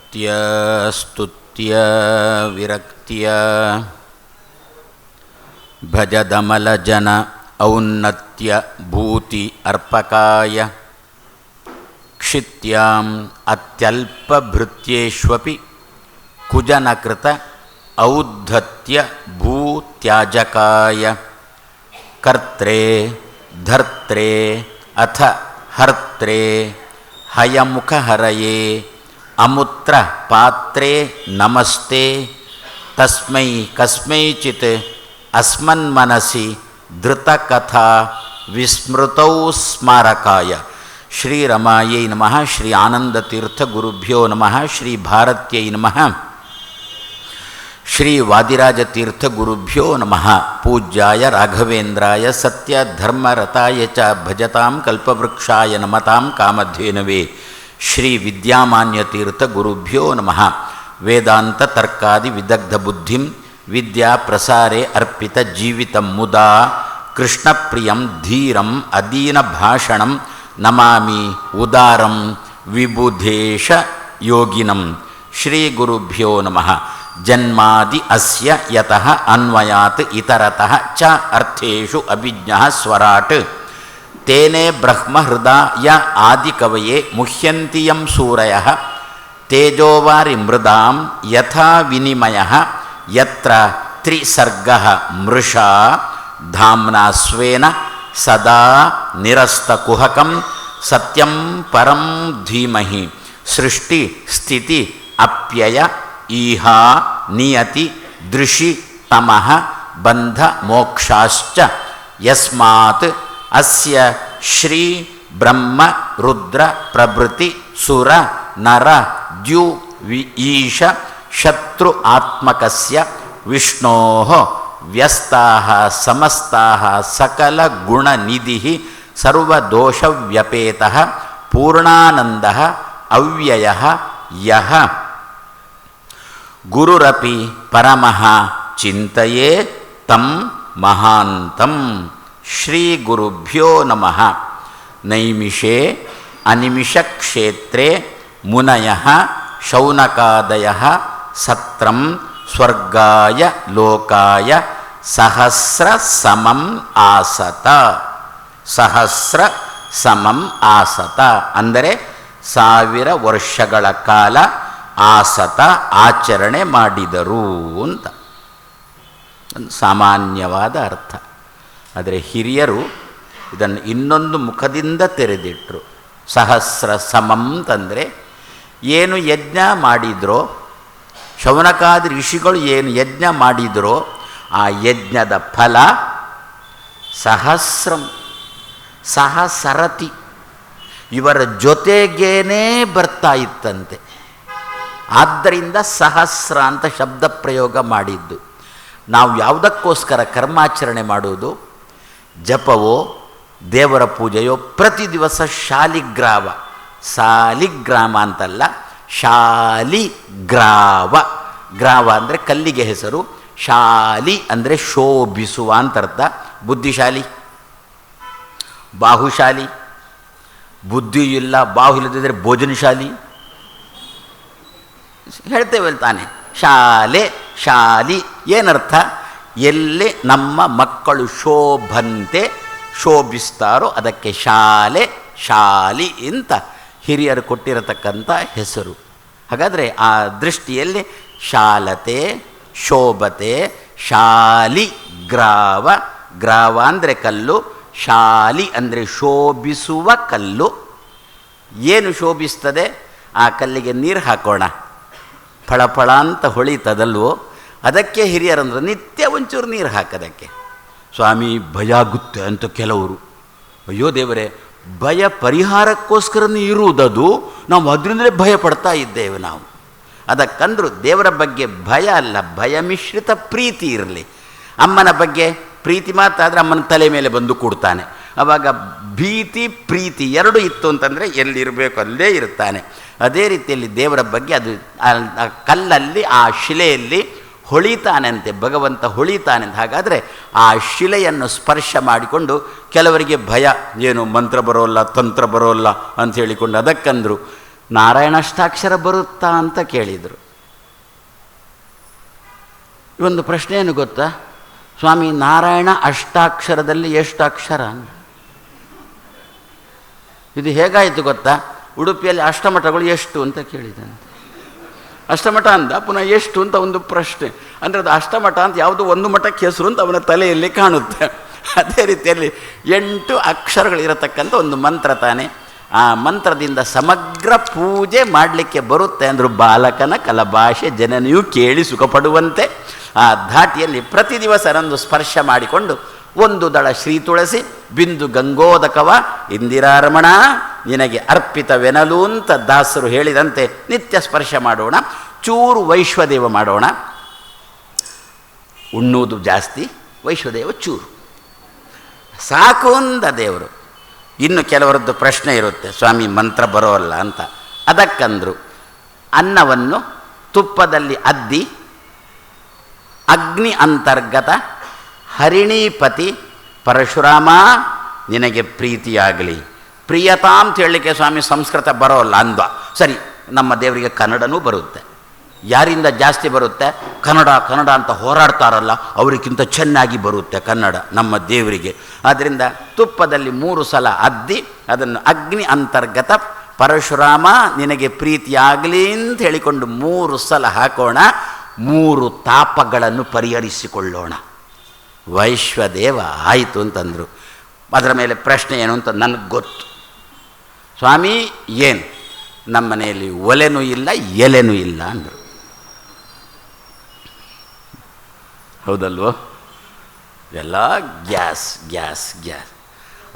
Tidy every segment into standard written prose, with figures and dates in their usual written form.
ಅನತ್ಯ ಸ್ತುತ್ಯ ವಿರಕ್ತಿಯ ಭಜದಮಲಜನ ಔನ್ನತ್ಯ ಭೂತಿ ಅರ್ಪಕಾಯ ಕ್ಷಿತ್ಯಾಂ ಅತ್ಯಲ್ಪಭೃತ್ಯೇಷ್ವಪಿ ಕುಜನಕೃತ ಔದ್ಧತ್ಯ ಭೂತ್ಯಾಜಕಾಯ ಕರ್ತ್ರೇ ಧರ್ತ್ರೇ ಅಥ ಹರ್ತ್ರೇ ಹಯಮುಖಹರಯೇ ಅಮುತ್ರ ಪಾತ್ರೇ ನಮಸ್ತೆ ತಸ್ಮೈ ಕಸ್ಮೈಚಿತ್ ಅಸ್ಮನ್ಮನಸಿ ಧೃತಕಥಾ ವಿಸ್ಮೃತೌ ಸ್ಮಾರಕಾಯ ಶ್ರೀರಮಾಯೈ ನಮಃ ಶ್ರೀ ಆನಂದತೀರ್ಥಗುರುಭ್ಯೋ ನಮಃ ಶ್ರೀ ಭಾರತ್ಯೈ ನಮಃ ಶ್ರೀ ವಾದಿರಾಜತೀರ್ಥಗುರುಭ್ಯೋ ನಮಃ ಪೂಜ್ಯಾಯ ರಾಘವೇಂದ್ರಾಯ ಸತ್ಯಧರ್ಮರತಾಯ ಚ ಭಜತಾಂ ಕಲ್ಪವೃಕ್ಷಾಯ ನಮತಾಂ ಕಾಮಧೇನವೇ ಶ್ರೀ ವಿದ್ಯಾಮಾನ್ಯತೀರ್ಥಗುರುಭ್ಯೋ ನಮಃ ವೇದಾಂತ ತರ್ಕಾದಿ ವಿದಗ್ಧ ಬುದ್ಧಿಂ ವಿದ್ಯಾ ಪ್ರಸಾರೇ ಅರ್ಪಿತ ಜೀವಿತಂ ಮುದಾ ಕೃಷ್ಣಪ್ರಿಯಂ ಧೀರಂ ಅದೀನ ಭಾಷಣಂ ನಮಾಮಿ ಉದಾರಂ ವಿಬುಧೇಶ ಯೋಗಿನಂ ಶ್ರೀ ಗುರುಭ್ಯೋ ನಮಃ ಜನ್ಮಾದಿ ಅಸ್ಯ ಯತಃ ಅನ್ವಯಾತ್ ಇತರತಃ ಚ ಅರ್ಥೇಷು ಅಭಿಜ್ಞಃ ಸ್ವರಾಟ್ ತೇನೇ ಬ್ರಹ್ಮಹೃದಯ ಆದಿಕವಯೇ ಮುಹ್ಯಂತಿ ಯಂ ಸೂರಯಃ ತೇಜೋವಾರಿ ಮೃದಾಂ ಯಥಾ ವಿನಿಮಯಃ ಯತ್ರ ತ್ರಿಸರ್ಗಃ ಮೃಷಾ ಧಾಮ್ನಾ ಸ್ವೇನ ಸದಾ ನಿರಸ್ತಕುಹಕಂ ಸತ್ಯಂ ಪರಂ ಧೀಮಹಿ ಸೃಷ್ಟಿ ಸ್ಥಿತಿ ಅಪ್ಯಯ ಈಹಾ ನಿಯತಿ ದೃಶಿ ತಮಃ ಬಂಧ ಮೋಕ್ಷಾಶ್ಚ ಯಸ್ಮಾತ್ ಅಸ್ಯ ಶ್ರೀ ಬ್ರಹ್ಮ ರುದ್ರ ಪ್ರಭೃತಿ ಸುರ ನರ ದ್ಯು ಈಶ ಶತ್ರು ಆತ್ಮಕಸ್ಯ ವಿಷ್ಣೋಃ ವ್ಯಸ್ತಾಃ ಸಮಸ್ತಾಃ ಸಕಲ ಗುಣನಿಧಿಃ ಸರ್ವದೋಷವ್ಯಪೇತಃ ಪೂರ್ಣಾನಂದಃ ಅವ್ಯಯಃ ಯಃ ಗುರುರಪಿ ಪರಮಃ ಚಿಂತಯೇ ತಂ ಮಹಾಂತಂ ಶ್ರೀ ಗುರುಭ್ಯೋ ನಮಃ ನೈಮಿಷೇ ಅನಿಮಿಷಕ್ಷೇತ್ರೇ ಮುನಯಃ ಶೌನಕಾದಯಃ ಸತ್ರಂ ಸ್ವರ್ಗಾಯ ಲೋಕಾಯ ಸಹಸ್ರ ಸಮಂ ಆಸತ ಸಹಸ್ರ ಸಮಂ ಆಸತ ಅಂದರೆ 1000 ವರ್ಷಗಳ ಕಾಲ ಆಸತ ಆಚರಣೆ ಮಾಡಿದರು ಅಂತ ಒಂದು ಸಾಮಾನ್ಯವಾದ ಅರ್ಥ. ಆದರೆ ಹಿರಿಯರು ಇದನ್ನು ಇನ್ನೊಂದು ಮುಖದಿಂದ ತೆರೆದಿಟ್ಟರು. ಸಹಸ್ರ ಸಮಂ ಅಂತಂದರೆ ಏನು ಯಜ್ಞ ಮಾಡಿದ್ರೋ, ಶೌನಕಾದಿ ಋಷಿಗಳು ಏನು ಯಜ್ಞ ಮಾಡಿದರೋ ಆ ಯಜ್ಞದ ಫಲ ಸಹಸ್ರಂ ಸಹಸರತಿ ಇವರ ಜೊತೆಗೇನೇ ಬರ್ತಾ ಇತ್ತಂತೆ. ಆದ್ದರಿಂದ ಸಹಸ್ರ ಅಂತ ಶಬ್ದ ಪ್ರಯೋಗ ಮಾಡಿದ್ದು. ನಾವು ಯಾವುದಕ್ಕೋಸ್ಕರ ಕರ್ಮಾಚರಣೆ ಮಾಡುವುದು? ಜಪವೋ ದೇವರ ಪೂಜೆಯೋ ಪ್ರತಿ ದಿವಸ ಶಾಲಿಗ್ರಾಮ, ಸಾಲಿಗ್ರಾಮ ಅಂತಲ್ಲ, ಶಾಲಿಗ್ರಾವ. ಗ್ರಾವ ಅಂದರೆ ಕಲ್ಲಿಗೆ ಹೆಸರು, ಶಾಲಿ ಅಂದರೆ ಶೋಭಿಸುವ ಅಂತ ಅರ್ಥ. ಬುದ್ಧಿಶಾಲಿ, ಬಾಹುಶಾಲಿ, ಬುದ್ಧಿ ಇಲ್ಲ ಬಾಹು ಇಲ್ಲದಿದ್ದರೆ ಭೋಜನಶಾಲಿ ಹೇಳ್ತೇವೆ ತಾನೆ. ಶಾಲೆ ಶಾಲಿ ಏನರ್ಥ? ಎಲ್ಲಿ ನಮ್ಮ ಮಕ್ಕಳು ಶೋಭಂತೆ ಶೋಭಿಸ್ತಾರೋ ಅದಕ್ಕೆ ಶಾಲೆ ಶಾಲಿ ಅಂತ ಹಿರಿಯರು ಕೊಟ್ಟಿರತಕ್ಕಂಥ ಹೆಸರು. ಹಾಗಾದರೆ ಆ ದೃಷ್ಟಿಯಲ್ಲಿ ಶಾಲತೆ, ಶೋಭತೆ, ಶಾಲಿ ಗ್ರಾವ. ಗ್ರಾವ ಅಂದರೆ ಕಲ್ಲು, ಶಾಲಿ ಅಂದರೆ ಶೋಭಿಸುವ ಕಲ್ಲು. ಏನು ಶೋಭಿಸ್ತದೆ? ಆ ಕಲ್ಲಿಗೆ ನೀರು ಹಾಕೋಣ, ಫಳಫಳ ಅಂತ ಹೊಳಿತದಲ್ವೋ. ಅದಕ್ಕೆ ಹಿರಿಯರಂದ್ರೆ ನಿತ್ಯ ಒಂಚೂರು ನೀರು ಹಾಕೋದಕ್ಕೆ. ಸ್ವಾಮಿ ಭಯ ಆಗುತ್ತೆ ಅಂತ ಕೆಲವರು. ಅಯ್ಯೋ ದೇವರೇ, ಭಯ ಪರಿಹಾರಕ್ಕೋಸ್ಕರನೇ ಇರುವುದದು, ನಾವು ಅದರಿಂದಲೇ ಭಯ ಪಡ್ತಾ ಇದ್ದೇವೆ ನಾವು. ಅದಕ್ಕಂದ್ರು ದೇವರ ಬಗ್ಗೆ ಭಯ ಅಲ್ಲ, ಭಯ ಮಿಶ್ರಿತ ಪ್ರೀತಿ ಇರಲಿ. ಅಮ್ಮನ ಬಗ್ಗೆ ಪ್ರೀತಿ ಮಾತಾದರೆ ಅಮ್ಮನ ತಲೆ ಮೇಲೆ ಬಂದು ಕೂಡ್ತಾನೆ. ಆವಾಗ ಭೀತಿ ಪ್ರೀತಿ ಎರಡು ಇತ್ತು ಅಂತಂದರೆ ಎಲ್ಲಿರಬೇಕು ಅಲ್ಲೇ ಇರ್ತಾನೆ. ಅದೇ ರೀತಿಯಲ್ಲಿ ದೇವರ ಬಗ್ಗೆ ಅದು ಆ ಕಲ್ಲಲ್ಲಿ, ಆ ಶಿಲೆಯಲ್ಲಿ ಹೊಳಿತಾನಂತೆ, ಭಗವಂತ ಹೊಳಿತಾನಂತೆ. ಹಾಗಾದರೆ ಆ ಶಿಲೆಯನ್ನು ಸ್ಪರ್ಶ ಮಾಡಿಕೊಂಡು ಕೆಲವರಿಗೆ ಭಯ, ಏನು ಮಂತ್ರ ಬರೋಲ್ಲ ತಂತ್ರ ಬರೋಲ್ಲ ಅಂತ ಹೇಳಿಕೊಂಡು ಅದಕ್ಕಂದರು ನಾರಾಯಣ ಅಷ್ಟಾಕ್ಷರ ಬರುತ್ತಾ ಅಂತ ಕೇಳಿದರು. ಒಂದು ಪ್ರಶ್ನೆ ಏನು ಗೊತ್ತಾ ಸ್ವಾಮಿ, ನಾರಾಯಣ ಅಷ್ಟಾಕ್ಷರದಲ್ಲಿ ಎಷ್ಟು ಅಕ್ಷರ? ಇದು ಹೇಗಾಯಿತು ಗೊತ್ತಾ? ಉಡುಪಿಯಲ್ಲಿ ಅಷ್ಟಮಠಗಳು ಎಷ್ಟು ಅಂತ ಕೇಳಿದ್ದಾನೆ. ಅಷ್ಟಮಠ ಅಂದ, ಪುನಃ ಎಷ್ಟು ಅಂತ ಒಂದು ಪ್ರಶ್ನೆ. ಅಂದರೆ ಅದು ಅಷ್ಟಮಠ ಅಂತ ಯಾವುದೋ ಒಂದು ಮಠಕ್ಕೆ ಹೆಸರು ಅಂತ ಅವನ ತಲೆಯಲ್ಲಿ ಕಾಣುತ್ತೆ. ಅದೇ ರೀತಿಯಲ್ಲಿ 8 ಅಕ್ಷರಗಳಿರತಕ್ಕಂಥ ಒಂದು ಮಂತ್ರ ತಾನೆ. ಆ ಮಂತ್ರದಿಂದ ಸಮಗ್ರ ಪೂಜೆ ಮಾಡಲಿಕ್ಕೆ ಬರುತ್ತೆ ಅಂದರು. ಬಾಲಕನ ಕಲಭಾಷೆ ಜನನಿಯು ಕೇಳಿ ಸುಖಪಡುವಂತೆ ಆ ಧಾಟಿಯಲ್ಲಿ ಪ್ರತಿ ದಿವಸ ನಂದು ಸ್ಪರ್ಶ ಮಾಡಿಕೊಂಡು ಒಂದು ದಳ ಶ್ರೀ ತುಳಸಿ ಬಿಂದು ಗಂಗೋದಕವ ಇಂದಿರಾರಮಣ ನಿನಗೆ ಅರ್ಪಿತವೆನಲು ಅಂತ ದಾಸರು ಹೇಳಿದಂತೆ ನಿತ್ಯ ಸ್ಪರ್ಶ ಮಾಡೋಣ. ಚೂರು ವೈಶ್ವದೇವ ಮಾಡೋಣ. ಉಣ್ಣುವುದು ಜಾಸ್ತಿ, ವೈಶ್ವದೇವ ಚೂರು ಸಾಕು ಅಂದ ದೇವರು. ಇನ್ನು ಕೆಲವರದ್ದು ಪ್ರಶ್ನೆ ಇರುತ್ತೆ, ಸ್ವಾಮಿ ಮಂತ್ರ ಬರೋಲ್ಲ ಅಂತ. ಅದಕ್ಕಂದರು ಅನ್ನವನ್ನು ತುಪ್ಪದಲ್ಲಿ ಅದ್ದಿ ಅಗ್ನಿ ಅಂತರ್ಗತ ಹರಿಣೀಪತಿ ಪರಶುರಾಮ ನಿನಗೆ ಪ್ರೀತಿಯಾಗಲಿ. ಪ್ರಿಯತಾ ಅಂತ ಹೇಳಲಿಕ್ಕೆ ಸ್ವಾಮಿ ಸಂಸ್ಕೃತ ಬರೋಲ್ಲ ಅಂದ. ಸರಿ, ನಮ್ಮ ದೇವರಿಗೆ ಕನ್ನಡನೂ ಬರುತ್ತೆ. ಯಾರಿಂದ ಜಾಸ್ತಿ ಬರುತ್ತೆ? ಕನ್ನಡ ಕನ್ನಡ ಅಂತ ಹೋರಾಡ್ತಾರಲ್ಲ ಅವರಿಗಿಂತ ಚೆನ್ನಾಗಿ ಬರುತ್ತೆ ಕನ್ನಡ ನಮ್ಮ ದೇವರಿಗೆ. ಆದ್ದರಿಂದ ತುಪ್ಪದಲ್ಲಿ 3 ಸಲ ಅದ್ದಿ ಅದನ್ನು ಅಗ್ನಿ ಅಂತರ್ಗತ ಪರಶುರಾಮ ನಿನಗೆ ಪ್ರೀತಿಯಾಗಲಿ ಅಂತ ಹೇಳಿಕೊಂಡು 3 ಸಲ ಹಾಕೋಣ. 3 ತಾಪಗಳನ್ನು ಪರಿಹರಿಸಿಕೊಳ್ಳೋಣ. ವೈಶ್ವದೇವ ಆಯಿತು ಅಂತಂದರು. ಅದರ ಮೇಲೆ ಪ್ರಶ್ನೆ ಏನು ಅಂತ ನನಗೆ ಗೊತ್ತು. ಸ್ವಾಮಿ ಏನು, ನಮ್ಮ ಮನೆಯಲ್ಲಿ ಒಲೆನೂ ಇಲ್ಲ ಎಲೆನೂ ಇಲ್ಲ ಅಂದರು. ಹೌದಲ್ವೋ? ಎಲ್ಲ ಗ್ಯಾಸ್ ಗ್ಯಾಸ್ ಗ್ಯಾಸ್.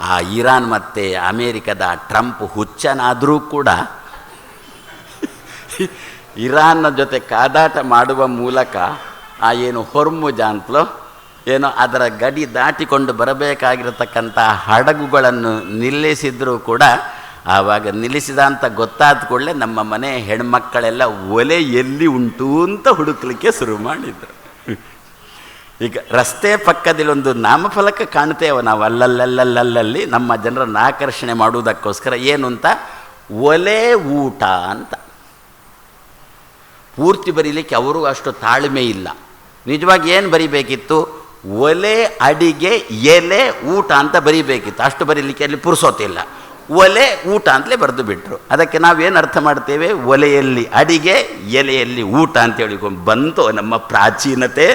ಆ ಇರಾನ್ ಮತ್ತು ಅಮೇರಿಕದ ಟ್ರಂಪ್ ಹುಚ್ಚನಾದರೂ ಕೂಡ ಇರಾನ್ನ ಜೊತೆ ಕಾದಾಟ ಮಾಡುವ ಮೂಲಕ ಆ ಏನು ಹೊರ್ಮುಜ ಅಂತಲೋ ಏನೋ ಅದರ ಗಡಿ ದಾಟಿಕೊಂಡು ಬರಬೇಕಾಗಿರತಕ್ಕಂಥ ಹಡಗುಗಳನ್ನು ನಿಲ್ಲಿಸಿದರೂ ಕೂಡ ಆವಾಗ ನಿಲ್ಲಿಸಿದ ಅಂತ ಗೊತ್ತಾದ ಕೂಡಲೇ ನಮ್ಮ ಮನೆ ಹೆಣ್ಮಕ್ಕಳೆಲ್ಲ ಒಲೆ ಎಲ್ಲಿ ಉಂಟು ಅಂತ ಹುಡುಕ್ಲಿಕ್ಕೆ ಶುರು ಮಾಡಿದರು. ಈಗ ರಸ್ತೆ ಪಕ್ಕದಲ್ಲಿ ಒಂದು ನಾಮಫಲಕ ಕಾಣ್ತೇವೆ ನಾವು ಅಲ್ಲಲ್ಲಲ್ಲಲ್ಲಿ ನಮ್ಮ ಜನರನ್ನು ಆಕರ್ಷಣೆ ಮಾಡುವುದಕ್ಕೋಸ್ಕರ. ಏನು ಅಂತ? ಒಲೆ ಊಟ ಅಂತ. ಪೂರ್ತಿ ಬರೀಲಿಕ್ಕೆ ಅವರು ಅಷ್ಟು ತಾಳ್ಮೆ ಇಲ್ಲ. ನಿಜವಾಗಿ ಏನು ಬರಿಬೇಕಿತ್ತು? ಒಲೆ ಅಡಿಗೆ ಎಲೆ ಊಟ ಅಂತ ಬರೀಬೇಕಿತ್ತು. ಅಷ್ಟು ಬರೀಲಿಕ್ಕೆ ಅಲ್ಲಿ ಪುರುಸೋತಿಲ್ಲ. ಒಲೆ ಊಟ ಅಂತಲೇ ಬರೆದು ಬಿಟ್ಟರು. ಅದಕ್ಕೆ ನಾವೇನು ಅರ್ಥ ಮಾಡ್ತೇವೆ? ಒಲೆಯಲ್ಲಿ ಅಡಿಗೆ ಎಲೆಯಲ್ಲಿ ಊಟ ಅಂತ ಹೇಳಿಕೊಂಡು ಬಂತು ನಮ್ಮ ಪ್ರಾಚೀನತೆ.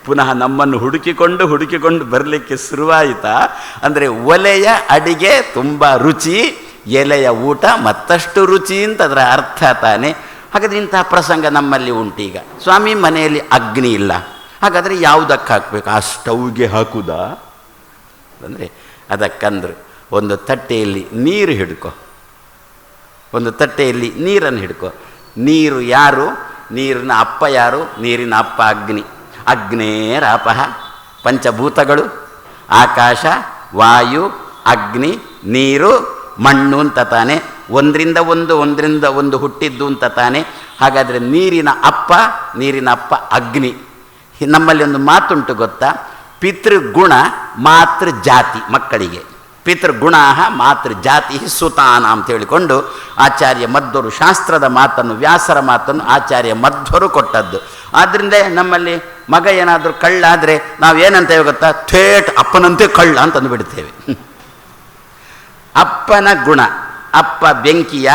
ಪುನಃ ನಮ್ಮನ್ನು ಹುಡುಕಿಕೊಂಡು ಬರಲಿಕ್ಕೆ ಶುರುವಾಯಿತಾ? ಅಂದರೆ ಒಲೆಯ ಅಡಿಗೆ ತುಂಬ ರುಚಿ, ಎಲೆಯ ಊಟ ಮತ್ತಷ್ಟು ರುಚಿ ಅಂತ ಅದರ ಅರ್ಥ ತಾನೆ. ಹಾಗಾದರೆ ಇಂತಹ ಪ್ರಸಂಗ ನಮ್ಮಲ್ಲಿ ಉಂಟೀಗ. ಸ್ವಾಮಿ ಮನೆಯಲ್ಲಿ ಅಗ್ನಿ ಇಲ್ಲ, ಹಾಗಾದರೆ ಯಾವುದಕ್ಕೆ ಹಾಕಬೇಕು? ಆ ಸ್ಟವ್ಗೆ ಹಾಕುವುದಾ? ಅಂದರೆ ಅದಕ್ಕಂದ್ರೆ ಒಂದು ತಟ್ಟೆಯಲ್ಲಿ ನೀರು ಹಿಡ್ಕೊ, ಒಂದು ತಟ್ಟೆಯಲ್ಲಿ ನೀರನ್ನು ಹಿಡ್ಕೊ. ನೀರು ಯಾರು? ನೀರಿನ ಅಪ್ಪ ಯಾರು? ನೀರಿನ ಅಪ್ಪ ಅಗ್ನಿ. ಅಗ್ನೇರಾಪಃ ಪಂಚಭೂತಗಳು ಆಕಾಶ, ವಾಯು, ಅಗ್ನಿ, ನೀರು, ಮಣ್ಣು ಅಂತ ತಾನೆ. ಒಂದರಿಂದ ಒಂದು ಹುಟ್ಟಿದ್ದು ಅಂತ ತಾನೆ. ಹಾಗಾದರೆ ನೀರಿನ ಅಪ್ಪ ಅಗ್ನಿ. ನಮ್ಮಲ್ಲಿ ಒಂದು ಮಾತುಂಟು ಗೊತ್ತಾ? ಪಿತೃಗುಣ ಮಾತೃ ಜಾತಿ. ಮಕ್ಕಳಿಗೆ ಪಿತೃಗುಣ ಮಾತೃ ಜಾತಿ ಸುತಾನ ಅಂತ ಹೇಳಿಕೊಂಡು ಆಚಾರ್ಯ ಮಧ್ವರು ಶಾಸ್ತ್ರದ ಮಾತನ್ನು, ವ್ಯಾಸರ ಮಾತನ್ನು ಆಚಾರ್ಯ ಮಧ್ವರು ಕೊಟ್ಟದ್ದು. ಆದ್ದರಿಂದ ನಮ್ಮಲ್ಲಿ ಮಗ ಏನಾದರೂ ಕಳ್ಳ ಆದರೆ ನಾವು ಏನಂತೇವೆ ಗೊತ್ತಾ? ಥೇಟ್ ಅಪ್ಪನಂತೆ ಕಳ್ಳ ಅಂತ ಅಂದುಬಿಡ್ತೇವೆ. ಅಪ್ಪನ ಗುಣ, ಅಪ್ಪ ಬೆಂಕಿಯ,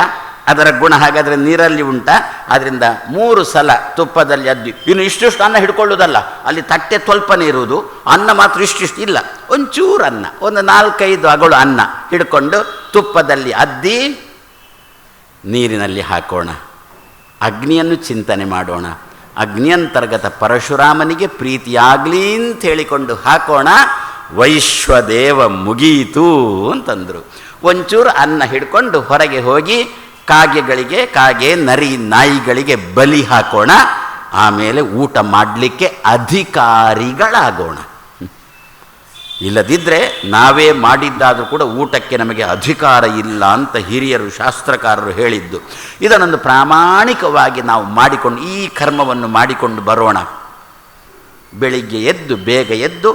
ಅದರ ಗುಣ ಹಾಗಾದರೆ ನೀರಲ್ಲಿ ಉಂಟ. ಆದ್ದರಿಂದ 3 ಸಲ ತುಪ್ಪದಲ್ಲಿ ಅದ್ದಿ. ಇನ್ನು ಇಷ್ಟಿಷ್ಟು ಅನ್ನ ಹಿಡ್ಕೊಳ್ಳೋದಲ್ಲ, ಅಲ್ಲಿ ತಟ್ಟೆ ಸ್ವಲ್ಪನೇ ಇರುವುದು, ಅನ್ನ ಮಾತ್ರ ಇಷ್ಟಿಷ್ಟು ಇಲ್ಲ, ಒಂಚೂರು ಅನ್ನ, ಒಂದು 4-5 ಅಗಳು ಅನ್ನ ಹಿಡ್ಕೊಂಡು ತುಪ್ಪದಲ್ಲಿ ಅದ್ದಿ ನೀರಿನಲ್ಲಿ ಹಾಕೋಣ. ಅಗ್ನಿಯನ್ನು ಚಿಂತನೆ ಮಾಡೋಣ. ಅಗ್ನಿಯಂತರ್ಗತ ಪರಶುರಾಮನಿಗೆ ಪ್ರೀತಿಯಾಗಲಿ ಅಂತ ಹೇಳಿಕೊಂಡು ಹಾಕೋಣ. ವೈಶ್ವದೇವ ಮುಗೀತು ಅಂತಂದರು. ಒಂಚೂರು ಅನ್ನ ಹಿಡ್ಕೊಂಡು ಹೊರಗೆ ಹೋಗಿ ಕಾಗೆ, ನರಿ, ನಾಯಿಗಳಿಗೆ ಬಲಿ ಹಾಕೋಣ. ಆಮೇಲೆ ಊಟ ಮಾಡಲಿಕ್ಕೆ ಅಧಿಕಾರಿಗಳಾಗೋಣ. ಇಲ್ಲದಿದ್ದರೆ ನಾವೇ ಮಾಡಿದ್ದಾದರೂ ಕೂಡ ಊಟಕ್ಕೆ ನಮಗೆ ಅಧಿಕಾರ ಇಲ್ಲ ಅಂತ ಹಿರಿಯರು ಶಾಸ್ತ್ರಕಾರರು ಹೇಳಿದ್ದು. ಇದನ್ನೊಂದು ಪ್ರಾಮಾಣಿಕವಾಗಿ ನಾವು ಮಾಡಿಕೊಂಡು ಈ ಕರ್ಮವನ್ನು ಮಾಡಿಕೊಂಡು ಬರೋಣ. ಬೆಳಿಗ್ಗೆ ಬೇಗ ಎದ್ದು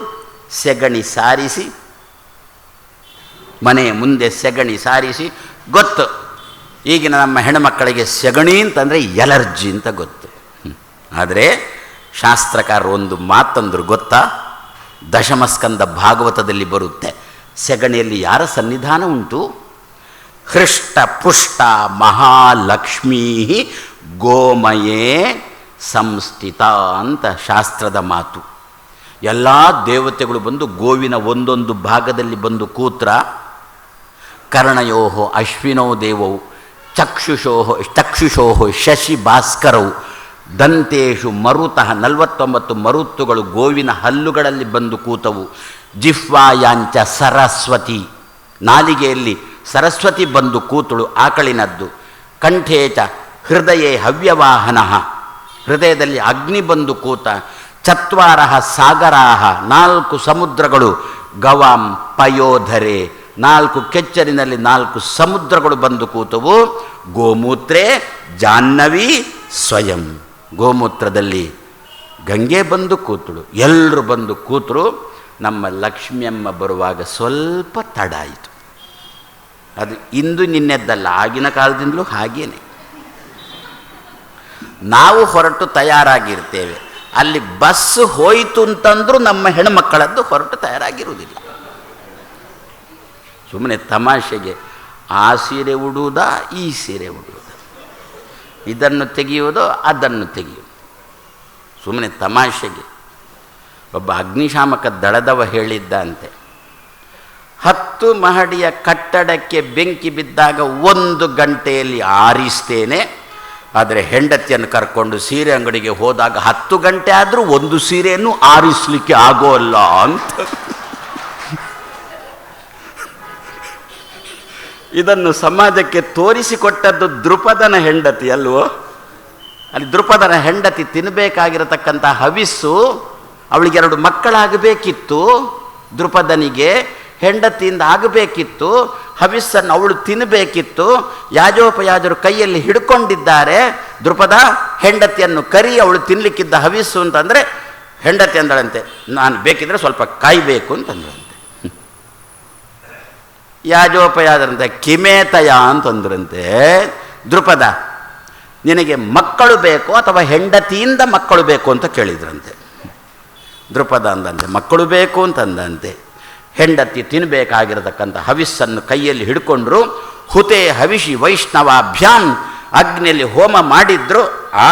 ಸೆಗಣಿ ಸಾರಿಸಿ, ಮನೆಯ ಮುಂದೆ ಸೆಗಣಿ ಸಾರಿಸಿ, ಗೊತ್ತು ಈಗಿನ ನಮ್ಮ ಹೆಣ್ಣುಮಕ್ಕಳಿಗೆ ಸೆಗಣಿ ಅಂತಂದರೆ ಎಲರ್ಜಿ ಅಂತ ಗೊತ್ತು. ಆದರೆ ಶಾಸ್ತ್ರಕಾರರು ಒಂದು ಮಾತಂದ್ರು ಗೊತ್ತಾ? ದಶಮಸ್ಕಂದ ಭಾಗವತದಲ್ಲಿ ಬರುತ್ತೆ, ಸೆಗಣಿಯಲ್ಲಿ ಯಾರ ಸನ್ನಿಧಾನ ಉಂಟು? ಹೃಷ್ಟ ಪುಷ್ಟ ಮಹಾಲಕ್ಷ್ಮೀ ಗೋಮಯೇ ಸಂಸ್ಥಿತ ಅಂತ ಶಾಸ್ತ್ರದ ಮಾತು. ಎಲ್ಲ ದೇವತೆಗಳು ಬಂದು ಗೋವಿನ ಒಂದೊಂದು ಭಾಗದಲ್ಲಿ ಬಂದು ಕೂತ್ರ. ಕರ್ಣಯೋ ಅಶ್ವಿನೋ ದೇವವು ಚಕ್ಷುಷೋ ಶಶಿ ಭಾಸ್ಕರವು ದಂತೇಶು ಮರುತಃ 49 ಮರುತ್ತುಗಳು ಗೋವಿನ ಹಲ್ಲುಗಳಲ್ಲಿ ಬಂದು ಕೂತವು. ಜಿಹ್ವಾಯಾಂಚ ಸರಸ್ವತಿ, ನಾಲಿಗೆಯಲ್ಲಿ ಸರಸ್ವತಿ ಬಂದು ಕೂತಳು ಆಕಳಿನದ್ದು. ಕಂಠೇಚ ಹೃದಯೇ ಹವ್ಯವಾಹನ, ಹೃದಯದಲ್ಲಿ ಅಗ್ನಿ ಬಂದು ಕೂತ. ಚತ್ವಾರ ಸಾಗರಾಹ, 4 ಸಮುದ್ರಗಳು. ಗವಾಂ ಪಯೋಧರೆ, 4 ಕೆಚ್ಚರಿನಲ್ಲಿ 4 ಸಮುದ್ರಗಳು ಬಂದು ಕೂತವು. ಗೋಮೂತ್ರೇ ಜಾಹ್ನವಿ ಸ್ವಯಂ, ಗೋಮೂತ್ರದಲ್ಲಿ ಗಂಗೆ ಬಂದು ಕೂತಳು. ಎಲ್ಲರೂ ಬಂದು ಕೂತರು. ನಮ್ಮ ಲಕ್ಷ್ಮಿಯಮ್ಮ ಬರುವಾಗ ಸ್ವಲ್ಪ ತಡ ಆಯಿತು. ಅದು ಇಂದು ನಿನ್ನೆದ್ದಲ್ಲ, ಆಗಿನ ಕಾಲದಿಂದಲೂ ಹಾಗೇನೆ. ನಾವು ಹೊರಟು ತಯಾರಾಗಿರ್ತೇವೆ, ಅಲ್ಲಿ ಬಸ್ ಹೋಯಿತು ಅಂತಂದ್ರೂ ನಮ್ಮ ಹೆಣ್ಣುಮಕ್ಕಳದ್ದು ಹೊರಟು ತಯಾರಾಗಿರುವುದಿಲ್ಲ. ಸುಮ್ಮನೆ ತಮಾಷೆಗೆ ಆ ಸೀರೆ ಉಡುವುದಾ ಈ ಸೀರೆ ಉಡುವುದಾ, ಇದನ್ನು ತೆಗೆಯುವುದೋ ಅದನ್ನು ತೆಗೆಯುವುದು, ಸುಮ್ಮನೆ ತಮಾಷೆಗೆ. ಒಬ್ಬ ಅಗ್ನಿಶಾಮಕ ದಳದವ ಹೇಳಿದ್ದಂತೆ, 10 ಮಹಡಿಯ ಕಟ್ಟಡಕ್ಕೆ ಬೆಂಕಿ ಬಿದ್ದಾಗ 1 ಗಂಟೆಯಲ್ಲಿ ಆರಿಸ್ತೇನೆ, ಆದರೆ ಹೆಂಡತಿಯನ್ನು ಕರ್ಕೊಂಡು ಸೀರೆ ಅಂಗಡಿಗೆ ಹೋದಾಗ 10 ಗಂಟೆ ಆದರೂ ಒಂದು ಸೀರೆಯನ್ನು ಆರಿಸಲಿಕ್ಕೆ ಆಗೋಲ್ಲ ಅಂತ. ಇದನ್ನು ಸಮಾಜಕ್ಕೆ ತೋರಿಸಿಕೊಟ್ಟದ್ದು ದೃಪದನ ಹೆಂಡತಿ ಅಲ್ವೋ? ಅಲ್ಲಿ ದೃಪದನ ಹೆಂಡತಿ ತಿನ್ನಬೇಕಾಗಿರತಕ್ಕಂಥ ಹವಿಸ್ಸು, ಅವಳಿಗೆ 2 ಮಕ್ಕಳಾಗಬೇಕಿತ್ತು. ದೃಪದನಿಗೆ ಹೆಂಡತಿಯಿಂದ ಆಗಬೇಕಿತ್ತು. ಹವಿಸ್ಸನ್ನು ಅವಳು ತಿನ್ನಬೇಕಿತ್ತು. ಯಾಜೋಪಯಾಜರು ಕೈಯಲ್ಲಿ ಹಿಡ್ಕೊಂಡಿದ್ದಾರೆ. ದೃಪದ ಹೆಂಡತಿಯನ್ನು ಕರಿ, ಅವಳು ತಿನ್ನಲಿಕ್ಕಿದ್ದ ಹವಿಸ್ಸು ಅಂತಂದರೆ ಹೆಂಡತಿ ಅಂದಳಂತೆ, ನಾನು ಬೇಕಿದ್ರೆ ಸ್ವಲ್ಪ ಕಾಯಬೇಕು ಅಂತಂದ್ರಂತೆ. ಯಾಜೋಪಯಾದರಂತೆ ಕಿಮೇತಯ ಅಂತಂದ್ರಂತೆ. ದೃಪದ, ನಿನಗೆ ಮಕ್ಕಳು ಬೇಕು ಅಥವಾ ಹೆಂಡತಿಯಿಂದ ಮಕ್ಕಳು ಬೇಕು ಅಂತ ಕೇಳಿದ್ರಂತೆ. ದೃಪದ ಅಂದಂತೆ ಮಕ್ಕಳು ಬೇಕು ಅಂತಂದಂತೆ. ಹೆಂಡತಿ ತಿನ್ನಬೇಕಾಗಿರತಕ್ಕಂಥ ಹವಿಸ್ಸನ್ನು ಕೈಯಲ್ಲಿ ಹಿಡ್ಕೊಂಡ್ರು. ಹುತೆ ಹವಿಷಿ ವೈಷ್ಣವಾಭ್ಯಾಂ, ಅಗ್ನಿಯಲ್ಲಿ ಹೋಮ ಮಾಡಿದ್ರು.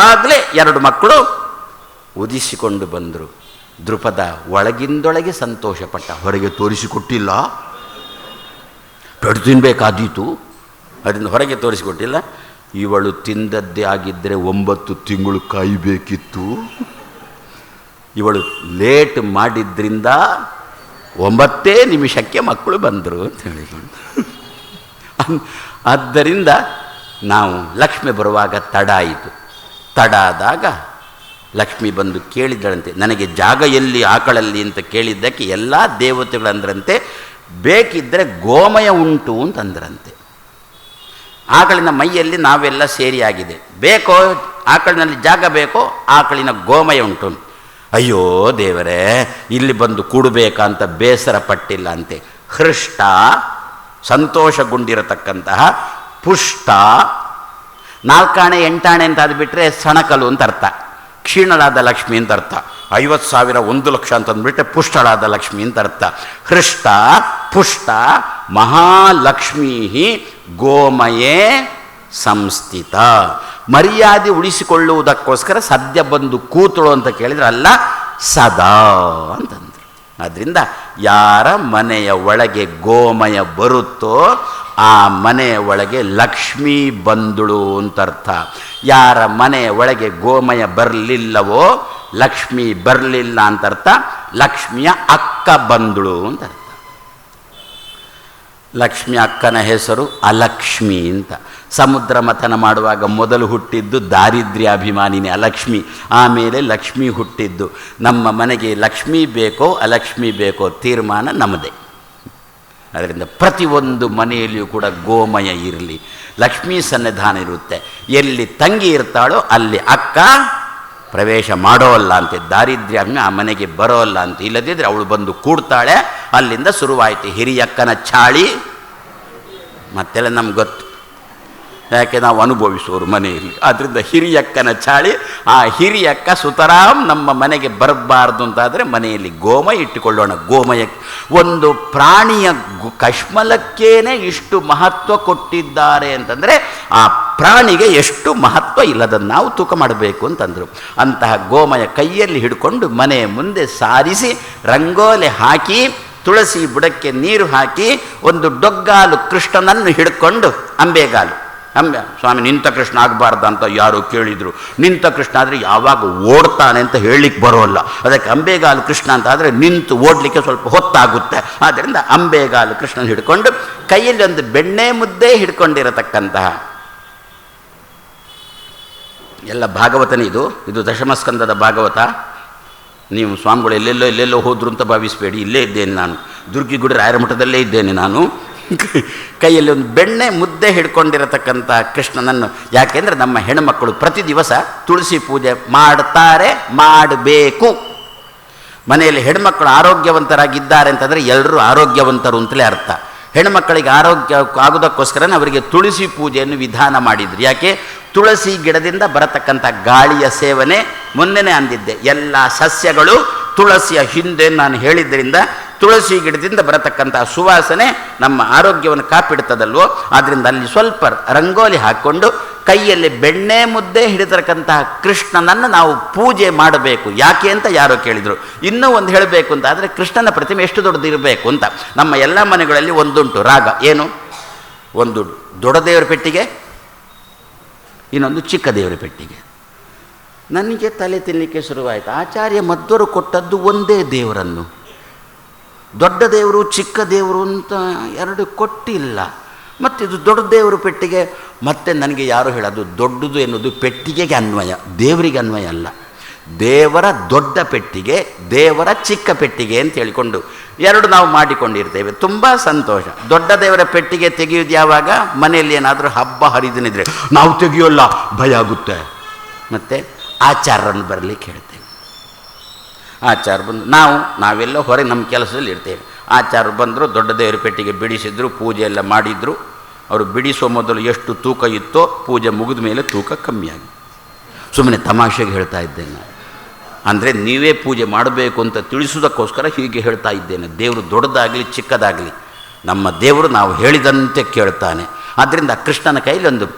ಆಗಲೇ 2 ಮಕ್ಕಳು ಉದಿಸಿಕೊಂಡು ಬಂದರು. ದೃಪದ ಒಳಗಿಂದೊಳಗೆ ಸಂತೋಷಪಟ್ಟ, ಹೊರಗೆ ತೋರಿಸಿಕೊಟ್ಟಿಲ್ಲ. ಪೆಟ್ಟು ತಿನ್ನಬೇಕಾದೀತು, ಅದರಿಂದ ಹೊರಗೆ ತೋರಿಸಿಕೊಟ್ಟಿಲ್ಲ. ಇವಳು ತಿಂದದ್ದೇ ಆಗಿದ್ದರೆ 9 ತಿಂಗಳು ಕಾಯಬೇಕಿತ್ತು. ಇವಳು ಲೇಟ್ ಮಾಡಿದ್ರಿಂದ 9 ನಿಮಿಷಕ್ಕೆ ಮಕ್ಕಳು ಬಂದರು ಅಂತ ಹೇಳಿಕೊಂಡು. ಆದ್ದರಿಂದ ನಾವು ಲಕ್ಷ್ಮಿ ಬರುವಾಗ ತಡ ಆಯಿತು. ತಡ ಆದಾಗ ಲಕ್ಷ್ಮಿ ಬಂದು ಕೇಳಿದಳಂತೆ, ನನಗೆ ಜಾಗ ಎಲ್ಲಿ ಆಕಳಲ್ಲಿ ಅಂತ ಕೇಳಿದ್ದಕ್ಕೆ ಎಲ್ಲ ದೇವತೆಗಳಂದ್ರಂತೆ, ಬೇಕಿದ್ದರೆ ಗೋಮಯ ಉಂಟು ಅಂತಂದ್ರಂತೆ. ಆಕಳಿನ ಮೈಯಲ್ಲಿ ನಾವೆಲ್ಲ ಸೇರಿಯಾಗಿದೆ, ಬೇಕೋ ಆಕಳಿನಲ್ಲಿ ಜಾಗ ಬೇಕೋ, ಆಕಳಿನ ಗೋಮಯ ಉಂಟು. ಅಯ್ಯೋ ದೇವರೇ, ಇಲ್ಲಿ ಬಂದು ಕೂಡಬೇಕಂತ ಬೇಸರ ಪಟ್ಟಿಲ್ಲ ಅಂತೆ. ಹೃಷ್ಟ ಸಂತೋಷಗೊಂಡಿರತಕ್ಕಂತಹ, ಪುಷ್ಟ 4 ಆಣೆ 8 ಆಣೆ ಅಂತ ಬಿಟ್ಟರೆ ಸಣಕಲು ಅಂತ ಅರ್ಥ, ಕ್ಷೀಣಳಾದ ಲಕ್ಷ್ಮಿ ಅಂತ ಅರ್ಥ. 50,000 1 ಲಕ್ಷ ಅಂತಂದ್ಬಿಟ್ರೆ ಪುಷ್ಟಳಾದ ಲಕ್ಷ್ಮಿ ಅಂತ ಅರ್ಥ. ಹೃಷ್ಟ ಪುಷ್ಟ ಮಹಾಲಕ್ಷ್ಮೀ ಗೋಮಯೇ ಸಂಸ್ಥಿತ. ಮರ್ಯಾದೆ ಉಳಿಸಿಕೊಳ್ಳುವುದಕ್ಕೋಸ್ಕರ ಸದ್ಯ ಬಂದು ಕೂತಳು ಅಂತ ಕೇಳಿದ್ರೆ ಅಲ್ಲ, ಸದಾ ಅಂತಂದರು. ಆದ್ದರಿಂದ ಯಾರ ಮನೆಯ ಒಳಗೆ ಗೋಮಯ ಬರುತ್ತೋ ಆ ಮನೆಯ ಒಳಗೆ ಲಕ್ಷ್ಮೀ ಬಂದಳು ಅಂತ ಅರ್ಥ. ಯಾರ ಮನೆಯ ಒಳಗೆ ಗೋಮಯ ಬರಲಿಲ್ಲವೋ ಲಕ್ಷ್ಮಿ ಬರಲಿಲ್ಲ ಅಂತ ಅರ್ಥ. ಲಕ್ಷ್ಮಿಯ ಅಕ್ಕ ಬಂದಳು ಅಂತ ಅರ್ಥ. ಲಕ್ಷ್ಮಿ ಅಕ್ಕನ ಹೆಸರು ಅಲಕ್ಷ್ಮಿ ಅಂತ. ಸಮುದ್ರ ಮಥನ ಮಾಡುವಾಗ ಮೊದಲು ಹುಟ್ಟಿದ್ದು ದಾರಿದ್ರ್ಯಾಭಿಮಾನಿನಿ ಅಲಕ್ಷ್ಮಿ, ಆಮೇಲೆ ಲಕ್ಷ್ಮಿ ಹುಟ್ಟಿದ್ದು. ನಮ್ಮ ಮನೆಗೆ ಲಕ್ಷ್ಮಿ ಬೇಕೋ ಅಲಕ್ಷ್ಮಿ ಬೇಕೋ ತೀರ್ಮಾನ ನಮ್ಮದೇ. ಅದರಿಂದ ಪ್ರತಿಯೊಂದು ಮನೆಯಲ್ಲಿಯೂ ಕೂಡ ಗೋಮಯ ಇರಲಿ, ಲಕ್ಷ್ಮೀ ಸನ್ನಿಧಾನ ಇರುತ್ತೆ. ಎಲ್ಲಿ ತಂಗಿ ಇರ್ತಾಳೋ ಅಲ್ಲಿ ಅಕ್ಕ ಪ್ರವೇಶ ಮಾಡೋಲ್ಲ ಅಂತೆ, ದಾರಿದ್ರ್ಯ ಆ ಮನೆಗೆ ಬರೋಲ್ಲ ಅಂತ. ಇಲ್ಲದಿದ್ದರೆ ಅವಳು ಬಂದು ಕೂಡ್ತಾಳೆ. ಅಲ್ಲಿಂದ ಶುರುವಾಯಿತು ಹಿರಿಯಕ್ಕನ ಚಾಳಿ. ಮತ್ತೆಲ್ಲ ನಮ್ಗೆ ಗೊತ್ತು. ಯಾಕೆ ನಾವು ಅನುಭವಿಸುವರು ಮನೆಯಲ್ಲಿ. ಆದ್ದರಿಂದ ಹಿರಿಯಕ್ಕನ ಚಾಳಿ, ಆ ಹಿರಿಯಕ್ಕ ಸುತರಾಮ್ ನಮ್ಮ ಮನೆಗೆ ಬರಬಾರ್ದು ಅಂತಾದರೆ ಮನೆಯಲ್ಲಿ ಗೋಮಯ ಇಟ್ಟುಕೊಳ್ಳೋಣ. ಗೋಮಯ ಒಂದು ಪ್ರಾಣಿಯ ಕಶ್ಮಲಕ್ಕೇನೆ ಇಷ್ಟು ಮಹತ್ವ ಕೊಟ್ಟಿದ್ದಾರೆ ಅಂತಂದರೆ ಆ ಪ್ರಾಣಿಗೆ ಎಷ್ಟು ಮಹತ್ವ ಇಲ್ಲದನ್ನು ನಾವು ತೂಕ ಮಾಡಬೇಕು ಅಂತಂದರು. ಅಂತಹ ಗೋಮಯ ಕೈಯಲ್ಲಿ ಹಿಡ್ಕೊಂಡು ಮನೆಯ ಮುಂದೆ ಸಾರಿಸಿ ರಂಗೋಲೆ ಹಾಕಿ ತುಳಸಿ ಬುಡಕ್ಕೆ ನೀರು ಹಾಕಿ ಒಂದು ಡೊಗ್ಗಾಲು ಕೃಷ್ಣನನ್ನು ಹಿಡ್ಕೊಂಡು ಅಂಬೆಗಾಲು ಸ್ವಾಮಿ ನಿಂತ ಕೃಷ್ಣ ಆಗಬಾರ್ದು ಅಂತ ಯಾರು ಕೇಳಿದರು. ನಿಂತ ಕೃಷ್ಣ ಆದರೆ ಯಾವಾಗ ಓಡ್ತಾನೆ ಅಂತ ಹೇಳಲಿಕ್ಕೆ ಬರೋಲ್ಲ. ಅದಕ್ಕೆ ಅಂಬೆಗಾಲು ಕೃಷ್ಣ ಅಂತ ಆದರೆ ನಿಂತು ಓಡಲಿಕ್ಕೆ ಸ್ವಲ್ಪ ಹೊತ್ತಾಗುತ್ತೆ. ಆದ್ದರಿಂದ ಅಂಬೆಗಾಲು ಕೃಷ್ಣನ ಹಿಡ್ಕೊಂಡು ಕೈಯಲ್ಲಿ ಒಂದು ಬೆಣ್ಣೆ ಮುದ್ದೆ ಹಿಡ್ಕೊಂಡಿರತಕ್ಕಂತಹ ಎಲ್ಲ ಭಾಗವತನೇ ಇದು ದಶಮಸ್ಕಂದದ ಭಾಗವತ. ನೀವು ಸ್ವಾಮಿಗಳು ಎಲ್ಲೆಲ್ಲೋ ಹೋದ್ರು ಅಂತ ಭಾವಿಸಬೇಡಿ. ಇಲ್ಲೇ ಇದ್ದೇನೆ ನಾನು, ದುರ್ಗಿಗುಡಿ ರಾಯರ ಮಠದಲ್ಲೇ ಇದ್ದೇನೆ ನಾನು. ಕೈಯಲ್ಲಿ ಒಂದು ಬೆಣ್ಣೆ ಮುದ್ದೆ ಹಿಡ್ಕೊಂಡಿರತಕ್ಕಂಥ ಕೃಷ್ಣನನ್ನು, ಯಾಕೆಂದರೆ ನಮ್ಮ ಹೆಣ್ಣುಮಕ್ಕಳು ಪ್ರತಿ ದಿವಸ ತುಳಸಿ ಪೂಜೆ ಮಾಡ್ತಾರೆ, ಮಾಡಬೇಕು. ಮನೆಯಲ್ಲಿ ಹೆಣ್ಮಕ್ಕಳು ಆರೋಗ್ಯವಂತರಾಗಿದ್ದಾರೆ ಅಂತಂದರೆ ಎಲ್ಲರೂ ಆರೋಗ್ಯವಂತರು ಅಂತಲೇ ಅರ್ಥ. ಹೆಣ್ಣುಮಕ್ಕಳಿಗೆ ಆರೋಗ್ಯ ಆಗೋದಕ್ಕೋಸ್ಕರನೇ ಅವರಿಗೆ ತುಳಸಿ ಪೂಜೆಯನ್ನು ವಿಧಾನ ಮಾಡಿದ್ರು. ಯಾಕೆ? ತುಳಸಿ ಗಿಡದಿಂದ ಬರತಕ್ಕಂಥ ಗಾಳಿಯ ಸೇವನೆ, ಮೊನ್ನೆನೇ ಅಂದಿದ್ದೆ, ಎಲ್ಲ ಸಸ್ಯಗಳು ತುಳಸಿಯ ಹಿಂದೆ ನಾನು ಹೇಳಿದ್ದರಿಂದ ತುಳಸಿ ಗಿಡದಿಂದ ಬರತಕ್ಕಂಥ ಸುವಾಸನೆ ನಮ್ಮ ಆರೋಗ್ಯವನ್ನು ಕಾಪಿಡ್ತದಲ್ವೋ. ಆದ್ದರಿಂದ ಅಲ್ಲಿ ಸ್ವಲ್ಪ ರಂಗೋಲಿ ಹಾಕ್ಕೊಂಡು ಕೈಯಲ್ಲಿ ಬೆಣ್ಣೆ ಮುದ್ದೆ ಹಿಡಿದಿರತಕ್ಕಂತಹ ಕೃಷ್ಣನನ್ನು ನಾವು ಪೂಜೆ ಮಾಡಬೇಕು. ಯಾಕೆ ಅಂತ ಯಾರೋ ಕೇಳಿದರು. ಇನ್ನೂ ಒಂದು ಹೇಳಬೇಕು ಅಂತ ಆದರೆ ಕೃಷ್ಣನ ಪ್ರತಿಮೆ ಎಷ್ಟು ದೊಡ್ಡದಿರಬೇಕು ಅಂತ. ನಮ್ಮ ಎಲ್ಲ ಮನೆಗಳಲ್ಲಿ ಒಂದುಂಟು ರಾಗ. ಏನು? ಒಂದು ದೊಡ್ಡ ದೇವರ ಪೆಟ್ಟಿಗೆ, ಇನ್ನೊಂದು ಚಿಕ್ಕ ದೇವರ ಪೆಟ್ಟಿಗೆ. ನನಗೆ ತಲೆ ತಿನ್ನಲಿಕ್ಕೆ ಶುರುವಾಯಿತು. ಆಚಾರ್ಯ ಮಧ್ವರು ಕೊಟ್ಟದ್ದು ಒಂದೇ ದೇವರನ್ನು, ದೊಡ್ಡ ದೇವರು ಚಿಕ್ಕ ದೇವರು ಅಂತ ಎರಡು ಕೊಟ್ಟಿಲ್ಲ. ಮತ್ತು ಇದು ದೊಡ್ಡ ದೇವರು ಪೆಟ್ಟಿಗೆ. ಮತ್ತೆ ನನಗೆ ಯಾರು ಹೇಳೋದು, ದೊಡ್ಡದು ಎನ್ನುವುದು ಪೆಟ್ಟಿಗೆಗೆ ಅನ್ವಯ, ದೇವರಿಗೆ ಅನ್ವಯ ಅಲ್ಲ. ದೇವರ ದೊಡ್ಡ ಪೆಟ್ಟಿಗೆ, ದೇವರ ಚಿಕ್ಕ ಪೆಟ್ಟಿಗೆ ಅಂತ ಹೇಳಿಕೊಂಡು ಎರಡು ನಾವು ಮಾಡಿಕೊಂಡಿರ್ತೇವೆ. ತುಂಬ ಸಂತೋಷ. ದೊಡ್ಡ ದೇವರ ಪೆಟ್ಟಿಗೆ ತೆಗೆಯೋದು ಯಾವಾಗ? ಮನೆಯಲ್ಲಿ ಏನಾದರೂ ಹಬ್ಬ ಹರಿದಿನಿದ್ರೆ ನಾವು ತೆಗೆಯೋಲ್ಲ, ಭಯ ಆಗುತ್ತೆ. ಮತ್ತು ಆಚಾರ್ಯರನ್ನು ಬರಲಿಕ್ಕೆ ಹೇಳ್ತೇವೆ. ಆಚಾರ್ಯ ಬಂದು ನಾವೆಲ್ಲ ಹೊರಗೆ ನಮ್ಮ ಕೆಲಸದಲ್ಲಿ ಇರ್ತೇವೆ. ಆಚಾರ್ಯರು ಬಂದರು, ದೊಡ್ಡ ದೇವರ ಪೆಟ್ಟಿಗೆ ಬಿಡಿಸಿದ್ರು, ಪೂಜೆ ಎಲ್ಲ ಮಾಡಿದರು. ಅವರು ಬಿಡಿಸೋ ಮೊದಲು ಎಷ್ಟು ತೂಕ ಇತ್ತೋ ಪೂಜೆ ಮುಗಿದ ಮೇಲೆ ತೂಕ ಕಮ್ಮಿಯಾಗಿ. ಸುಮ್ಮನೆ ತಮಾಷೆಗೆ ಹೇಳ್ತಾ ಇದ್ದೇನೆ ನಾನು. ಅಂದರೆ ನೀವೇ ಪೂಜೆ ಮಾಡಬೇಕು ಅಂತ ತಿಳಿಸೋದಕ್ಕೋಸ್ಕರ ಹೀಗೆ ಹೇಳ್ತಾ ಇದ್ದೇನೆ. ದೇವರು ದೊಡ್ಡದಾಗಲಿ ಚಿಕ್ಕದಾಗಲಿ ನಮ್ಮ ದೇವರು ನಾವು ಹೇಳಿದಂತೆ ಕೇಳ್ತಾನೆ. ಆದ್ದರಿಂದ ಕೃಷ್ಣನ ಕೈಲಿ ಒಂದು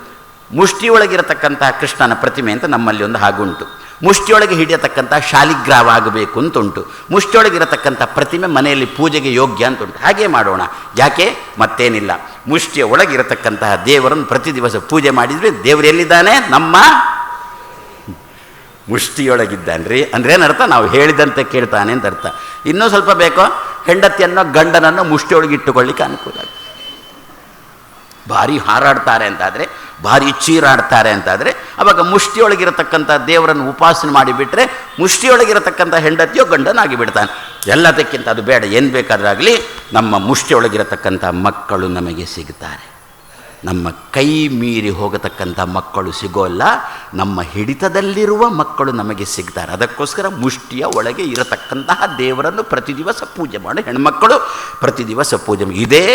ಮುಷ್ಟಿಯೊಳಗಿರತಕ್ಕಂತಹ ಕೃಷ್ಣನ ಪ್ರತಿಮೆ ಅಂತ ನಮ್ಮಲ್ಲಿ ಒಂದು ಹಾಗುಂಟು. ಮುಷ್ಟಿಯೊಳಗೆ ಹಿಡಿಯತಕ್ಕಂಥ ಶಾಲಿಗ್ರಾಮ ಆಗಬೇಕು ಅಂತ ಉಂಟು. ಮುಷ್ಟಿಯೊಳಗಿರತಕ್ಕಂಥ ಪ್ರತಿಮೆ ಮನೆಯಲ್ಲಿ ಪೂಜೆಗೆ ಯೋಗ್ಯ ಅಂತ ಉಂಟು. ಹಾಗೇ ಮಾಡೋಣ. ಯಾಕೆ? ಮತ್ತೇನಿಲ್ಲ, ಮುಷ್ಟಿಯ ಒಳಗಿರತಕ್ಕಂತಹ ದೇವರನ್ನು ಪ್ರತಿ ದಿವಸ ಪೂಜೆ ಮಾಡಿದರೆ ದೇವರು ಎಲ್ಲಿದ್ದಾನೆ? ನಮ್ಮ ಮುಷ್ಟಿಯೊಳಗಿದ್ದಾನ್ರಿ. ಅಂದರೆ ಏನರ್ಥ? ನಾವು ಹೇಳಿದಂತೆ ಕೇಳ್ತಾನೆ ಅಂತ ಅರ್ಥ. ಇನ್ನೂ ಸ್ವಲ್ಪ ಬೇಕೋ, ಹೆಂಡತಿಯನ್ನು ಗಂಡನನ್ನು ಮುಷ್ಟಿಯೊಳಗೆ ಇಟ್ಟುಕೊಳ್ಳಿಕ್ಕೆ ಅನುಕೂಲ. ಭಾರಿ ಹಾರಾಡ್ತಾರೆ ಅಂತಾದರೆ, ಭಾರಿ ಚೀರಾಡ್ತಾರೆ ಅಂತಾದರೆ ಅವಾಗ ಮುಷ್ಟಿಯೊಳಗಿರತಕ್ಕಂಥ ದೇವರನ್ನು ಉಪಾಸನೆ ಮಾಡಿಬಿಟ್ರೆ ಮುಷ್ಟಿಯೊಳಗಿರತಕ್ಕಂಥ ಹೆಂಡತಿಯೋ ಗಂಡನಾಗಿ ಬಿಡ್ತಾನೆ. ಎಲ್ಲದಕ್ಕಿಂತ ಅದು ಬೇಡ. ಏನು ಬೇಕಾದ್ರಾಗಲಿ ನಮ್ಮ ಮುಷ್ಟಿಯೊಳಗಿರತಕ್ಕಂಥ ಮಕ್ಕಳು ನಮಗೆ ಸಿಗ್ತಾರೆ. ನಮ್ಮ ಕೈ ಮೀರಿ ಹೋಗತಕ್ಕಂಥ ಮಕ್ಕಳು ಸಿಗೋಲ್ಲ, ನಮ್ಮ ಹಿಡಿತದಲ್ಲಿರುವ ಮಕ್ಕಳು ನಮಗೆ ಸಿಗ್ತಾರೆ. ಅದಕ್ಕೋಸ್ಕರ ಮುಷ್ಟಿಯ ಒಳಗೆ ಇರತಕ್ಕಂತಹ ದೇವರನ್ನು ಪ್ರತಿ ದಿವಸ ಪೂಜೆ ಮಾಡಿ ಹೆಣ್ಮಕ್ಕಳು ಪ್ರತಿ ದಿವಸ ಪೂಜೆ. ಇದೇ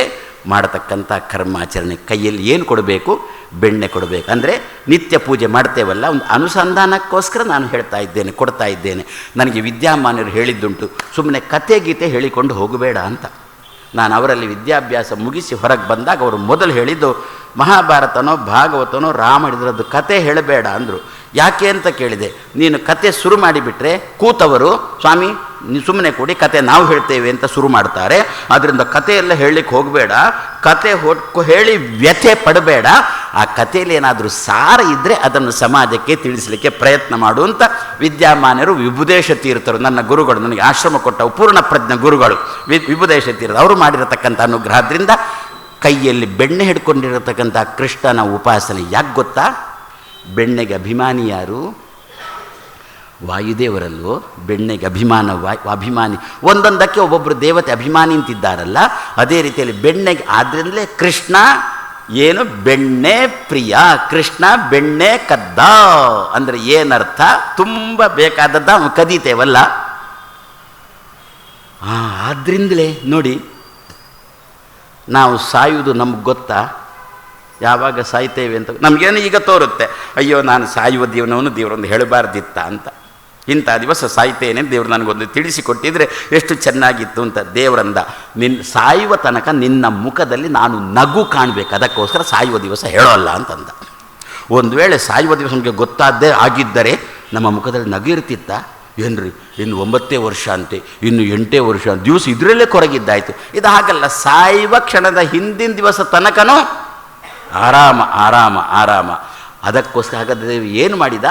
ಮಾಡತಕ್ಕಂಥ ಕರ್ಮಾಚರಣೆ. ಕೈಯಲ್ಲಿ ಏನು ಕೊಡಬೇಕು? ಬೆಣ್ಣೆ ಕೊಡಬೇಕು. ಅಂದರೆ ನಿತ್ಯ ಪೂಜೆ ಮಾಡ್ತೇವಲ್ಲ, ಒಂದು ಅನುಸಂಧಾನಕ್ಕೋಸ್ಕರ ನಾನು ಹೇಳ್ತಾ ಇದ್ದೇನೆ, ಕೊಡ್ತಾ ಇದ್ದೇನೆ. ನನಗೆ ವಿದ್ಯಾಮಾನ್ಯರು ಹೇಳಿದ್ದುಂಟು, ಸುಮ್ಮನೆ ಕತೆ ಗೀತೆ ಹೇಳಿಕೊಂಡು ಹೋಗಬೇಡ ಅಂತ. ನಾನು ಅವರಲ್ಲಿ ವಿದ್ಯಾಭ್ಯಾಸ ಮುಗಿಸಿ ಹೊರಗೆ ಬಂದಾಗ ಅವರು ಮೊದಲು ಹೇಳಿದ್ದು, ಮಹಾಭಾರತನೋ ಭಾಗವತನೋ ರಾಮಾಯಣದ್ದು ಕತೆ ಹೇಳಬೇಡ ಅಂದರು. ಯಾಕೆ ಅಂತ ಕೇಳಿದೆ. ನೀನು ಕತೆ ಶುರು ಮಾಡಿಬಿಟ್ರೆ ಕೂತವರು, ಸ್ವಾಮಿ ನೀವು ಸುಮ್ಮನೆ ಕೂಡಿ ಕತೆ ನಾವು ಹೇಳ್ತೇವೆ ಅಂತ ಶುರು ಮಾಡ್ತಾರೆ. ಆದ್ದರಿಂದ ಕಥೆಯೆಲ್ಲ ಹೇಳಲಿಕ್ಕೆ ಹೋಗಬೇಡ, ಕತೆ ಹೇಳಿ ವ್ಯಥೆ ಪಡಬೇಡ. ಆ ಕಥೆಯಲ್ಲಿ ಏನಾದರೂ ಸಾರ ಇದ್ದರೆ ಅದನ್ನು ಸಮಾಜಕ್ಕೆ ತಿಳಿಸಲಿಕ್ಕೆ ಪ್ರಯತ್ನ ಮಾಡು ಅಂತ ವಿದ್ಯಾಮಾನ್ಯರು, ವಿಭುದೇಶ ತೀರ್ಥರು, ನನ್ನ ಗುರುಗಳು, ನನಗೆ ಆಶ್ರಮ ಕೊಟ್ಟವು ಪೂರ್ಣಪ್ರಜ್ಞ ಗುರುಗಳು ವಿಭುದೇಶ ತೀರ್ಥ, ಅವರು ಮಾಡಿರತಕ್ಕಂಥ ಅನುಗ್ರಹದಿಂದ ಕೈಯಲ್ಲಿ ಬೆಣ್ಣೆ ಹಿಡ್ಕೊಂಡಿರತಕ್ಕಂಥ ಕೃಷ್ಣನ ಉಪಾಸನೆ. ಯಾಕೆ ಗೊತ್ತಾ? ಬೆಣ್ಣೆಗೆ ಅಭಿಮಾನಿ ಯಾರು? ವಾಯುದೇವರಲ್ಲೋ. ಬೆಣ್ಣೆಗೆ ಅಭಿಮಾನಿ ಒಂದೊಂದಕ್ಕೆ ಒಬ್ಬೊಬ್ಬರು ದೇವತೆ ಅಭಿಮಾನಿ ಅಂತಿದ್ದಾರಲ್ಲ, ಅದೇ ರೀತಿಯಲ್ಲಿ ಬೆಣ್ಣೆಗೆ. ಆದ್ದರಿಂದಲೇ ಕೃಷ್ಣ ಏನು? ಬೆಣ್ಣೆ ಪ್ರಿಯ. ಕೃಷ್ಣ ಬೆಣ್ಣೆ ಕದ್ದ ಅಂದರೆ ಏನರ್ಥ? ತುಂಬ ಬೇಕಾದದ್ದು ಅವನು ಕದೀತೇವಲ್ಲ. ಆದ್ದರಿಂದಲೇ ನೋಡಿ, ನಾವು ಸಾಯುವುದು ನಮ್ಗೆ ಗೊತ್ತಾ? ಯಾವಾಗ ಸಾಯ್ತೇವೆ ಅಂತ ನಮಗೇನು ಈಗ ತೋರುತ್ತೆ, ಅಯ್ಯೋ ನಾನು ಸಾಯುವ ಜೀವನವನ್ನು ದೇವರೊಂದು ಹೇಳಬಾರ್ದಿತ್ತ ಅಂತ. ಇಂಥ ದಿವಸ ಸಾಯ್ತೇನೆ ದೇವರು ನನಗೊಂದು ತಿಳಿಸಿಕೊಟ್ಟಿದ್ರೆ ಎಷ್ಟು ಚೆನ್ನಾಗಿತ್ತು ಅಂತ. ದೇವರಂದ, ಸಾಯುವ ತನಕ ನಿನ್ನ ಮುಖದಲ್ಲಿ ನಾನು ನಗು ಕಾಣಬೇಕು, ಅದಕ್ಕೋಸ್ಕರ ಸಾಯುವ ದಿವಸ ಹೇಳೋಲ್ಲ ಅಂತಂದ. ಒಂದು ವೇಳೆ ಸಾಯುವ ದಿವಸ ನಮಗೆ ಗೊತ್ತಾದ್ದೇ ಆಗಿದ್ದರೆ ನಮ್ಮ ಮುಖದಲ್ಲಿ ನಗು ಇರ್ತಿತ್ತ? ಏನ್ರಿ ಇನ್ನು 9 ವರ್ಷ ಅಂತೆ, ಇನ್ನು 8 ವರ್ಷ ದಿವಸ ಇದರಲ್ಲೇ ಕೊರಗಿದ್ದಾಯಿತು. ಇದು ಹಾಗಲ್ಲ, ಸಾಯುವ ಕ್ಷಣದ ಹಿಂದಿನ ದಿವಸ ತನಕನೂ ಆರಾಮ ಆರಾಮ ಆರಾಮ. ಅದಕ್ಕೋಸ್ಕರ ಹಾಗಾದರೆ ಏನು ಮಾಡಿದ?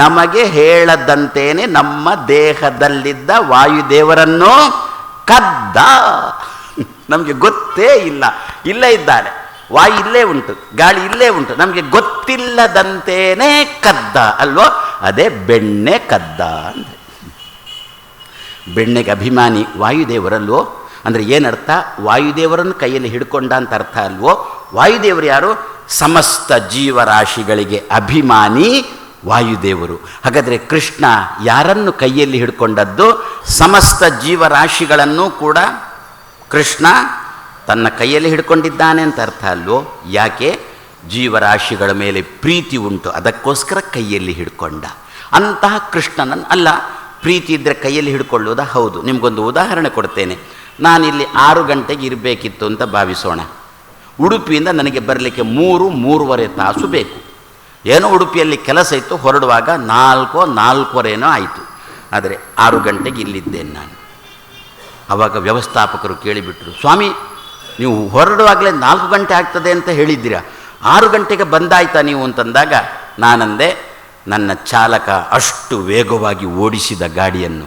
ನಮಗೆ ಹೇಳದಂತೇನೆ ನಮ್ಮ ದೇಹದಲ್ಲಿದ್ದ ವಾಯುದೇವರನ್ನು ಕದ್ದ. ನಮಗೆ ಗೊತ್ತೇ ಇಲ್ಲ, ಇಲ್ಲೇ ಇದ್ದಾನೆ, ವಾಯು ಇಲ್ಲೇ ಉಂಟು, ಗಾಳಿ ಇಲ್ಲೇ ಉಂಟು, ನಮಗೆ ಗೊತ್ತಿಲ್ಲದಂತೇನೆ ಕದ್ದ ಅಲ್ವೋ? ಅದೇ ಬೆಣ್ಣೆ ಕದ್ದ ಅಂದರೆ. ಬೆಣ್ಣೆಗೆ ಅಭಿಮಾನಿ ವಾಯುದೇವರಲ್ವೋ? ಅಂದರೆ ಏನರ್ಥ? ವಾಯುದೇವರನ್ನು ಕೈಯಲ್ಲಿ ಹಿಡ್ಕೊಂಡ ಅಂತ ಅರ್ಥ ಅಲ್ವೋ? ವಾಯುದೇವರು ಯಾರು? ಸಮಸ್ತ ಜೀವರಾಶಿಗಳಿಗೆ ಅಭಿಮಾನಿ ವಾಯುದೇವರು. ಹಾಗಾದರೆ ಕೃಷ್ಣ ಯಾರನ್ನು ಕೈಯಲ್ಲಿ ಹಿಡ್ಕೊಂಡದ್ದು? ಸಮಸ್ತ ಜೀವರಾಶಿಗಳನ್ನು ಕೂಡ ಕೃಷ್ಣ ತನ್ನ ಕೈಯಲ್ಲಿ ಹಿಡ್ಕೊಂಡಿದ್ದಾನೆ ಅಂತ ಅರ್ಥ ಅಲ್ವೋ? ಯಾಕೆ? ಜೀವರಾಶಿಗಳ ಮೇಲೆ ಪ್ರೀತಿ ಉಂಟು, ಅದಕ್ಕೋಸ್ಕರ ಕೈಯಲ್ಲಿ ಹಿಡ್ಕೊಂಡ. ಅಂತಹ ಕೃಷ್ಣನನ್ನು ಅಲ್ಲ, ಪ್ರೀತಿ ಇದ್ದರೆ ಕೈಯಲ್ಲಿ ಹಿಡ್ಕೊಳ್ಳೋದ? ಹೌದು. ನಿಮಗೊಂದು ಉದಾಹರಣೆ ಕೊಡ್ತೇನೆ. ನಾನಿಲ್ಲಿ 6 ಗಂಟೆಗೆ ಇರಬೇಕಿತ್ತು ಅಂತ ಭಾವಿಸೋಣ. ಉಡುಪಿಯಿಂದ ನನಗೆ ಬರಲಿಕ್ಕೆ 3-3.5 ತಾಸು ಬೇಕು. ಏನೋ ಉಡುಪಿಯಲ್ಲಿ ಕೆಲಸ ಇತ್ತು, ಹೊರಡುವಾಗ 4-4:15 ಆಯಿತು. ಆದರೆ 6 ಗಂಟೆಗೆ ಇಲ್ಲಿದ್ದೇನೆ ನಾನು. ಆವಾಗ ವ್ಯವಸ್ಥಾಪಕರು ಕೇಳಿಬಿಟ್ರು, ಸ್ವಾಮಿ ನೀವು ಹೊರಡುವಾಗಲೇ 4 ಗಂಟೆ ಆಗ್ತದೆ ಅಂತ ಹೇಳಿದ್ದೀರಾ, 6 ಗಂಟೆಗೆ ಬಂದಾಯ್ತಾ ನೀವು ಅಂತಂದಾಗ ನಾನಂದೆ, ನನ್ನ ಚಾಲಕ ಅಷ್ಟು ವೇಗವಾಗಿ ಓಡಿಸಿದ ಗಾಡಿಯನ್ನು.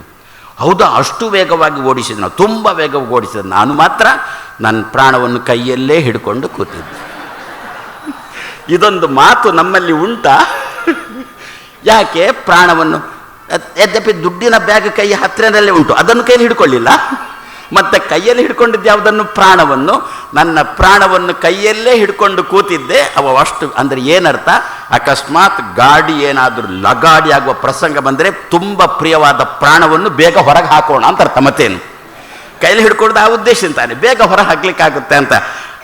ಹೌದಾ, ಅಷ್ಟು ವೇಗವಾಗಿ ಓಡಿಸಿದ, ನಾವು ತುಂಬ ವೇಗವಾಗಿ ಓಡಿಸಿದ, ನಾನು ಮಾತ್ರ ನನ್ನ ಪ್ರಾಣವನ್ನು ಕೈಯಲ್ಲೇ ಹಿಡ್ಕೊಂಡು ಕೂತಿದ್ದೆ. ಇದೊಂದು ಮಾತು ನಮ್ಮಲ್ಲಿ ಉಂಟಾ? ಯಾಕೆ ಪ್ರಾಣವನ್ನು ಯದ್ಯಪಿ ದುಡ್ಡಿನ ಬ್ಯಾಗ್ ಕೈ ಹತ್ತಿರದಲ್ಲೇ ಉಂಟು, ಅದನ್ನು ಕೈಯಲ್ಲಿ ಹಿಡ್ಕೊಳ್ಳಿಲ್ಲ. ಮತ್ತು ಕೈಯಲ್ಲಿ ಹಿಡ್ಕೊಂಡಿದ್ದು ಯಾವುದನ್ನು? ಪ್ರಾಣವನ್ನು. ನನ್ನ ಪ್ರಾಣವನ್ನು ಕೈಯಲ್ಲೇ ಹಿಡ್ಕೊಂಡು ಕೂತಿದ್ದೆ. ಅವ ಅಷ್ಟು ಅಂದರೆ ಏನರ್ಥ? ಅಕಸ್ಮಾತ್ ಗಾಡಿ ಏನಾದರೂ ಲಗಾಡಿ ಆಗುವ ಪ್ರಸಂಗ ಬಂದರೆ ತುಂಬ ಪ್ರಿಯವಾದ ಪ್ರಾಣವನ್ನು ಬೇಗ ಹೊರಗೆ ಹಾಕೋಣ ಅಂತ ಅರ್ಥ. ಮತ್ತೇನು? ಕೈಯಲ್ಲಿ ಹಿಡ್ಕೊಳ್ಳೋದು ಆ ಉದ್ದೇಶ ಅಂತಾನೆ, ಬೇಗ ಹೊರ ಹಾಕ್ಲಿಕ್ಕಾಗುತ್ತೆ ಅಂತ.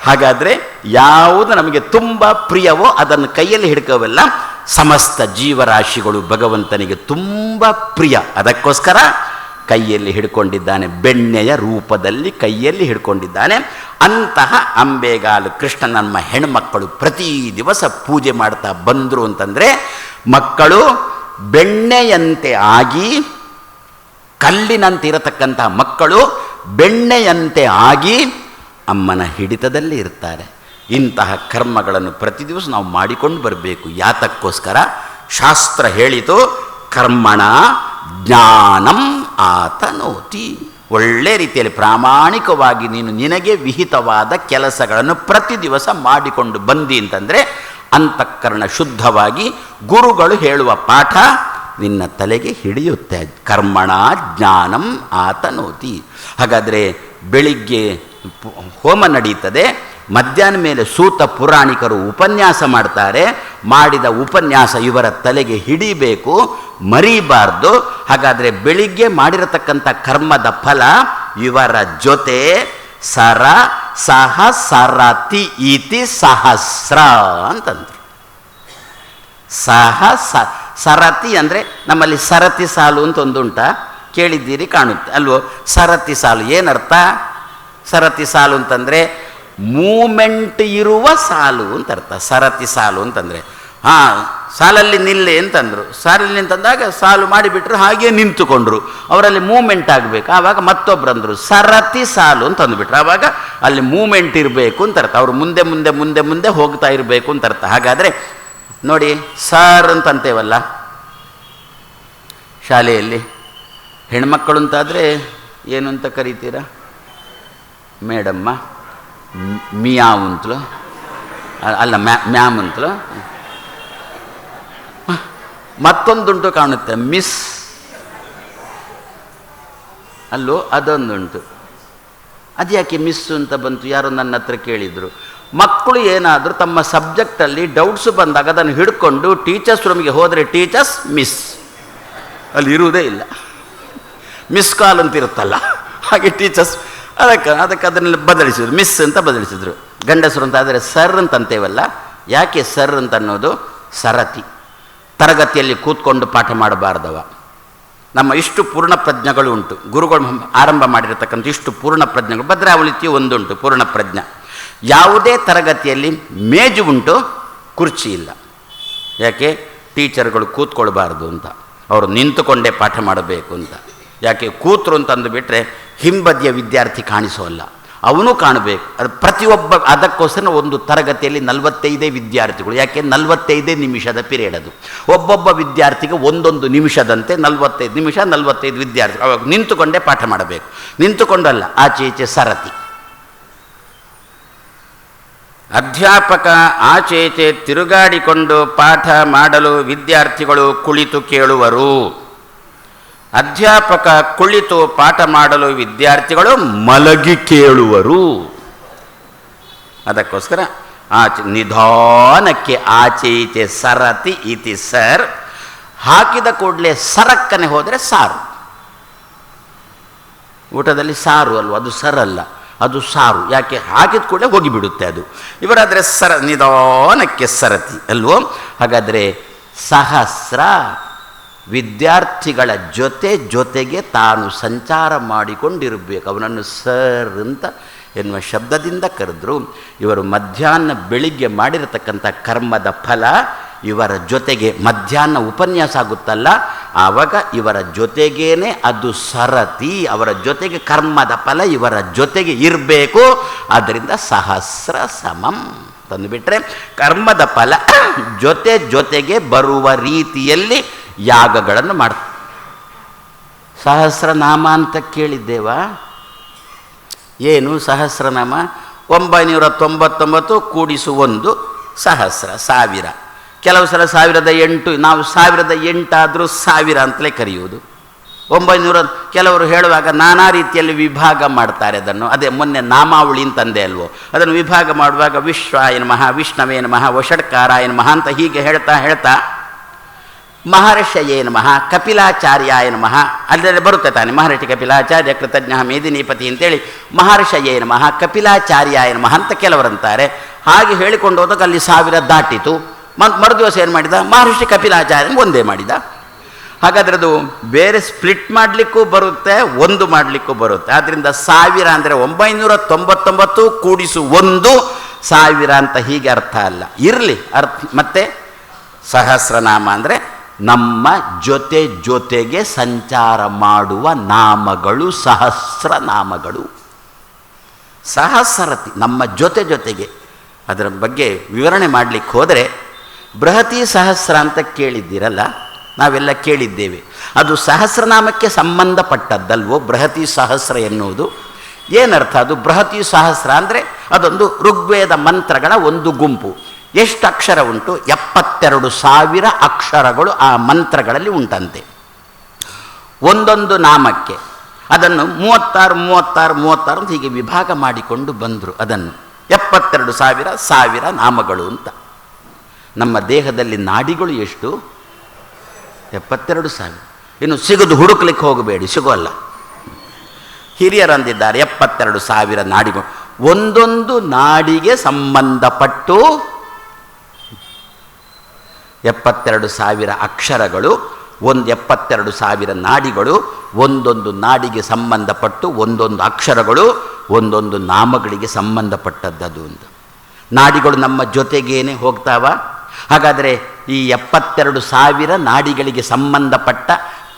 ಹಾಗಾದರೆ ಯಾವುದು ನಮಗೆ ತುಂಬ ಪ್ರಿಯವೋ ಅದನ್ನು ಕೈಯಲ್ಲಿ ಹಿಡ್ಕೋವೆಲ್ಲ. ಸಮಸ್ತ ಜೀವರಾಶಿಗಳು ಭಗವಂತನಿಗೆ ತುಂಬ ಪ್ರಿಯ, ಅದಕ್ಕೋಸ್ಕರ ಕೈಯಲ್ಲಿ ಹಿಡ್ಕೊಂಡಿದ್ದಾನೆ, ಬೆಣ್ಣೆಯ ರೂಪದಲ್ಲಿ ಕೈಯಲ್ಲಿ ಹಿಡ್ಕೊಂಡಿದ್ದಾನೆ. ಅಂತಹ ಅಂಬೆಗಾಲು ಕೃಷ್ಣ ನಮ್ಮ ಹೆಣ್ಮಕ್ಕಳು ಪ್ರತಿ ದಿವಸ ಪೂಜೆ ಮಾಡ್ತಾ ಬಂದರು ಅಂತಂದರೆ, ಮಕ್ಕಳು ಬೆಣ್ಣೆಯಂತೆ ಆಗಿ, ಕಲ್ಲಿನಂತಿರತಕ್ಕಂಥ ಮಕ್ಕಳು ಬೆಣ್ಣೆಯಂತೆ ಆಗಿ ಅಮ್ಮನ ಹಿಡಿತದಲ್ಲಿ ಇರ್ತಾರೆ. ಇಂತಹ ಕರ್ಮಗಳನ್ನು ಪ್ರತಿ ದಿವಸ ನಾವು ಮಾಡಿಕೊಂಡು ಬರಬೇಕು. ಯಾತಕ್ಕೋಸ್ಕರ? ಶಾಸ್ತ್ರ ಹೇಳಿತು, ಕರ್ಮಣ ಜ್ಞಾನಂ ಆತನೋತಿ. ಒಳ್ಳೆ ರೀತಿಯಲ್ಲಿ ಪ್ರಾಮಾಣಿಕವಾಗಿ ನೀನು ನಿನಗೆ ವಿಹಿತವಾದ ಕೆಲಸಗಳನ್ನು ಪ್ರತಿ ದಿವಸ ಮಾಡಿಕೊಂಡು ಬಂದಿ ಅಂತಂದರೆ ಅಂತಃಕರಣ ಶುದ್ಧವಾಗಿ ಗುರುಗಳು ಹೇಳುವ ಪಾಠ ನಿನ್ನ ತಲೆಗೆ ಹಿಡಿಯುತ್ತೆ. ಕರ್ಮಣ ಜ್ಞಾನಂ ಆತನೋತಿ. ಹಾಗಾದರೆ ಬೆಳಿಗ್ಗೆ ಹೋಮ ನಡೀತದೆ, ಮಧ್ಯಾಹ್ನ ಮೇಲೆ ಸೂತ ಪುರಾಣಿಕರು ಉಪನ್ಯಾಸ ಮಾಡ್ತಾರೆ. ಮಾಡಿದ ಉಪನ್ಯಾಸ ಇವರ ತಲೆಗೆ ಹಿಡಿಬೇಕು, ಮರಿಬಾರ್ದು. ಹಾಗಾದರೆ ಬೆಳಿಗ್ಗೆ ಮಾಡಿರತಕ್ಕಂಥ ಕರ್ಮದ ಫಲ ಇವರ ಜೊತೆ ಸರತಿ ಇತಿ ಸಹಸ್ರ ಅಂತಂದ್ರು. ಸರತಿ ಅಂದರೆ ನಮ್ಮಲ್ಲಿ ಸರತಿ ಸಾಲು ಅಂತ ಒಂದುಂಟ, ಕೇಳಿದ್ದೀರಿ ಕಾಣುತ್ತೆ ಅಲ್ವೋ? ಸರತಿ ಸಾಲು ಏನರ್ಥ? ಸರತಿ ಸಾಲು ಅಂತಂದರೆ ಮೂಮೆಂಟ್ ಇರುವ ಸಾಲು ಅಂತ ಅರ್ಥ. ಸರತಿ ಸಾಲು ಅಂತಂದರೆ ಸಾಲಲ್ಲಿ ನಿಲ್ಲಿ ಅಂತಂದರು. ಸಾಲಲ್ಲಿ ನಿಂತಂದಾಗ ಸಾಲು ಮಾಡಿಬಿಟ್ರು, ಹಾಗೆ ನಿಂತುಕೊಂಡ್ರು. ಅವರಲ್ಲಿ ಮೂಮೆಂಟ್ ಆಗಬೇಕು. ಆವಾಗ ಮತ್ತೊಬ್ರು ಅಂದರು ಸರತಿ ಸಾಲು ಅಂತ ಅಂದುಬಿಟ್ರು. ಆವಾಗ ಅಲ್ಲಿ ಮೂಮೆಂಟ್ ಇರಬೇಕು ಅಂತ ಅರ್ಥ. ಅವರು ಮುಂದೆ ಮುಂದೆ ಮುಂದೆ ಮುಂದೆ ಹೋಗ್ತಾ ಇರಬೇಕು ಅಂತ ಅರ್ಥ. ಹಾಗಾದರೆ ನೋಡಿ, ಸರ್ ಅಂತಂತೇವಲ್ಲ ಶಾಲೆಯಲ್ಲಿ, ಹೆಣ್ಮಕ್ಕಳು ಅಂತಾದರೆ ಏನು ಅಂತ ಕರಿತೀರಾ? ಮೇಡಮ್ಮ, ಮಿಯಾವ್ ಅಂತಲೂ ಅಲ್ಲ, ಮ್ಯಾಮ್ ಅಂತಲೂ. ಮತ್ತೊಂದುಂಟು ಕಾಣುತ್ತೆ, ಮಿಸ್ ಅಲ್ಲೋ, ಅದೊಂದುಂಟು. ಅದು ಯಾಕೆ ಮಿಸ್ ಅಂತ ಬಂತು? ಯಾರೋ ನನ್ನ ಹತ್ರ ಕೇಳಿದರು. ಮಕ್ಕಳು ಏನಾದರೂ ತಮ್ಮ ಸಬ್ಜೆಕ್ಟಲ್ಲಿ ಡೌಟ್ಸು ಬಂದಾಗ ಅದನ್ನು ಹಿಡ್ಕೊಂಡು ಟೀಚರ್ಸ್ ರೂಮಿಗೆ ಹೋದರೆ ಟೀಚರ್ಸ್ ಮಿಸ್, ಅಲ್ಲಿ ಇರುವುದೇ ಇಲ್ಲ. ಮಿಸ್ ಕಾಲ್ ಅಂತ ಇರುತ್ತಲ್ಲ, ಹಾಗೆ ಟೀಚರ್ಸ್ ಅದಕ್ಕೆ ಅದನ್ನೆಲ್ಲ ಬದಲಿಸಿದ್ರು, ಮಿಸ್ ಅಂತ ಬದಲಿಸಿದ್ರು. ಗಂಡಸರು ಅಂತ ಆದರೆ ಸರ್ ಅಂತಂತೇವಲ್ಲ, ಯಾಕೆ ಸರ್ ಅಂತ ಅನ್ನೋದು? ಸರತಿ. ತರಗತಿಯಲ್ಲಿ ಕೂತ್ಕೊಂಡು ಪಾಠ ಮಾಡಬಾರ್ದವ. ನಮ್ಮ ಇಷ್ಟು ಪೂರ್ಣ ಪ್ರಜ್ಞೆಗಳು ಉಂಟು, ಗುರುಗಳು ಆರಂಭ ಮಾಡಿರತಕ್ಕಂಥ ಇಷ್ಟು ಪೂರ್ಣ ಪ್ರಜ್ಞೆಗಳು, ಭದ್ರಾವಳಿತಿ ಒಂದುಂಟು ಪೂರ್ಣ ಪ್ರಜ್ಞೆ. ಯಾವುದೇ ತರಗತಿಯಲ್ಲಿ ಮೇಜು ಉಂಟು, ಕುರ್ಚಿ ಇಲ್ಲ. ಯಾಕೆ? ಟೀಚರ್ಗಳು ಕೂತ್ಕೊಳ್ಬಾರ್ದು ಅಂತ, ಅವರು ನಿಂತುಕೊಂಡೇ ಪಾಠ ಮಾಡಬೇಕು ಅಂತ. ಯಾಕೆ? ಕೂತರು ಅಂತಂದು ಬಿಟ್ಟರೆ ಹಿಂಬದಿಯ ವಿದ್ಯಾರ್ಥಿ ಕಾಣಿಸೋಲ್ಲ, ಅವನು ಕಾಣಬೇಕು. ಅದು ಪ್ರತಿಯೊಬ್ಬ, ಅದಕ್ಕೋಸ್ಕರ ಒಂದು ತರಗತಿಯಲ್ಲಿ 45 ವಿದ್ಯಾರ್ಥಿಗಳು. ಯಾಕೆ? 45 ನಿಮಿಷದ ಪಿರಿಯಡ್ ಅದು. ಒಬ್ಬೊಬ್ಬ ವಿದ್ಯಾರ್ಥಿಗೆ ಒಂದೊಂದು ನಿಮಿಷದಂತೆ 45 ನಿಮಿಷ, 45 ವಿದ್ಯಾರ್ಥಿ. ಅವಾಗ ನಿಂತುಕೊಂಡೇ ಪಾಠ ಮಾಡಬೇಕು. ನಿಂತುಕೊಂಡಲ್ಲ, ಆಚೆ ಈಚೆ ಸರತಿ. ಅಧ್ಯಾಪಕ ಆಚೆಚೆ ತಿರುಗಾಡಿಕೊಂಡು ಪಾಠ ಮಾಡಲು ವಿದ್ಯಾರ್ಥಿಗಳು ಕುಳಿತು ಕೇಳುವರು. ಅಧ್ಯಾಪಕ ಕುಳಿತು ಪಾಠ ಮಾಡಲು ವಿದ್ಯಾರ್ಥಿಗಳು ಮಲಗಿ ಕೇಳುವರು. ಅದಕ್ಕೋಸ್ಕರ ನಿಧಾನಕ್ಕೆ ಆಚೆ ಈಚೆ ಸರತಿ ಇತಿ ಸರ್. ಹಾಕಿದ ಕೂಡಲೇ ಸರಕ್ಕನೆ ಹೋದರೆ ಸಾರು. ಊಟದಲ್ಲಿ ಸಾರು ಅಲ್ವ, ಅದು ಸರಲ್ಲ, ಅದು ಸಾರು. ಯಾಕೆ? ಹಾಕಿದ ಕೂಡಲೇ ಹೋಗಿಬಿಡುತ್ತೆ ಅದು. ಇವರಾದರೆ ನಿಧಾನಕ್ಕೆ ಸರತಿ ಅಲ್ವೋ? ಹಾಗಾದರೆ ಸಹಸ್ರ ವಿದ್ಯಾರ್ಥಿಗಳ ಜೊತೆಗೆ ತಾನು ಸಂಚಾರ ಮಾಡಿಕೊಂಡಿರಬೇಕು. ಅವನನ್ನು ಸರ್ ಅಂತ ಎನ್ನುವ ಶಬ್ದದಿಂದ ಕರೆದ್ರು. ಇವರು ಮಧ್ಯಾಹ್ನ ಬೆಳಿಗ್ಗೆ ಮಾಡಿರತಕ್ಕಂಥ ಕರ್ಮದ ಫಲ ಇವರ ಜೊತೆಗೆ ಮಧ್ಯಾಹ್ನ ಉಪನ್ಯಾಸ ಆಗುತ್ತಲ್ಲ, ಆವಾಗ ಇವರ ಜೊತೆಗೇನೆ ಅದು ಸರತಿ. ಅವರ ಜೊತೆಗೆ ಕರ್ಮದ ಫಲ ಇವರ ಜೊತೆಗೆ ಇರಬೇಕು. ಆದ್ದರಿಂದ ಸಹಸ್ರ ಸಮಂ ತಂದುಬಿಟ್ರೆ ಕರ್ಮದ ಫಲ ಜೊತೆಗೆ ಬರುವ ರೀತಿಯಲ್ಲಿ ಯಾಗಗಳನ್ನು ಮಾಡ್ತಾರೆ. ಸಹಸ್ರನಾಮ ಅಂತ ಕೇಳಿದ್ದೇವಾ? ಏನು ಸಹಸ್ರನಾಮ? 999 ಕೂಡಿಸು 1 ಸಹಸ್ರ, 1000. ಕೆಲವು ಸಲ 1008, ನಾವು 1008 ಆದರೂ 1000 ಅಂತಲೇ ಕರೆಯುವುದು. 900 ಕೆಲವರು ಹೇಳುವಾಗ ನಾನಾ ರೀತಿಯಲ್ಲಿ ವಿಭಾಗ ಮಾಡ್ತಾರೆ ಅದನ್ನು. ಅದೇ ಮೊನ್ನೆ ನಾಮಾವಳಿ ಅಂತಂದೆ ಅಲ್ವೋ, ಅದನ್ನು ವಿಭಾಗ ಮಾಡುವಾಗ ವಿಶ್ವಾಯ ನಮಃ, ವಿಷ್ಣವೇ ನಮಃ, ವಷಟ್ಕಾರಾಯ ನಮಃ ಅಂತ ಹೀಗೆ ಹೇಳ್ತಾ ಮಹರ್ಷಯೇ ನಮಃ, ಕಪಿಲಾಚಾರ್ಯಾಯ ನಮಃ, ಅಲ್ಲದೆ ಬರುತ್ತೆ ತಾನೆ ಮಹರ್ಷಿ ಕಪಿಲಾಚಾರ್ಯ ಕೃತಜ್ಞ ಮೇದಿನೀಪತಿ ಅಂತೇಳಿ ಮಹರ್ಷಯೇ ನಮಃ, ಕಪಿಲಾಚಾರ್ಯಾಯ ನಮಃ ಅಂತ ಕೆಲವರಂತಾರೆ. ಹಾಗೆ ಹೇಳಿಕೊಂಡು ಹೋದಾಗ ಅಲ್ಲಿ 1000 ದಾಟಿತು. ಮರುದಿವಸ ಏನು ಮಾಡಿದ? ಮಹರ್ಷಿ ಕಪಿಲಾಚಾರ್ಯನ ಒಂದೇ ಮಾಡಿದ. ಹಾಗಾದ್ರೆ ಅದು ಬೇರೆ ಸ್ಪ್ಲಿಟ್ ಮಾಡಲಿಕ್ಕೂ ಬರುತ್ತೆ, ಒಂದು ಮಾಡಲಿಕ್ಕೂ ಬರುತ್ತೆ. ಆದ್ದರಿಂದ 1000 ಅಂದರೆ 999 ಕೂಡಿಸು 1 1000 ಅಂತ ಹೀಗೆ ಅರ್ಥ ಅಲ್ಲ. ಇರಲಿ ಅರ್ಥ. ಮತ್ತೆ ಸಹಸ್ರನಾಮ ಅಂದರೆ ನಮ್ಮ ಜೊತೆಗೆ ಸಂಚಾರ ಮಾಡುವ ನಾಮಗಳು ಸಹಸ್ರನಾಮಗಳು. ಸಹಸ್ರತಿ ನಮ್ಮ ಜೊತೆಗೆ. ಅದರ ಬಗ್ಗೆ ವಿವರಣೆ ಮಾಡಲಿಕ್ಕೆ ಹೋದರೆ ಬೃಹತಿ ಸಹಸ್ರ ಅಂತ ಕೇಳಿದ್ದೀರಲ್ಲ, ನಾವೆಲ್ಲ ಕೇಳಿದ್ದೇವೆ. ಅದು ಸಹಸ್ರನಾಮಕ್ಕೆ ಸಂಬಂಧಪಟ್ಟದ್ದಲ್ವೋ ಬೃಹತಿ ಸಹಸ್ರ ಎನ್ನುವುದು? ಏನರ್ಥ ಅದು? ಬೃಹತಿ ಸಹಸ್ರ ಅಂದರೆ ಅದೊಂದು ಋಗ್ವೇದ ಮಂತ್ರಗಳ ಒಂದು ಗುಂಪು. ಎಷ್ಟು ಅಕ್ಷರ ಉಂಟು? 72,000 ಅಕ್ಷರಗಳು ಆ ಮಂತ್ರಗಳಲ್ಲಿ ಉಂಟಂತೆ. ಒಂದೊಂದು ನಾಮಕ್ಕೆ ಅದನ್ನು 36 ಅಂತ ಹೀಗೆ ವಿಭಾಗ ಮಾಡಿಕೊಂಡು ಬಂದರು. ಅದನ್ನು 72,000 ನಾಮಗಳು ಅಂತ. ನಮ್ಮ ದೇಹದಲ್ಲಿ ನಾಡಿಗಳು ಎಷ್ಟು? 72,000. ಇನ್ನು ಸಿಗೋದು ಹುಡುಕ್ಲಿಕ್ಕೆ ಹೋಗಬೇಡಿ, ಸಿಗೋಲ್ಲ. ಹಿರಿಯರಂದಿದ್ದಾರೆ 72,000 ನಾಡಿಗಳು. ಒಂದೊಂದು ನಾಡಿಗೆ ಸಂಬಂಧಪಟ್ಟು 72,000 ಅಕ್ಷರಗಳು, 72,000 ನಾಡಿಗಳು, ಒಂದೊಂದು ನಾಡಿಗೆ ಸಂಬಂಧಪಟ್ಟು ಒಂದೊಂದು ಅಕ್ಷರಗಳು, ಒಂದೊಂದು ನಾಮಗಳಿಗೆ ಸಂಬಂಧಪಟ್ಟದ್ದು ಅಂತ. ನಾಡಿಗಳು ನಮ್ಮ ಜೊತೆಗೇನೆ ಹೋಗ್ತಾವ. ಹಾಗಾದರೆ ಈ 72,000 ನಾಡಿಗಳಿಗೆ ಸಂಬಂಧಪಟ್ಟ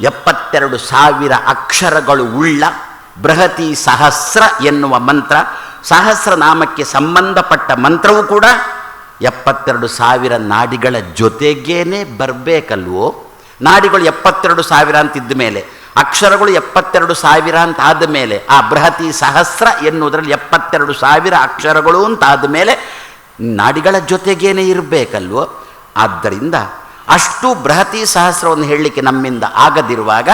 72,000 ಅಕ್ಷರಗಳು ಉಳ್ಳ ಬೃಹತಿ ಸಹಸ್ರ ಎನ್ನುವ ಮಂತ್ರ, ಸಹಸ್ರನಾಮಕ್ಕೆ ಸಂಬಂಧಪಟ್ಟ ಮಂತ್ರವೂ ಕೂಡ 72,000 ನಾಡಿಗಳ ಜೊತೆಗೇನೆ ಬರಬೇಕಲ್ವೋ? ನಾಡಿಗಳು 72,000 ಅಂತಿದ್ದ ಮೇಲೆ, ಅಕ್ಷರಗಳು 72,000 ಅಂತ ಆದಮೇಲೆ, ಆ ಬೃಹತಿ ಸಹಸ್ರ ಎನ್ನುವುದರಲ್ಲಿ 72,000 ಅಕ್ಷರಗಳು ಅಂತ ಆದಮೇಲೆ ನಾಡಿಗಳ ಜೊತೆಗೇನೆ ಇರಬೇಕಲ್ವೋ? ಆದ್ದರಿಂದ ಅಷ್ಟು ಬೃಹತಿ ಸಹಸ್ರವನ್ನು ಹೇಳಲಿಕ್ಕೆ ನಮ್ಮಿಂದ ಆಗದಿರುವಾಗ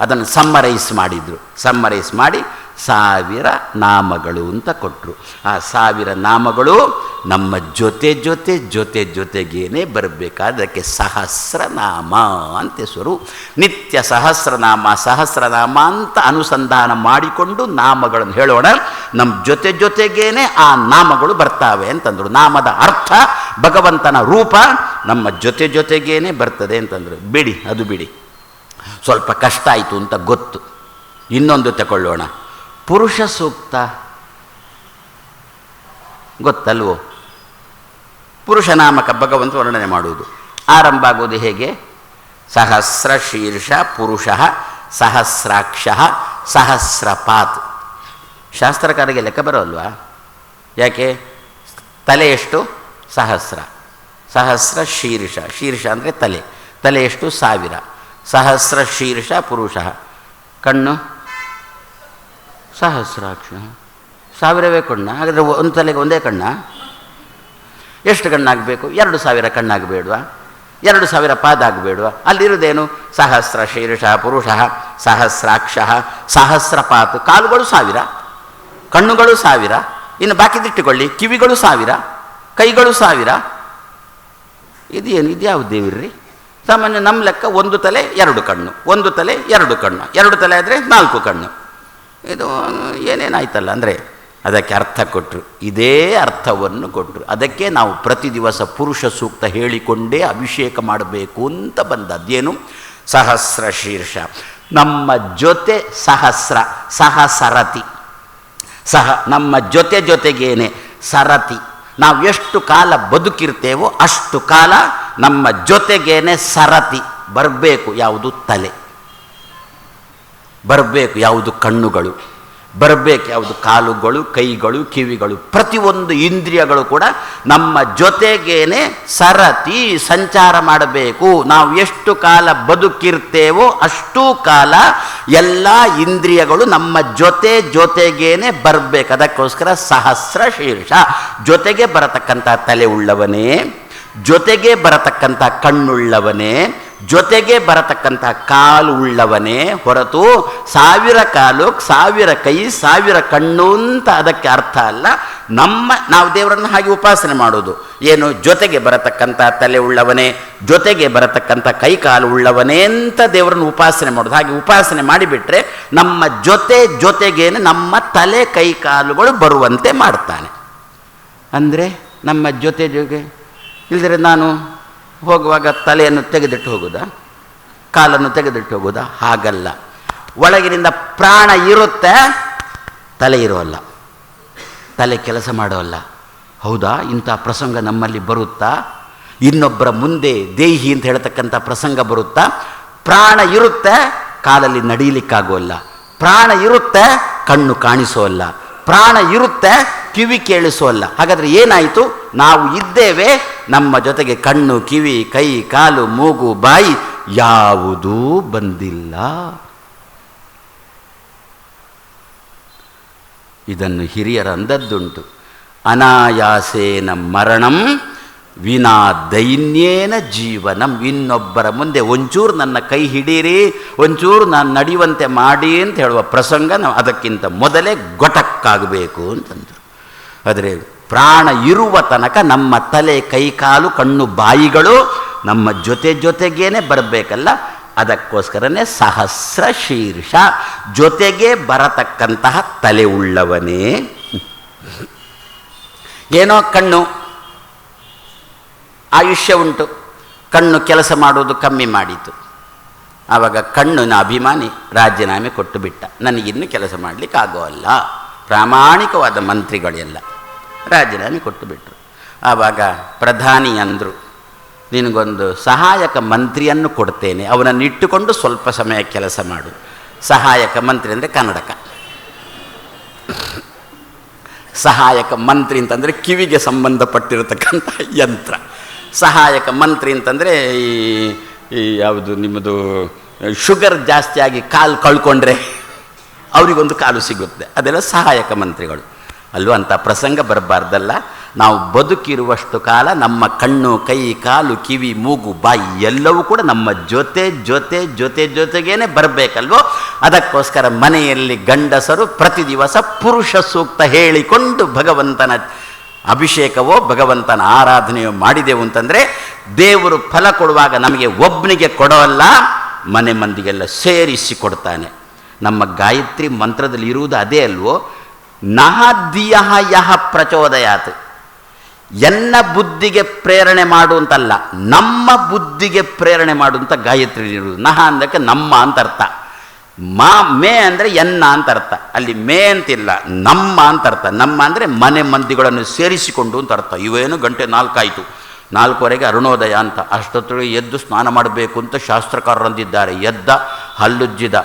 ಅದನ್ನು ಸಮ್ಮರೈಸ್ ಮಾಡಿದರು. ಸಮ್ಮರೈಸ್ ಮಾಡಿ 1000 ನಾಮಗಳು ಅಂತ ಕೊಟ್ಟರು. ಆ 1000 ನಾಮಗಳು ನಮ್ಮ ಜೊತೆಗೇನೆ ಬರಬೇಕಾದಕ್ಕೆ ಸಹಸ್ರನಾಮ ಅಂತ ಹೆಸರು. ನಿತ್ಯ ಸಹಸ್ರನಾಮ ಅಂತ ಅನುಸಂಧಾನ ಮಾಡಿಕೊಂಡು ನಾಮಗಳನ್ನು ಹೇಳೋಣ. ನಮ್ಮ ಜೊತೆಗೇನೆ ಆ ನಾಮಗಳು ಬರ್ತಾವೆ ಅಂತಂದರು. ನಾಮದ ಅರ್ಥ ಭಗವಂತನ ರೂಪ ನಮ್ಮ ಜೊತೆಗೇನೆ ಬರ್ತದೆ ಅಂತಂದರು. ಬಿಡಿ, ಅದು ಬಿಡಿ, ಸ್ವಲ್ಪ ಕಷ್ಟ ಆಯಿತು ಅಂತ ಗೊತ್ತು. ಇನ್ನೊಂದು ತಗೊಳ್ಳೋಣ. ಪುರುಷ ಸೂಕ್ತ ಗೊತ್ತಲ್ವೋ? ಪುರುಷನಾಮಕ ಭಗವಂತ ವರ್ಣನೆ ಮಾಡುವುದು ಆರಂಭ ಆಗೋದು ಹೇಗೆ? ಸಹಸ್ರ ಶೀರ್ಷ ಪುರುಷ ಸಹಸ್ರಾಕ್ಷ ಸಹಸ್ರಪಾತ್. ಶಾಸ್ತ್ರಕಾರರಿಗೆ ಲೆಕ್ಕ ಬರೋಲ್ವಾ? ಯಾಕೆ? ತಲೆ ಎಷ್ಟು? ಸಹಸ್ರ ಶೀರ್ಷ ಅಂದರೆ ತಲೆ ಎಷ್ಟು? 1000. ಸಹಸ್ರ ಶೀರ್ಷ ಪುರುಷ. ಕಣ್ಣು ಸಹಸ್ರಾಕ್ಷ, 1000ವೇ ಕಣ್ಣ. ಹಾಗಾದರೆ ಒಂದು ತಲೆಗೆ ಒಂದೇ ಕಣ್ಣ? ಎಷ್ಟು ಕಣ್ಣಾಗಬೇಕು? 2000 ಕಣ್ಣಾಗಬೇಡ್ವಾ? 2000 ಪಾದ ಆಗಬೇಡ್ವಾ? ಅಲ್ಲಿರೋದೇನು? ಸಹಸ್ರ ಶೀರ್ಷ ಪುರುಷ ಸಹಸ್ರಾಕ್ಷ ಸಹಸ್ರಪಾತ್. ಕಾಲುಗಳು 1000, ಕಣ್ಣುಗಳು 1000, ಇನ್ನು ಬಾಕಿದಿಟ್ಟುಕೊಳ್ಳಿ, ಕಿವಿಗಳು 1000, ಕೈಗಳು 1000. ಇದೇನು? ಇದ್ಯಾವುದು ದೇವ್ರಿ? ಸಾಮಾನ್ಯ ನಮ್ಮ ಲೆಕ್ಕ ಒಂದು ತಲೆ 2 ಕಣ್ಣು, ಒಂದು ತಲೆ 2 ಕಣ್ಣು, 2 ತಲೆ ಆದರೆ 4 ಕಣ್ಣು. ಇದು ಏನೇನಾಯ್ತಲ್ಲ ಅಂದರೆ ಅದಕ್ಕೆ ಅರ್ಥ ಕೊಟ್ಟರು. ಇದೇ ಅರ್ಥವನ್ನು ಕೊಟ್ಟರು. ಅದಕ್ಕೆ ನಾವು ಪ್ರತಿ ದಿವಸ ಪುರುಷ ಸೂಕ್ತ ಹೇಳಿಕೊಂಡೇ ಅಭಿಷೇಕ ಮಾಡಬೇಕು ಅಂತ ಬಂದದ್ದೇನು? ಸಹಸ್ರ ಶೀರ್ಷ. ನಮ್ಮ ಜೊತೆ ಸಹಸರತಿ. ನಮ್ಮ ಜೊತೆಗೇನೆ ಸರತಿ. ನಾವು ಎಷ್ಟು ಕಾಲ ಬದುಕಿರ್ತೇವೋ ಅಷ್ಟು ಕಾಲ ನಮ್ಮ ಜೊತೆಗೇನೆ ಸರತಿ ಬರಬೇಕು. ಯಾವುದು? ತಲೆ ಬರಬೇಕು. ಯಾವುದು? ಕಣ್ಣುಗಳು ಬರಬೇಕು. ಯಾವುದು? ಕಾಲುಗಳು, ಕೈಗಳು, ಕಿವಿಗಳು, ಪ್ರತಿಯೊಂದು ಇಂದ್ರಿಯಗಳು ಕೂಡ ನಮ್ಮ ಜೊತೆಗೇನೆ ಸರತಿ ಸಂಚಾರ ಮಾಡಬೇಕು. ನಾವು ಎಷ್ಟು ಕಾಲ ಬದುಕಿರ್ತೇವೋ ಅಷ್ಟು ಕಾಲ ಎಲ್ಲ ಇಂದ್ರಿಯಗಳು ನಮ್ಮ ಜೊತೆಗೇನೆ ಬರಬೇಕು. ಅದಕ್ಕೋಸ್ಕರ ಸಹಸ್ರ ಶೀರ್ಷ. ಜೊತೆಗೆ ಬರತಕ್ಕಂಥ ತಲೆ ಉಳ್ಳವನೇ, ಜೊತೆಗೆ ಬರತಕ್ಕಂಥ ಕಣ್ಣುಳ್ಳವನೇ, ಜೊತೆಗೆ ಬರತಕ್ಕಂಥ ಕಾಲು ಉಳ್ಳವನೇ ಹೊರತು 1000 ಕಾಲು 1000 ಕೈ 1000 ಕಣ್ಣು ಅಂತ ಅದಕ್ಕೆ ಅರ್ಥ ಅಲ್ಲ. ನಾವು ದೇವರನ್ನು ಹಾಗೆ ಉಪಾಸನೆ ಮಾಡೋದು ಏನು? ಜೊತೆಗೆ ಬರತಕ್ಕಂಥ ತಲೆ ಉಳ್ಳವನೇ, ಜೊತೆಗೆ ಬರತಕ್ಕಂಥ ಕೈ ಕಾಲು ಉಳ್ಳವನೇ ಅಂತ ದೇವರನ್ನು ಉಪಾಸನೆ ಮಾಡೋದು. ಹಾಗೆ ಉಪಾಸನೆ ಮಾಡಿಬಿಟ್ರೆ ನಮ್ಮ ಜೊತೆಗೇನೆ ನಮ್ಮ ತಲೆ ಕೈ ಕಾಲುಗಳು ಬರುವಂತೆ ಮಾಡ್ತಾನೆ. ಅಂದರೆ ನಮ್ಮ ಜೊತೆಗೆ ಇಲ್ಲದ್ರೆ ನಾನು ಹೋಗುವಾಗ ತಲೆಯನ್ನು ತೆಗೆದಿಟ್ಟು ಹೋಗೋದಾ? ಕಾಲನ್ನು ತೆಗೆದಿಟ್ಟು ಹೋಗೋದಾ? ಹಾಗಲ್ಲ. ಒಳಗಿನಿಂದ ಪ್ರಾಣ ಇರುತ್ತೆ, ತಲೆ ಇರೋಲ್ಲ, ತಲೆ ಕೆಲಸ ಮಾಡೋಲ್ಲ. ಹೌದಾ? ಇಂಥ ಪ್ರಸಂಗ ನಮ್ಮಲ್ಲಿ ಬರುತ್ತಾ? ಇನ್ನೊಬ್ಬರ ಮುಂದೆ ದೇಹಿ ಅಂತ ಹೇಳ್ತಕ್ಕಂಥ ಪ್ರಸಂಗ ಬರುತ್ತಾ? ಪ್ರಾಣ ಇರುತ್ತೆ, ಕಾಲಲ್ಲಿ ನಡೀಲಿಕ್ಕಾಗೋಲ್ಲ. ಪ್ರಾಣ ಇರುತ್ತೆ, ಕಣ್ಣು ಕಾಣಿಸೋಲ್ಲ. ಪ್ರಾಣ ಇರುತ್ತೆ, ಕಿವಿ ಕೇಳಿಸೋಲ್ಲ. ಹಾಗಾದರೆ ಏನಾಯಿತು? ನಾವು ಇದ್ದೇವೆ, ನಮ್ಮ ಜೊತೆಗೆ ಕಣ್ಣು, ಕಿವಿ, ಕೈ, ಕಾಲು, ಮೂಗು, ಬಾಯಿ ಯಾವುದೂ ಬಂದಿಲ್ಲ. ಇದನ್ನು ಹಿರಿಯರ ಅಂದದ್ದುಂಟು. ಅನಾಯಾಸೇನ ಮರಣಂ ವಿನಾ ದೈನ್ಯೇನ ಜೀವನಂ. ಇನ್ನೊಬ್ಬರ ಮುಂದೆ ಒಂಚೂರು ನನ್ನ ಕೈ ಹಿಡೀರಿ, ಒಂಚೂರು ನಾನು ನಡೆಯುವಂತೆ ಮಾಡಿ ಅಂತ ಹೇಳುವ ಪ್ರಸಂಗ ನಾವು ಅದಕ್ಕಿಂತ ಮೊದಲೇ ಗೊಟಕ್ಕಾಗಬೇಕು ಅಂತಂದರು. ಆದರೆ ಪ್ರಾಣ ಇರುವ ತನಕ ನಮ್ಮ ತಲೆ, ಕೈ, ಕಾಲು, ಕಣ್ಣು, ಬಾಯಿಗಳು ನಮ್ಮ ಜೊತೆಗೇನೆ ಬರಬೇಕಲ್ಲ. ಅದಕ್ಕೋಸ್ಕರನೇ ಸಹಸ್ರ ಶೀರ್ಷ. ಜೊತೆಗೆ ಬರತಕ್ಕಂತಹ ತಲೆ ಉಳ್ಳವನೇ. ಏನೋ ಕಣ್ಣು ಆಯುಷ್ಯ ಉಂಟು, ಕಣ್ಣು ಕೆಲಸ ಮಾಡೋದು ಕಮ್ಮಿ ಮಾಡಿತು. ಆವಾಗ ಕಣ್ಣಿನ ಅಭಿಮಾನಿ ರಾಜೀನಾಮೆ ಕೊಟ್ಟು ಬಿಟ್ಟ. ನನಗಿನ್ನು ಕೆಲಸ ಮಾಡಲಿಕ್ಕೆ ಆಗೋಲ್ಲ. ಪ್ರಾಮಾಣಿಕವಾದ ಮಂತ್ರಿಗಳೆಲ್ಲ ರಾಜೀನಾಮೆ ಕೊಟ್ಟು ಬಿಟ್ಟರು. ಆವಾಗ ಪ್ರಧಾನಿ ಅಂದರು, ನಿನಗೊಂದು ಸಹಾಯಕ ಮಂತ್ರಿಯನ್ನು ಕೊಡ್ತೇನೆ, ಅವನನ್ನು ಇಟ್ಟುಕೊಂಡು ಸ್ವಲ್ಪ ಸಮಯ ಕೆಲಸ ಮಾಡು. ಸಹಾಯಕ ಮಂತ್ರಿ ಅಂದರೆ ಕನ್ನಡಕ. ಸಹಾಯಕ ಮಂತ್ರಿ ಅಂತಂದರೆ ಕಿವಿಗೆ ಸಂಬಂಧಪಟ್ಟಿರತಕ್ಕಂಥ ಯಂತ್ರ. ಸಹಾಯಕ ಮಂತ್ರಿ ಅಂತಂದರೆ ಈ ಯಾವುದು ನಿಮ್ಮದು ಶುಗರ್ ಜಾಸ್ತಿಯಾಗಿ ಕಾಲು ಕಳ್ಕೊಂಡ್ರೆ ಅವರಿಗೊಂದು ಕಾಲು ಸಿಗುತ್ತೆ, ಅದೆಲ್ಲ ಸಹಾಯಕ ಮಂತ್ರಿಗಳು ಅಲ್ವ. ಅಂಥ ಪ್ರಸಂಗ ಬರಬಾರ್ದಲ್ಲ. ನಾವು ಬದುಕಿರುವಷ್ಟು ಕಾಲ ನಮ್ಮ ಕಣ್ಣು, ಕೈ, ಕಾಲು, ಕಿವಿ, ಮೂಗು, ಬಾಯಿ ಎಲ್ಲವೂ ಕೂಡ ನಮ್ಮ ಜೊತೆಗೇನೆ ಬರಬೇಕಲ್ವೋ. ಅದಕ್ಕೋಸ್ಕರ ಮನೆಯಲ್ಲಿ ಗಂಡಸರು ಪ್ರತಿ ದಿವಸ ಪುರುಷ ಸೂಕ್ತ ಹೇಳಿಕೊಂಡು ಭಗವಂತನ ಅಭಿಷೇಕವೋ ಭಗವಂತನ ಆರಾಧನೆಯೋ ಮಾಡಿದೆವು ಅಂತಂದರೆ ದೇವರು ಫಲ ಕೊಡುವಾಗ ನಮಗೆ ಒಬ್ಬನಿಗೆ ಕೊಡೋಲ್ಲ, ಮನೆ ಮಂದಿಗೆಲ್ಲ ಸೇರಿಸಿ ಕೊಡ್ತಾನೆ. ನಮ್ಮ ಗಾಯತ್ರಿ ಮಂತ್ರದಲ್ಲಿ ಇರುವುದು ಅದೇ ಅಲ್ವೋ, ನಹದ್ಯ ಯಹ ಪ್ರಚೋದಯಾತ್, ಎನ್ನ ಬುದ್ಧಿಗೆ ಪ್ರೇರಣೆ ಮಾಡುವಂತಲ್ಲ, ನಮ್ಮ ಬುದ್ಧಿಗೆ ಪ್ರೇರಣೆ ಮಾಡುವಂಥ ಗಾಯತ್ರಿ ಇರುವುದು. ನಹ ಅಂದಕ್ಕೆ ನಮ್ಮ ಅಂತ ಅರ್ಥ, ಮೇ ಅಂದರೆ ಎನ್ನ ಅಂತ ಅರ್ಥ, ಅಲ್ಲಿ ಮೇ ಅಂತಿಲ್ಲ, ನಮ್ಮ ಅಂತ ಅರ್ಥ. ನಮ್ಮ ಅಂದರೆ ಮನೆ ಮಂದಿಗಳನ್ನು ಸೇರಿಸಿಕೊಂಡು ಅಂತ ಅರ್ಥ. ಇವೇನು ಗಂಟೆ 4 ಆಯಿತು, 4:15 ಅರುಣೋದಯ ಅಂತ, ಅಷ್ಟೊತ್ತಿಗೆ ಎದ್ದು ಸ್ನಾನ ಮಾಡಬೇಕು ಅಂತ ಶಾಸ್ತ್ರಕಾರರು ಅಂದಿದ್ದಾರೆ. ಎದ್ದ, ಹಲ್ಲುಜ್ಜಿದ,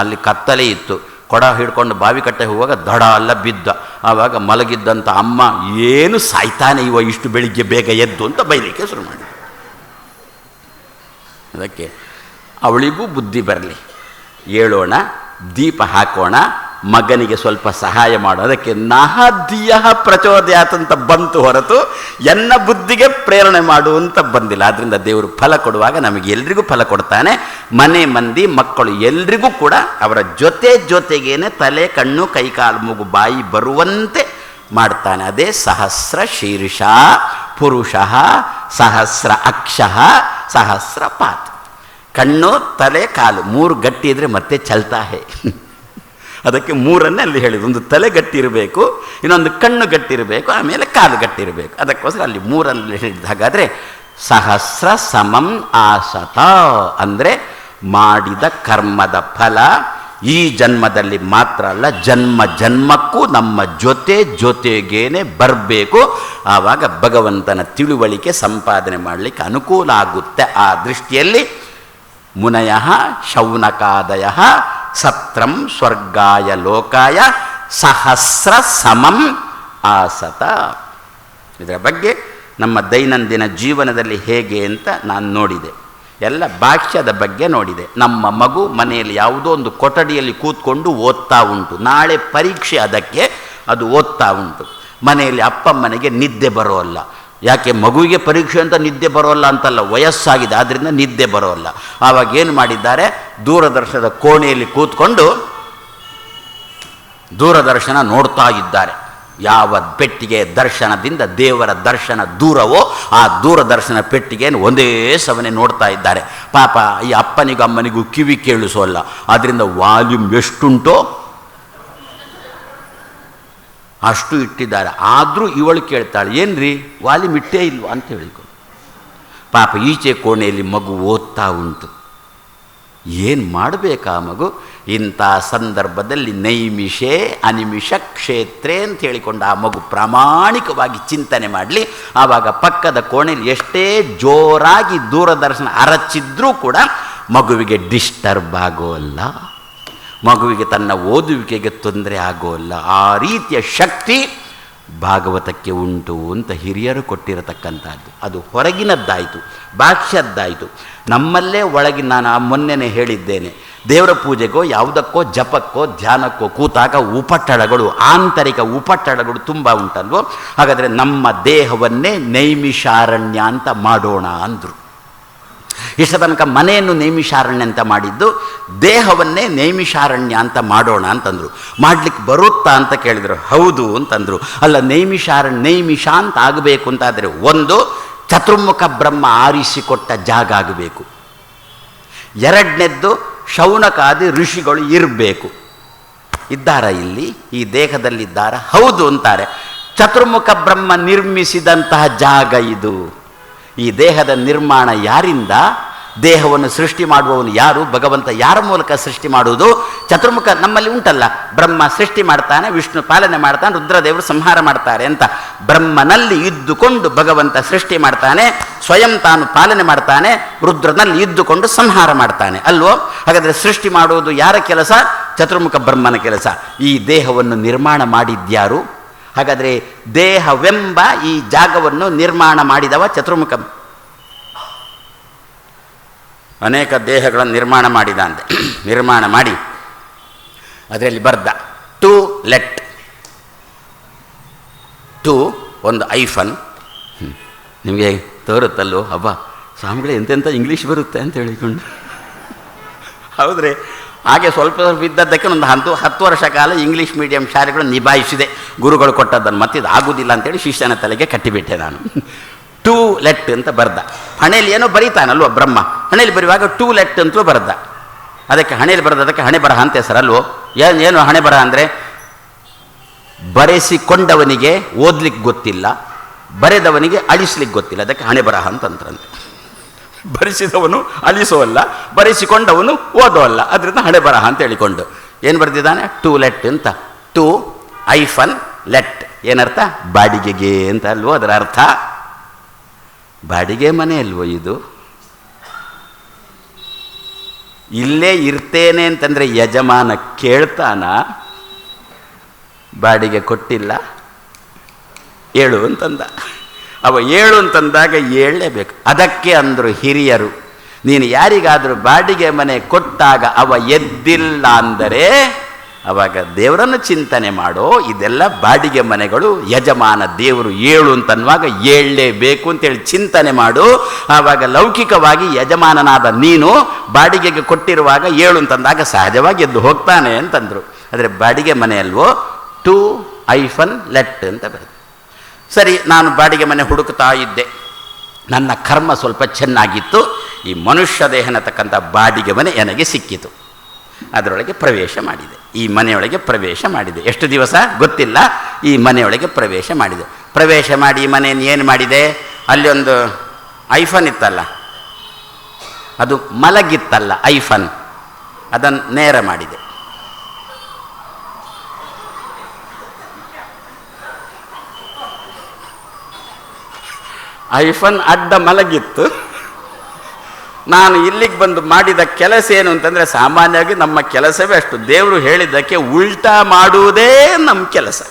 ಅಲ್ಲಿ ಕತ್ತಲೆ ಇತ್ತು, ಕೊಡ ಹಿಡ್ಕೊಂಡು ಬಾವಿ ಕಟ್ಟೆ ಹೋಗುವಾಗ ದಡ ಅಲ್ಲ ಬಿದ್ದ. ಆವಾಗ ಮಲಗಿದ್ದಂಥ ಅಮ್ಮ ಏನು ಸಾಯ್ತಾನೆ ಇವ ಇಷ್ಟು ಬೆಳಿಗ್ಗೆ ಬೇಗ ಎದ್ದು ಅಂತ ಬೈಲಿಕ್ಕೆ ಶುರು ಮಾಡಿ. ಅದಕ್ಕೆ ಅವಳಿಗೂ ಬುದ್ಧಿ ಬರಲಿ, ಏಳೋಣ, ದೀಪ ಹಾಕೋಣ, ಮಗನಿಗೆ ಸ್ವಲ್ಪ ಸಹಾಯ ಮಾಡೋ. ಅದಕ್ಕೆ ನಹದ್ಯ ಪ್ರಚೋದಯಾತ್ ಅಂತ ಬಂತು ಹೊರತು ಎನ್ನ ಬುದ್ಧಿಗೆ ಪ್ರೇರಣೆ ಮಾಡುವಂತ ಬಂದಿಲ್ಲ. ಆದ್ದರಿಂದ ದೇವರು ಫಲ ಕೊಡುವಾಗ ನಮಗೆ ಎಲ್ರಿಗೂ ಫಲ ಕೊಡ್ತಾನೆ. ಮನೆ ಮಂದಿ ಮಕ್ಕಳು ಎಲ್ರಿಗೂ ಕೂಡ ಅವರ ಜೊತೆಗೇನೆ ತಲೆ, ಕಣ್ಣು, ಕೈ, ಕಾಲು, ಮೂಗು, ಬಾಯಿ ಬರುವಂತೆ ಮಾಡ್ತಾನೆ. ಅದೇ ಸಹಸ್ರ ಶೀರ್ಷ ಪುರುಷ ಸಹಸ್ರ ಅಕ್ಷ ಸಹಸ್ರ ಪಾತ್. ಕಣ್ಣು, ತಲೆ, ಕಾಲು 3 ಗಟ್ಟಿ ಇದ್ರೆ ಮತ್ತೆ ಚಲ್ತಾ ಹೇ. ಅದಕ್ಕೆ 3ಅನ್ನೇ ಅಲ್ಲಿ ಹೇಳಿದ್ರು. ಒಂದು ತಲೆ ಗಟ್ಟಿರಬೇಕು, ಇನ್ನೊಂದು ಕಣ್ಣು ಗಟ್ಟಿರಬೇಕು, ಆಮೇಲೆ ಕಾಲು ಗಟ್ಟಿರಬೇಕು. ಅದಕ್ಕೋಸ್ಕರ ಅಲ್ಲಿ 3 ಹೇಳಿದ್ದು. ಹಾಗಾದರೆ ಸಹಸ್ರ ಸಮಂ ಆಸತ ಅಂದರೆ ಮಾಡಿದ ಕರ್ಮದ ಫಲ ಈ ಜನ್ಮದಲ್ಲಿ ಮಾತ್ರ ಅಲ್ಲ, ಜನ್ಮಕ್ಕೂ ನಮ್ಮ ಜೊತೆಗೇನೆ ಬರಬೇಕು. ಆವಾಗ ಭಗವಂತನ ತಿಳುವಳಿಕೆ ಸಂಪಾದನೆ ಮಾಡಲಿಕ್ಕೆ ಅನುಕೂಲ ಆಗುತ್ತೆ. ಆ ದೃಷ್ಟಿಯಲ್ಲಿ ಮುನಯ ಶೌನಕಾದಯ ಸತ್ರಂ ಸ್ವರ್ಗಾಯ ಲೋಕಾಯ ಸಹಸ್ರ ಸಮಂ ಆಸತ. ಇದರ ಬಗ್ಗೆ ನಮ್ಮ ದೈನಂದಿನ ಜೀವನದಲ್ಲಿ ಹೇಗೆ ಅಂತ ನಾನು ನೋಡಿದೆ. ಎಲ್ಲ ಭಾಷ್ಯದ ಬಗ್ಗೆ ನೋಡಿದೆ. ನಮ್ಮ ಮಗು ಮನೆಯಲ್ಲಿ ಯಾವುದೋ ಒಂದು ಕೊಠಡಿಯಲ್ಲಿ ಕೂತ್ಕೊಂಡು ಓದ್ತಾ ಉಂಟು, ನಾಳೆ ಪರೀಕ್ಷೆ, ಅದಕ್ಕೆ ಅದು ಓದ್ತಾ ಉಂಟು. ಮನೆಯಲ್ಲಿ ಅಪ್ಪಮ್ಮನಿಗೆ ನಿದ್ದೆ ಬರೋಲ್ಲ. ಯಾಕೆ? ಮಗುವಿಗೆ ಪರೀಕ್ಷೆ ಅಂತ ನಿದ್ದೆ ಬರೋಲ್ಲ ಅಂತಲ್ಲ, ವಯಸ್ಸಾಗಿದೆ ಆದ್ದರಿಂದ ನಿದ್ದೆ ಬರೋಲ್ಲ. ಆವಾಗ ಏನು ಮಾಡಿದ್ದಾರೆ, ದೂರದರ್ಶನದ ಕೋಣೆಯಲ್ಲಿ ಕೂತ್ಕೊಂಡು ದೂರದರ್ಶನ ನೋಡ್ತಾ ಇದ್ದಾರೆ. ಯಾವ ಪೆಟ್ಟಿಗೆ ದರ್ಶನದಿಂದ ದೇವರ ದರ್ಶನ ದೂರವೋ ಆ ದೂರದರ್ಶನ ಪೆಟ್ಟಿಗೆಯನ್ನು ಒಂದೇ ಸಮನೆ ನೋಡ್ತಾ ಇದ್ದಾರೆ. ಪಾಪ ಈ ಅಪ್ಪನಿಗೂ ಅಮ್ಮನಿಗೂ ಕಿವಿ ಕೇಳಿಸೋಲ್ಲ, ಆದ್ದರಿಂದ ವಾಲ್ಯೂಮ್ ಎಷ್ಟುಂಟೋ ಅಷ್ಟು ಇಟ್ಟಿದ್ದಾರೆ. ಆದರೂ ಇವಳು ಕೇಳ್ತಾಳೆ, ಏನ್ರಿ ವಾಲ್ಯೂಮ್ ಇಟ್ಟೇ ಇಲ್ವಾ ಅಂತ ಹೇಳಿಕೊ. ಪಾಪ ಈಚೆ ಕೋಣೆಯಲ್ಲಿ ಮಗು ಓದ್ತಾ ಉಂಟು. ಏನು ಮಾಡಬೇಕಾ ಮಗು? ಇಂಥ ಸಂದರ್ಭದಲ್ಲಿ ನೈಮಿಷೇ ಅನಿಮಿಷ ಕ್ಷೇತ್ರೇ ಅಂತ ಹೇಳಿಕೊಂಡು ಆ ಮಗು ಪ್ರಾಮಾಣಿಕವಾಗಿ ಚಿಂತನೆ ಮಾಡಲಿ. ಆವಾಗ ಪಕ್ಕದ ಕೋಣೆಯಲ್ಲಿ ಎಷ್ಟೇ ಜೋರಾಗಿ ದೂರದರ್ಶನ ಅರಚಿದ್ರೂ ಕೂಡ ಮಗುವಿಗೆ ಡಿಸ್ಟರ್ಬ್ ಆಗೋಲ್ಲ, ಮಗುವಿಗೆ ತನ್ನ ಓದುವಿಕೆಗೆ ತೊಂದರೆ ಆಗೋಲ್ಲ. ಆ ರೀತಿಯ ಶಕ್ತಿ ಭಾಗವತಕ್ಕೆ ಉಂಟು ಅಂತ ಹಿರಿಯರು ಕೊಟ್ಟಿರತಕ್ಕಂಥದ್ದು. ಅದು ಹೊರಗಿನದ್ದಾಯಿತು, ಭಾಷ್ಯದ್ದಾಯಿತು. ನಮ್ಮಲ್ಲೇ ಒಳಗಿನ, ನಾನು ಮೊನ್ನೆನೇ ಹೇಳಿದ್ದೇನೆ, ದೇವರ ಪೂಜೆಗೋ ಯಾವುದಕ್ಕೋ ಜಪಕ್ಕೋ ಧ್ಯಾನಕ್ಕೋ ಕೂತಾಗ ಉಪಟಳಗಳು, ಆಂತರಿಕ ಉಪಟಳಗಳು ತುಂಬ ಉಂಟಲ್ವೋ. ಹಾಗಾದರೆ ನಮ್ಮ ದೇಹವನ್ನೇ ನೈಮಿಷಾರಣ್ಯ ಅಂತ ಮಾಡೋಣ ಅಂದರು. ಇಷ್ಟ ತನಕ ಮನೆಯನ್ನು ನೈಮಿಷಾರಣ್ಯ ಅಂತ ಮಾಡಿದ್ದು, ದೇಹವನ್ನೇ ನೈಮಿಷಾರಣ್ಯ ಅಂತ ಮಾಡೋಣ ಅಂತಂದರು. ಮಾಡಲಿಕ್ಕೆ ಬರುತ್ತಾ ಅಂತ ಕೇಳಿದರು. ಹೌದು ಅಂತಂದರು. ಅಲ್ಲ, ನೈಮಿಷ ಅಂತ ಆಗಬೇಕು ಅಂತಾದರೆ ಒಂದು ಚತುರ್ಮುಖ ಬ್ರಹ್ಮ ಆರಿಸಿಕೊಟ್ಟ ಜಾಗ ಆಗಬೇಕು. ಎರಡನೇದ್ದು ಶೌನಕಾದಿ ಋಷಿಗಳು ಇರಬೇಕು. ಇದ್ದಾರ ಇಲ್ಲಿ ಈ ದೇಹದಲ್ಲಿದ್ದಾರ? ಹೌದು ಅಂತಾರೆ. ಚತುರ್ಮುಖ ಬ್ರಹ್ಮ ನಿರ್ಮಿಸಿದಂತಹ ಜಾಗ ಇದು. ಈ ದೇಹದ ನಿರ್ಮಾಣ ಯಾರಿಂದ? ದೇಹವನ್ನು ಸೃಷ್ಟಿ ಮಾಡುವವನು ಯಾರು? ಭಗವಂತ. ಯಾರ ಮೂಲಕ ಸೃಷ್ಟಿ ಮಾಡುವುದು? ಚತುರ್ಮುಖ ನಮ್ಮಲ್ಲಿ ಉಂಟಲ್ಲ, ಬ್ರಹ್ಮ ಸೃಷ್ಟಿ ಮಾಡ್ತಾನೆ, ವಿಷ್ಣು ಪಾಲನೆ ಮಾಡ್ತಾನೆ, ರುದ್ರದೇವರು ಸಂಹಾರ ಮಾಡ್ತಾರೆ ಅಂತ. ಬ್ರಹ್ಮನಲ್ಲಿ ಇದ್ದುಕೊಂಡು ಭಗವಂತ ಸೃಷ್ಟಿ ಮಾಡ್ತಾನೆ, ಸ್ವಯಂ ತಾನು ಪಾಲನೆ ಮಾಡ್ತಾನೆ, ರುದ್ರನಲ್ಲಿ ಇದ್ದುಕೊಂಡು ಸಂಹಾರ ಮಾಡ್ತಾನೆ ಅಲ್ವೋ? ಹಾಗಾದರೆ ಸೃಷ್ಟಿ ಮಾಡುವುದು ಯಾರ ಕೆಲಸ? ಚತುರ್ಮುಖ ಬ್ರಹ್ಮನ ಕೆಲಸ. ಈ ದೇಹವನ್ನು ನಿರ್ಮಾಣ ಮಾಡಿದ್ಯಾರು? ಹಾಗಾದರೆ ದೇಹವೆಂಬ ಈ ಜಾಗವನ್ನು ನಿರ್ಮಾಣ ಮಾಡಿದವ ಚತುರ್ಮುಖ. ಅನೇಕ ದೇಹಗಳನ್ನು ನಿರ್ಮಾಣ ಮಾಡಿದ ಅಂತೆ. ನಿರ್ಮಾಣ ಮಾಡಿ ಅದರಲ್ಲಿ ಬರ್ದ ಟು ಲೆಟ್ ಟು ಒಂದು ಐಫನ್. ನಿಮಗೆ ತೋರುತ್ತಲ್ಲೋ ಹಬ್ಬ ಸ್ವಾಮಿಗಳೇ ಎಂತೆಂಥ ಇಂಗ್ಲೀಷ್ ಬರುತ್ತೆ ಅಂತ ಹೇಳಿಕೊಂಡು. ಹೌದ್ರಿ, ಹಾಗೆ ಸ್ವಲ್ಪ ಸ್ವಲ್ಪ ಇದ್ದದ್ದಕ್ಕೆ ಒಂದು 10 ವರ್ಷ ಕಾಲ ಇಂಗ್ಲೀಷ್ ಮೀಡಿಯಂ ಶಾಲೆಗಳು ನಿಭಾಯಿಸಿದೆ, ಗುರುಗಳು ಕೊಟ್ಟದ್ದನ್ನು. ಮತ್ತಿದು ಆಗುವುದಿಲ್ಲ ಅಂತೇಳಿ ಶಿಷ್ಯನ ತಲೆಗೆ ಕಟ್ಟಿಬಿಟ್ಟೆ ನಾನು. ಟೂ ಲೆಟ್ ಅಂತ ಬರ್ದ. ಹಣೆಯಲ್ಲಿ ಏನೋ ಬರೀತಾನಲ್ವ ಬ್ರಹ್ಮ, ಹಣೆಯಲ್ಲಿ ಬರೆಯುವಾಗ ಟೂ ಲೆಟ್ ಅಂತಲೂ ಬರ್ದ. ಅದಕ್ಕೆ ಹಣೆಯಲ್ಲಿ ಬರೆದದಕ್ಕೆ ಹಣೆ ಬರಹ ಅಂತ ಹೆಸರಲ್ವೋ. ಏನು ಹಣೆ ಬರಹ ಅಂದರೆ ಬರೆಸಿಕೊಂಡವನಿಗೆ ಓದ್ಲಿಕ್ಕೆ ಗೊತ್ತಿಲ್ಲ, ಬರೆದವನಿಗೆ ಅಳಿಸ್ಲಿಕ್ಕೆ ಗೊತ್ತಿಲ್ಲ, ಅದಕ್ಕೆ ಹಣೆ ಬರಹ ಅಂತಂದ್ರಂತೆ. ಬರೆಸಿದವನು ಅಳಿಸೋಲ್ಲ, ಬರೆಸಿಕೊಂಡವನು ಓದೋಲ್ಲ, ಅದರಿಂದ ಹಣೆ ಬರಹ ಅಂತ ಹೇಳಿಕೊಂಡು ಏನು ಬರೆದಿದ್ದಾನೆ, ಟೂ ಲೆಟ್ ಅಂತ. ಟೂ ಐಫನ್ ಲೆಟ್ ಏನರ್ಥ, ಬಾಡಿಗೆಗೆ ಅಂತ ಅಲ್ವೋ ಅದರ ಅರ್ಥ. ಬಾಡಿಗೆ ಮನೆ ಅಲ್ವೋ ಇದು. ಇಲ್ಲೇ ಇರ್ತೇನೆ ಅಂತಂದರೆ ಯಜಮಾನ ಕೇಳ್ತಾನ, ಬಾಡಿಗೆ ಕೊಟ್ಟಿಲ್ಲ ಏಳು ಅಂತಂದ. ಅವ ಏಳು ಅಂತಂದಾಗ ಏಳಲೇಬೇಕು. ಅದಕ್ಕೆ ಅಂದರು ಹಿರಿಯರು, ನೀನು ಯಾರಿಗಾದರೂ ಬಾಡಿಗೆ ಮನೆ ಕೊಟ್ಟಾಗ ಅವ ಎದ್ದಿಲ್ಲ ಅಂದರೆ ಅವಾಗ ದೇವರನ್ನು ಚಿಂತನೆ ಮಾಡೋ. ಇದೆಲ್ಲ ಬಾಡಿಗೆ ಮನೆಗಳು, ಯಜಮಾನ ದೇವರು ಏಳು ಅಂತನ್ನುವಾಗ ಏಳಲೇಬೇಕು ಅಂತೇಳಿ ಚಿಂತನೆ ಮಾಡು. ಆವಾಗ ಲೌಕಿಕವಾಗಿ ಯಜಮಾನನಾದ ನೀನು ಬಾಡಿಗೆಗೆ ಕೊಟ್ಟಿರುವಾಗ ಏಳು ಅಂತಂದಾಗ ಸಹಜವಾಗಿ ಎದ್ದು ಹೋಗ್ತಾನೆ ಅಂತಂದರು. ಆದರೆ ಬಾಡಿಗೆ ಮನೆ ಅಲ್ವೋ, ಟೂ ಐಫನ್ ಲೆಟ್ ಅಂತ ಬರುತ್ತೆ. ಸರಿ, ನಾನು ಬಾಡಿಗೆ ಮನೆ ಹುಡುಕ್ತಾ ಇದ್ದೆ. ನನ್ನ ಕರ್ಮ ಸ್ವಲ್ಪ ಚೆನ್ನಾಗಿತ್ತು. ಈ ಮನುಷ್ಯ ದೇಹನತಕ್ಕಂಥ ಬಾಡಿಗೆ ಮನೆ ನನಗೆ ಸಿಕ್ಕಿತು. ಅದರೊಳಗೆ ಪ್ರವೇಶ ಮಾಡಿದೆ. ಈ ಮನೆಯೊಳಗೆ ಪ್ರವೇಶ ಮಾಡಿದೆ. ಎಷ್ಟು ದಿವಸ ಗೊತ್ತಿಲ್ಲ, ಈ ಮನೆಯೊಳಗೆ ಪ್ರವೇಶ ಮಾಡಿದೆ. ಪ್ರವೇಶ ಮಾಡಿ ಈ ಮನೆಯನ್ನು ಏನು ಮಾಡಿದೆ, ಅಲ್ಲಿ ಒಂದು ಐಫನ್ ಇತ್ತಲ್ಲ, ಅದು ಮಲಗಿತ್ತಲ್ಲ ಐಫನ್, ಅದನ್ನು ನೇರ ಮಾಡಿದೆ. ಐಫನ್ ಅಡ್ಡ ಮಲಗಿತ್ತು. ನಾನು ಇಲ್ಲಿಗೆ ಬಂದು ಮಾಡಿದ ಕೆಲಸ ಏನು ಅಂತಂದರೆ, ಸಾಮಾನ್ಯವಾಗಿ ನಮ್ಮ ಕೆಲಸವೇ ಅಷ್ಟು. ದೇವರು ಹೇಳಿದ್ದಕ್ಕೆ ಉಲ್ಟಾ ಮಾಡುವುದೇ ನಮ್ಮ ಕೆಲಸ.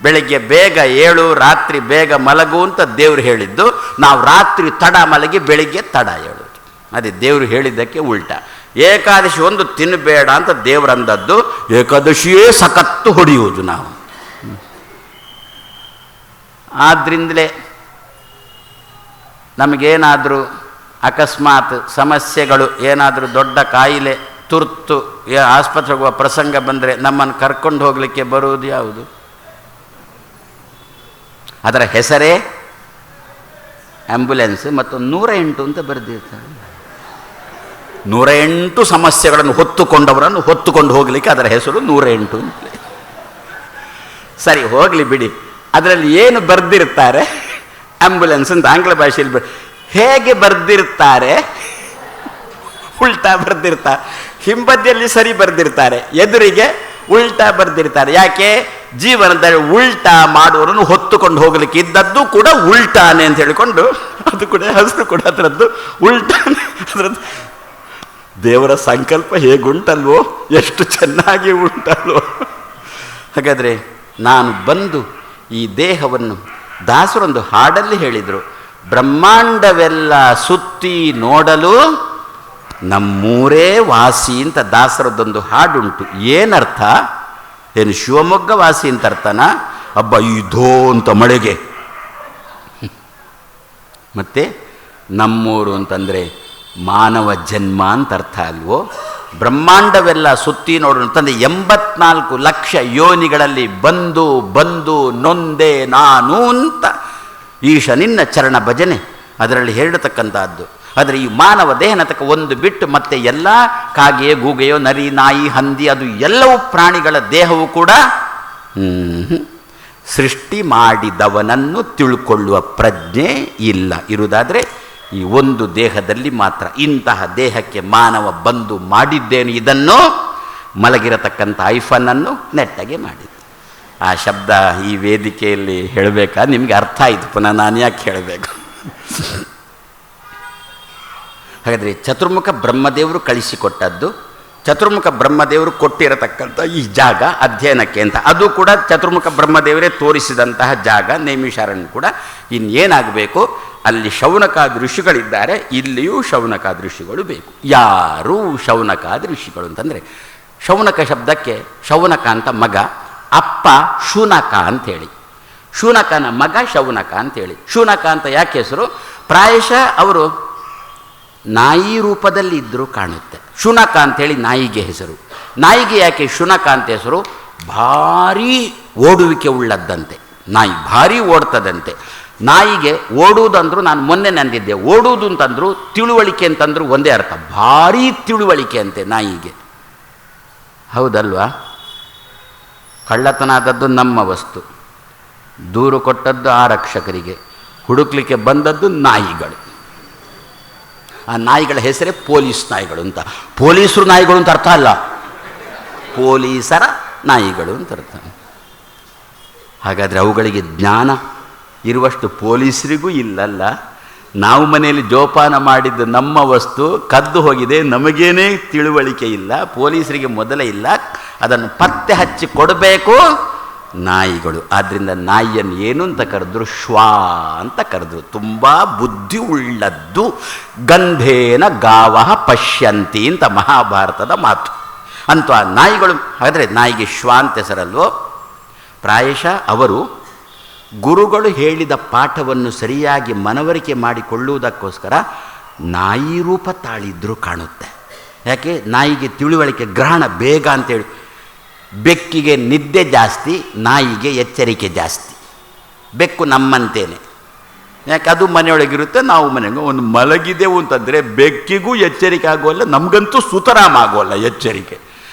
ಬೆಳಗ್ಗೆ ಬೇಗ ಏಳು, ರಾತ್ರಿ ಬೇಗ ಮಲಗು ಅಂತ ದೇವರು ಹೇಳಿದ್ದು. ನಾವು ರಾತ್ರಿ ತಡ ಮಲಗಿ ಬೆಳಿಗ್ಗೆ ತಡ ಏಳೋದು. ಅದೇ ದೇವರು ಹೇಳಿದ್ದಕ್ಕೆ ಉಲ್ಟಾ. ಏಕಾದಶಿ ಒಂದು ತಿನ್ನಬೇಡ ಅಂತ ದೇವರು ಅಂದದ್ದು, ಏಕಾದಶಿಯೇ ಸಖತ್ತು ಹೊಡೆಯುವುದು ನಾವು. ಆದ್ದರಿಂದಲೇ ನಮಗೇನಾದರೂ ಅಕಸ್ಮಾತ್ ಸಮಸ್ಯೆಗಳು, ಏನಾದರೂ ದೊಡ್ಡ ಕಾಯಿಲೆ, ತುರ್ತು ಆಸ್ಪತ್ರೆಗೆ ಹೋಗುವ ಪ್ರಸಂಗ ಬಂದರೆ ನಮ್ಮನ್ನು ಕರ್ಕೊಂಡು ಹೋಗಲಿಕ್ಕೆ ಬರುವುದು ಯಾವುದು? ಅದರ ಹೆಸರೇ ಆ್ಯಂಬುಲೆನ್ಸ್. ಮತ್ತು 108 ಅಂತ ಬರೆದಿರ್ತಾರೆ. 108 ಸಮಸ್ಯೆಗಳನ್ನು ಹೊತ್ತುಕೊಂಡವರನ್ನು ಹೊತ್ತುಕೊಂಡು ಹೋಗಲಿಕ್ಕೆ ಅದರ ಹೆಸರು 108 ಅಂತಲೇ. ಸರಿ, ಹೋಗಲಿ ಬಿಡಿ. ಅದರಲ್ಲಿ ಏನು ಬರೆದಿರ್ತಾರೆ, ಆ್ಯಂಬುಲೆನ್ಸ್ ಅಂತ ಆಂಗ್ಲ ಭಾಷೆಯಲ್ಲಿ ಹೇಗೆ ಬರೆದಿರ್ತಾರೆ? ಉಲ್ಟಾ ಬರೆದಿರ್ತಾರೆ. ಹಿಂಬದಿಯಲ್ಲಿ ಸರಿ ಬರೆದಿರ್ತಾರೆ, ಎದುರಿಗೆ ಉಲ್ಟಾ ಬರೆದಿರ್ತಾರೆ. ಯಾಕೆ? ಜೀವನದಲ್ಲಿ ಉಲ್ಟಾ ಮಾಡುವವರನ್ನು ಹೊತ್ತುಕೊಂಡು ಹೋಗಲಿಕ್ಕೆ ಇದ್ದದ್ದು ಕೂಡ ಉಲ್ಟಾನೆ ಅಂತ ಹೇಳಿಕೊಂಡು, ಅದು ಕೂಡ ಹೆಸರು ಕೂಡ ಅದರದ್ದು ಉಲ್ಟಾನೆ. ಅದರದ್ದು ದೇವರ ಸಂಕಲ್ಪ ಹೇಗುಂಟಲ್ವೋ, ಎಷ್ಟು ಚೆನ್ನಾಗಿ ಉಂಟಲ್ವೋ. ಹಾಗಾದರೆ ನಾನು ಬಂದು ಈ ದೇಹವನ್ನು, ದಾಸರೊಂದು ಹಾಡಲ್ಲಿ ಹೇಳಿದರು, ಬ್ರಹ್ಮಾಂಡವೆಲ್ಲ ಸುತ್ತಿ ನೋಡಲು ನಮ್ಮೂರೇ ವಾಸಿ ಅಂತ ದಾಸರದ್ದೊಂದು ಹಾಡುಂಟು. ಏನರ್ಥ? ಏನು ಶಿವಮೊಗ್ಗ ವಾಸಿ ಅಂತ ಅರ್ಥನಾ? ಹಬ್ಬ ಇದೋ ಅಂತ ಮಳೆಗೆ. ಮತ್ತೆ ನಮ್ಮೂರು ಅಂತಂದರೆ ಮಾನವ ಜನ್ಮ ಅಂತ ಅರ್ಥ ಅಲ್ವೋ? ಬ್ರಹ್ಮಾಂಡವೆಲ್ಲ ಸುತ್ತಿ ನೋಡೋಣ ಅಂತಂದರೆ 84 ಲಕ್ಷ ಯೋನಿಗಳಲ್ಲಿ ಬಂದು ಬಂದು ನೊಂದೆ ನಾನು ಅಂತ ಈಶ ನಿನ್ನ ಚರಣ ಭಜನೆ ಅದರಲ್ಲಿ ಹೇಳತಕ್ಕಂಥದ್ದು. ಆದರೆ ಈ ಮಾನವ ದೇಹನ ತಕ್ಕ ಒಂದು ಬಿಟ್ಟು ಮತ್ತೆ ಎಲ್ಲ ಕಾಗೆ, ಗೂಗೆಯೋ, ನರಿ, ನಾಯಿ, ಹಂದಿ, ಅದು ಎಲ್ಲವೂ ಪ್ರಾಣಿಗಳ ದೇಹವು ಕೂಡ ಸೃಷ್ಟಿ ಮಾಡಿದವನನ್ನು ತಿಳ್ಕೊಳ್ಳುವ ಪ್ರಜ್ಞೆ ಇಲ್ಲ. ಇರುವುದಾದರೆ ಈ ಒಂದು ದೇಹದಲ್ಲಿ ಮಾತ್ರ. ಇಂತಹ ದೇಹಕ್ಕೆ ಮಾನವ ಬಂದು ಮಾಡಿದ್ದೇನು, ಇದನ್ನು ಮಲಗಿರತಕ್ಕಂಥ ಐಫನನ್ನು ನೆಟ್ಟಗೆ ಮಾಡಿದ್ದು. ಆ ಶಬ್ದ ಈ ವೇದಿಕೆಯಲ್ಲಿ ಹೇಳಬೇಕಾ? ನಿಮಗೆ ಅರ್ಥ ಆಯಿತು, ಪುನಃ ನಾನು ಯಾಕೆ ಹೇಳಬೇಕು? ಹಾಗಾದರೆ ಚತುರ್ಮುಖ ಬ್ರಹ್ಮದೇವರು ಕಳಿಸಿಕೊಟ್ಟದ್ದು, ಚತುರ್ಮುಖ ಬ್ರಹ್ಮದೇವರು ಕೊಟ್ಟಿರತಕ್ಕಂಥ ಈ ಜಾಗ ಅಧ್ಯಯನಕ್ಕೆ ಅಂತ, ಅದು ಕೂಡ ಚತುರ್ಮುಖ ಬ್ರಹ್ಮದೇವರೇ ತೋರಿಸಿದಂತಹ ಜಾಗ. ನೇಮಿಷಾರಣ್ಯ ಕೂಡ ಇನ್ನೇನಾಗಬೇಕು, ಅಲ್ಲಿ ಶೌನಕಾದಿ ಋಷಿಗಳಿದ್ದಾರೆ, ಇಲ್ಲಿಯೂ ಶೌನಕಾದಿ ಋಷಿಗಳು ಬೇಕು. ಯಾರು ಶೌನಕಾದಿ ಋಷಿಗಳು ಅಂತಂದರೆ, ಶೌನಕ ಶಬ್ದಕ್ಕೆ ಶೌನಕ ಅಂತ ಮಗ, ಅಪ್ಪ ಶುನಕ ಅಂಥೇಳಿ. ಶೂನಕನ ಮಗ ಶೌನಕ ಅಂತೇಳಿ. ಶೂನಕ ಅಂತ ಯಾಕೆ ಹೆಸರು? ಪ್ರಾಯಶಃ ಅವರು ನಾಯಿ ರೂಪದಲ್ಲಿ ಇದ್ದರೂ ಕಾಣುತ್ತೆ. ಶುನಕ ಅಂಥೇಳಿ ನಾಯಿಗೆ ಹೆಸರು. ನಾಯಿಗೆ ಯಾಕೆ ಶುನಕ ಅಂತ ಹೆಸರು? ಭಾರೀ ಓಡುವಿಕೆ ಉಳ್ಳದ್ದಂತೆ ನಾಯಿ, ಭಾರೀ ಓಡ್ತದಂತೆ. ನಾಯಿಗೆ ಓಡುವುದಂದ್ರು, ನಾನು ಮೊನ್ನೆ ನಂದಿದ್ದೆ, ಓಡುವುದು ಅಂತಂದ್ರು ತಿಳುವಳಿಕೆ ಅಂತಂದ್ರು ಒಂದೇ ಅರ್ಥ, ಭಾರೀ ತಿಳುವಳಿಕೆ ಅಂತೆ ನಾಯಿಗೆ. ಹೌದಲ್ವಾ? ಕಳ್ಳತನ ಆದದ್ದು ನಮ್ಮ ವಸ್ತು, ದೂರು ಕೊಟ್ಟದ್ದು ಆರಕ್ಷಕರಿಗೆ, ಹುಡುಕ್ಲಿಕ್ಕೆ ಬಂದದ್ದು ನಾಯಿಗಳು. ಆ ನಾಯಿಗಳ ಹೆಸರೇ ಪೊಲೀಸ್ ನಾಯಿಗಳು ಅಂತ. ಪೊಲೀಸರು ನಾಯಿಗಳು ಅಂತ ಅರ್ಥ ಅಲ್ಲ, ಪೊಲೀಸರ ನಾಯಿಗಳು ಅಂತ ಅರ್ಥ. ಹಾಗಾದರೆ ಅವುಗಳಿಗೆ ಜ್ಞಾನ ಇರುವಷ್ಟು ಪೊಲೀಸರಿಗೂ ಇಲ್ಲಲ್ಲ. ನಾವು ಮನೆಯಲ್ಲಿ ಜೋಪಾನ ಮಾಡಿದ್ದು ನಮ್ಮ ವಸ್ತು ಕದ್ದು ಹೋಗಿದೆ, ನಮಗೇನೇ ತಿಳುವಳಿಕೆ ಇಲ್ಲ, ಪೊಲೀಸರಿಗೆ ಮೊದಲೇ ಇಲ್ಲ, ಅದನ್ನು ಪತ್ತೆ ಹಚ್ಚಿ ಕೊಡಬೇಕು ನಾಯಿಗಳು. ಆದ್ದರಿಂದ ನಾಯಿಯನ್ನು ಏನು ಅಂತ ಕರೆದ್ರು? ಶ್ವಾ ಅಂತ ಕರೆದ್ರು. ತುಂಬ ಬುದ್ಧಿ ಉಳ್ಳದ್ದು. ಗಂಧೇನ ಗಾವ ಪಶ್ಯಂತಿ ಅಂತ ಮಹಾಭಾರತದ ಮಾತು. ಅಂತೂ ಆ ನಾಯಿಗಳು, ಹಾಗಾದರೆ ನಾಯಿಗೆ ಶ್ವಾ ಅಂತ ಹೆಸರಲ್ವೋ? ಪ್ರಾಯಶಃ ಅವರು ಗುರುಗಳು ಹೇಳಿದ ಪಾಠವನ್ನು ಸರಿಯಾಗಿ ಮನವರಿಕೆ ಮಾಡಿಕೊಳ್ಳುವುದಕ್ಕೋಸ್ಕರ ನಾಯಿ ರೂಪ ತಾಳಿದ್ರು ಕಾಣುತ್ತೆ. ಯಾಕೆ? ನಾಯಿಗೆ ತಿಳುವಳಿಕೆ, ಗ್ರಹಣ ಬೇಗ ಅಂತೇಳಿ. ಬೆಕ್ಕಿಗೆ ನಿದ್ದೆ ಜಾಸ್ತಿ, ನಾಯಿಗೆ ಎಚ್ಚರಿಕೆ ಜಾಸ್ತಿ. ಬೆಕ್ಕು ನಮ್ಮಂತೇನೆ, ಯಾಕೆ ಅದು ಮನೆಯೊಳಗಿರುತ್ತೆ, ನಾವು ಮನೆಗೆ ಒಂದು ಮಲಗಿದೆವು ಅಂತಂದರೆ ಬೆಕ್ಕಿಗೂ ಎಚ್ಚರಿಕೆ ಆಗೋಲ್ಲ, ನಮಗಂತೂ ಸುತರಾಮ ಆಗೋಲ್ಲ ಎಚ್ಚರಿಕೆ.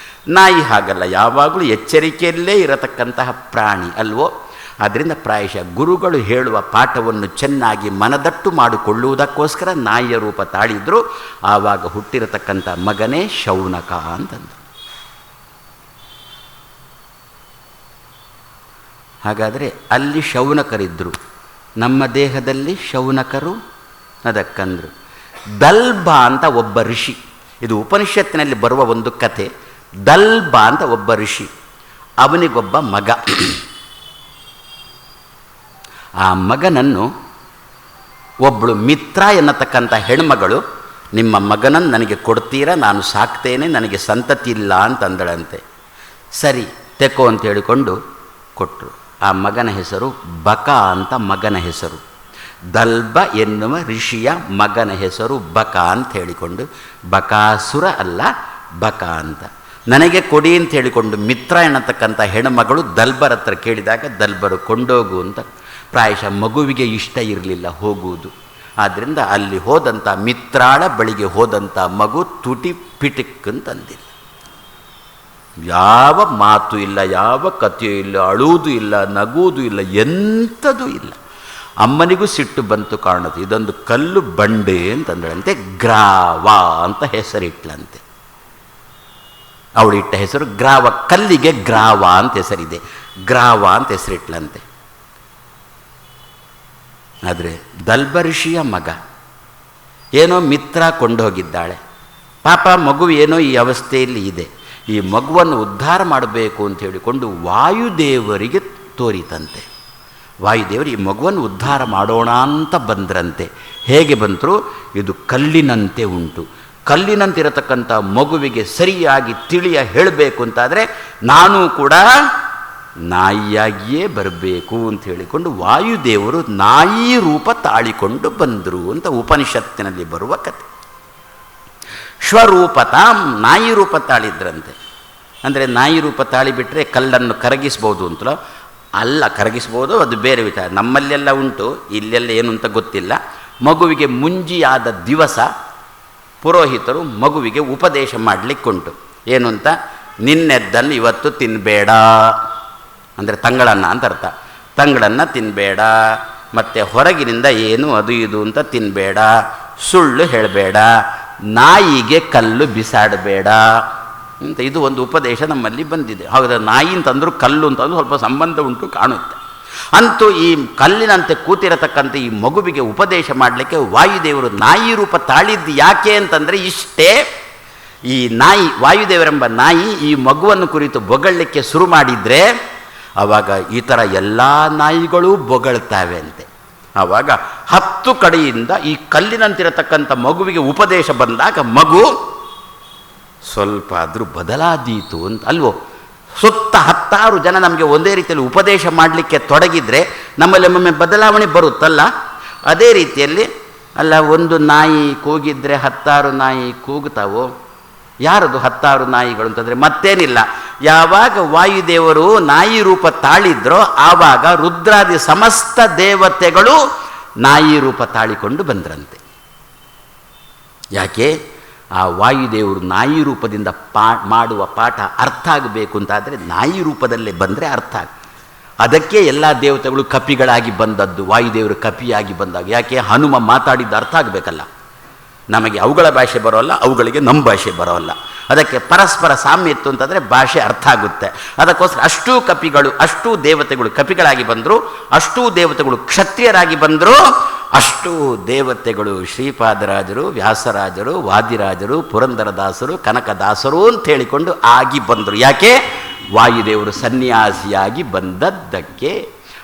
ನಾಯಿ ಹಾಗಲ್ಲ, ಯಾವಾಗಲೂ ಎಚ್ಚರಿಕೆಯಲ್ಲೇ ಇರತಕ್ಕಂತಹ ಪ್ರಾಣಿ ಅಲ್ವೋ? ಆದ್ದರಿಂದ ಪ್ರಾಯಶಃ ಗುರುಗಳು ಹೇಳುವ ಪಾಠವನ್ನು ಚೆನ್ನಾಗಿ ಮನದಟ್ಟು ಮಾಡಿಕೊಳ್ಳುವುದಕ್ಕೋಸ್ಕರ ನಾಯಿಯ ರೂಪ ತಾಳಿದ್ರು. ಆವಾಗ ಹುಟ್ಟಿರತಕ್ಕಂಥ ಮಗನೇ ಶೌನಕ ಅಂತಂದು. ಹಾಗಾದರೆ ಅಲ್ಲಿ ಶೌನಕರಿದ್ದರು, ನಮ್ಮ ದೇಹದಲ್ಲಿ ಶೌನಕರು ಅದಕ್ಕಂದರು. ದಲ್ಬ ಅಂತ ಒಬ್ಬ ಋಷಿ, ಇದು ಉಪನಿಷತ್ತಿನಲ್ಲಿ ಬರುವ ಒಂದು ಕಥೆ. ದಲ್ಬ ಅಂತ ಒಬ್ಬ ಋಷಿ, ಅವನಿಗೊಬ್ಬ ಮಗ. ಆ ಮಗನನ್ನು ಒಬ್ಬಳು ಮಿತ್ರ ಎನ್ನತಕ್ಕಂಥ ಹೆಣ್ಮಗಳು, ನಿಮ್ಮ ಮಗನನ್ನು ನನಗೆ ಕೊಡ್ತೀರಾ, ನಾನು ಸಾಕ್ತೇನೆ, ನನಗೆ ಸಂತತಿ ಇಲ್ಲ ಅಂತಂದಳಂತೆ. ಸರಿ ತೆಕೋ ಅಂತ ಹೇಳಿಕೊಂಡು ಕೊಟ್ಟರು. ಆ ಮಗನ ಹೆಸರು ಬಕ ಅಂತ ಮಗನ ಹೆಸರು. ದಲ್ಬ ಎನ್ನುವ ಋಷಿಯ ಮಗನ ಹೆಸರು ಬಕ ಅಂತ ಹೇಳಿಕೊಂಡು, ಬಕಾಸುರ ಅಲ್ಲ ಬಕ ಅಂತ. ನನಗೆ ಕೊಡಿ ಅಂತ ಹೇಳಿಕೊಂಡು ಮಿತ್ರ ಎನ್ನತಕ್ಕಂಥ ಹೆಣ್ಮಗಳು ದಲ್ಬರ ಹತ್ರ ಕೇಳಿದಾಗ ದಲ್ಬರು ಕೊಂಡೋಗು ಅಂತ. ಪ್ರಾಯಶಃ ಮಗುವಿಗೆ ಇಷ್ಟ ಇರಲಿಲ್ಲ ಹೋಗುವುದು. ಆದ್ದರಿಂದ ಅಲ್ಲಿ ಹೋದಂಥ ಮಿತ್ರಾಳ ಬಳಿಗೆ ಹೋದಂಥ ಮಗು ತುಟಿ ಪಿಟಿಕ್ ಅಂತಂದಿಲ್ಲ. ಯಾವ ಮಾತು ಇಲ್ಲ, ಯಾವ ಕಥೆಯೂ ಇಲ್ಲ, ಅಳುವುದೂ ಇಲ್ಲ, ನಗುವುದೂ ಇಲ್ಲ, ಎಂಥದೂ ಇಲ್ಲ. ಅಮ್ಮನಿಗೂ ಸಿಟ್ಟು ಬಂತು ಕಾಣುತ್ತೆ. ಇದೊಂದು ಕಲ್ಲು ಬಂಡೆ ಅಂತಂದಳಂತೆ. ಗ್ರಾವ ಅಂತ ಹೆಸರಿಟ್ಲಂತೆ. ಅವಳಿಟ್ಟ ಹೆಸರು ಗ್ರಾವ, ಕಲ್ಲಿಗೆ ಗ್ರಾವ ಅಂತ ಹೆಸರಿದೆ, ಗ್ರಾವ ಅಂತ ಹೆಸರಿಟ್ಲಂತೆ. ಆದರೆ ದಲ್ಬ ಋಷಿಯ ಮಗ ಏನೋ ಮಿತ್ರ ಕೊಂಡು ಹೋಗಿದ್ದಾಳೆ. ಪಾಪ ಮಗು ಏನೋ ಈ ಅವಸ್ಥೆಯಲ್ಲಿ ಇದೆ, ಈ ಮಗುವನ್ನು ಉದ್ಧಾರ ಮಾಡಬೇಕು ಅಂತ ಹೇಳಿಕೊಂಡು ವಾಯುದೇವರಿಗೆ ತೋರಿತಂತೆ. ವಾಯುದೇವರು ಈ ಮಗುವನ್ನು ಉದ್ಧಾರ ಮಾಡೋಣ ಅಂತ ಬಂದ್ರಂತೆ. ಹೇಗೆ ಬಂದರು? ಇದು ಕಲ್ಲಿನಂತೆ ಉಂಟು, ಕಲ್ಲಿನಂತಿರತಕ್ಕಂಥ ಮಗುವಿಗೆ ಸರಿಯಾಗಿ ತಿಳಿಯ ಹೇಳಬೇಕು ಅಂತಾದರೆ ನಾನು ಕೂಡ ನಾಯಿಯಾಗಿಯೇ ಬರಬೇಕು ಅಂತ ಹೇಳಿಕೊಂಡು ವಾಯುದೇವರು ನಾಯಿ ರೂಪ ತಾಳಿಕೊಂಡು ಬಂದರು ಅಂತ ಉಪನಿಷತ್ತಿನಲ್ಲಿ ಬರುವ ಕಥೆ. ಶ್ವರೂಪತಾಂ, ನಾಯಿ ರೂಪ ತಾಳಿದ್ರಂತೆ. ಅಂದರೆ ನಾಯಿ ರೂಪ ತಾಳಿಬಿಟ್ರೆ ಕಲ್ಲನ್ನು ಕರಗಿಸ್ಬೋದು ಅಂತಲೋ? ಅಲ್ಲ, ಕರಗಿಸ್ಬೋದು, ಅದು ಬೇರೆ ವಿಚಾರ. ನಮ್ಮಲ್ಲೆಲ್ಲ ಉಂಟು, ಇಲ್ಲೆಲ್ಲ ಏನು ಅಂತ ಗೊತ್ತಿಲ್ಲ. ಮಗುವಿಗೆ ಮುಂಜಿಯಾದ ದಿವಸ ಪುರೋಹಿತರು ಮಗುವಿಗೆ ಉಪದೇಶ ಮಾಡಲಿಕ್ಕುಂಟು. ಏನು ಅಂತ? ನಿನ್ನೆದ್ದನ್ನು ಇವತ್ತು ತಿನ್ನಬೇಡ, ಅಂದರೆ ತಂಗಳನ್ನ ಅಂತ ಅರ್ಥ. ತಂಗಳನ್ನ ತಿನ್ನಬೇಡ, ಮತ್ತು ಹೊರಗಿನಿಂದ ಏನು ಅದು ಇದು ಅಂತ ತಿನ್ನಬೇಡ, ಸುಳ್ಳು ಹೇಳಬೇಡ, ನಾಯಿಗೆ ಕಲ್ಲು ಬಿಸಾಡಬೇಡ ಅಂತ. ಇದು ಒಂದು ಉಪದೇಶ ನಮ್ಮಲ್ಲಿ ಬಂದಿದೆ. ಹೌದಾ? ನಾಯಿ ಅಂತಂದ್ರೂ ಕಲ್ಲು ಅಂತಂದ್ರೂ ಸ್ವಲ್ಪ ಸಂಬಂಧ ಉಂಟು ಕಾಣುತ್ತೆ. ಅಂತೂ ಈ ಕಲ್ಲಿನಂತೆ ಕೂತಿರತಕ್ಕಂಥ ಈ ಮಗುವಿಗೆ ಉಪದೇಶ ಮಾಡಲಿಕ್ಕೆ ವಾಯುದೇವರು ನಾಯಿ ರೂಪ ತಾಳಿದ್ದು ಯಾಕೆ ಅಂತಂದರೆ ಇಷ್ಟೇ. ಈ ನಾಯಿ, ವಾಯುದೇವರೆಂಬ ನಾಯಿ ಈ ಮಗುವನ್ನು ಕುರಿತು ಬೊಗಳಲಿಕ್ಕೆ ಶುರು ಮಾಡಿದರೆ ಆವಾಗ ಈ ಥರ ಎಲ್ಲ ನಾಯಿಗಳೂ ಬೊಗಳ್ತಾವೆ ಅಂತೆ. ಆವಾಗ 10 ಕಡೆಯಿಂದ ಈ ಕಲ್ಲಿನಂತಿರತಕ್ಕಂಥ ಮಗುವಿಗೆ ಉಪದೇಶ ಬಂದಾಗ ಮಗು ಸ್ವಲ್ಪ ಆದರೂ ಬದಲಾದೀತು ಅಂತ ಅಲ್ವೋ? ಸುತ್ತ 10 ಜನ ನಮಗೆ ಒಂದೇ ರೀತಿಯಲ್ಲಿ ಉಪದೇಶ ಮಾಡಲಿಕ್ಕೆ ತೊಡಗಿದರೆ ನಮ್ಮಲ್ಲಿ ಒಮ್ಮೊಮ್ಮೆ ಬದಲಾವಣೆ ಬರುತ್ತಲ್ಲ. ಅದೇ ರೀತಿಯಲ್ಲಿ ಅಲ್ಲ, ಒಂದು ನಾಯಿ ಕೂಗಿದ್ರೆ 10 ನಾಯಿ ಕೂಗುತ್ತಾವೋ? ಯಾರದು 10 ನಾಯಿಗಳು ಅಂತಂದರೆ ಮತ್ತೇನಿಲ್ಲ, ಯಾವಾಗ ವಾಯುದೇವರು ನಾಯಿ ರೂಪ ತಾಳಿದ್ರೋ ಆವಾಗ ರುದ್ರಾದಿ ಸಮಸ್ತ ದೇವತೆಗಳು ನಾಯಿ ರೂಪ ತಾಳಿಕೊಂಡು ಬಂದ್ರಂತೆ. ಯಾಕೆ? ಆ ವಾಯುದೇವರು ನಾಯಿ ರೂಪದಿಂದ ಮಾಡುವ ಪಾಠ ಅರ್ಥ ಆಗಬೇಕು ಅಂತಾದರೆ ನಾಯಿ ರೂಪದಲ್ಲೇ ಬಂದರೆ ಅರ್ಥ ಆಗ. ಅದಕ್ಕೆ ಎಲ್ಲ ದೇವತೆಗಳು ಕಪಿಗಳಾಗಿ ಬಂದದ್ದು, ವಾಯುದೇವರು ಕಪಿಯಾಗಿ ಬಂದಾಗ. ಯಾಕೆ? ಹನುಮ ಮಾತಾಡಿದ್ದು ಅರ್ಥ ಆಗಬೇಕಲ್ಲ. ನಮಗೆ ಅವುಗಳ ಭಾಷೆ ಬರೋಲ್ಲ, ಅವುಗಳಿಗೆ ನಮ್ಮ ಭಾಷೆ ಬರೋಲ್ಲ. ಅದಕ್ಕೆ ಪರಸ್ಪರ ಸಾಮ್ಯ ಇತ್ತು ಅಂತಂದರೆ ಭಾಷೆ ಅರ್ಥ ಆಗುತ್ತೆ. ಅದಕ್ಕೋಸ್ಕರ ಅಷ್ಟೂ ಕಪಿಗಳು, ಅಷ್ಟೂ ದೇವತೆಗಳು ಕಪಿಗಳಾಗಿ ಬಂದರು, ಅಷ್ಟೂ ದೇವತೆಗಳು ಕ್ಷತ್ರಿಯರಾಗಿ ಬಂದರು, ಅಷ್ಟೂ ದೇವತೆಗಳು ಶ್ರೀಪಾದರಾಜರು, ವ್ಯಾಸರಾಜರು, ವಾದಿರಾಜರು, ಪುರಂದರದಾಸರು, ಕನಕದಾಸರು ಅಂತ ಹೇಳಿಕೊಂಡು ಆಗಿ ಬಂದರು. ಯಾಕೆ? ವಾಯುದೇವರು ಸನ್ಯಾಸಿಯಾಗಿ ಬಂದದ್ದಕ್ಕೆ.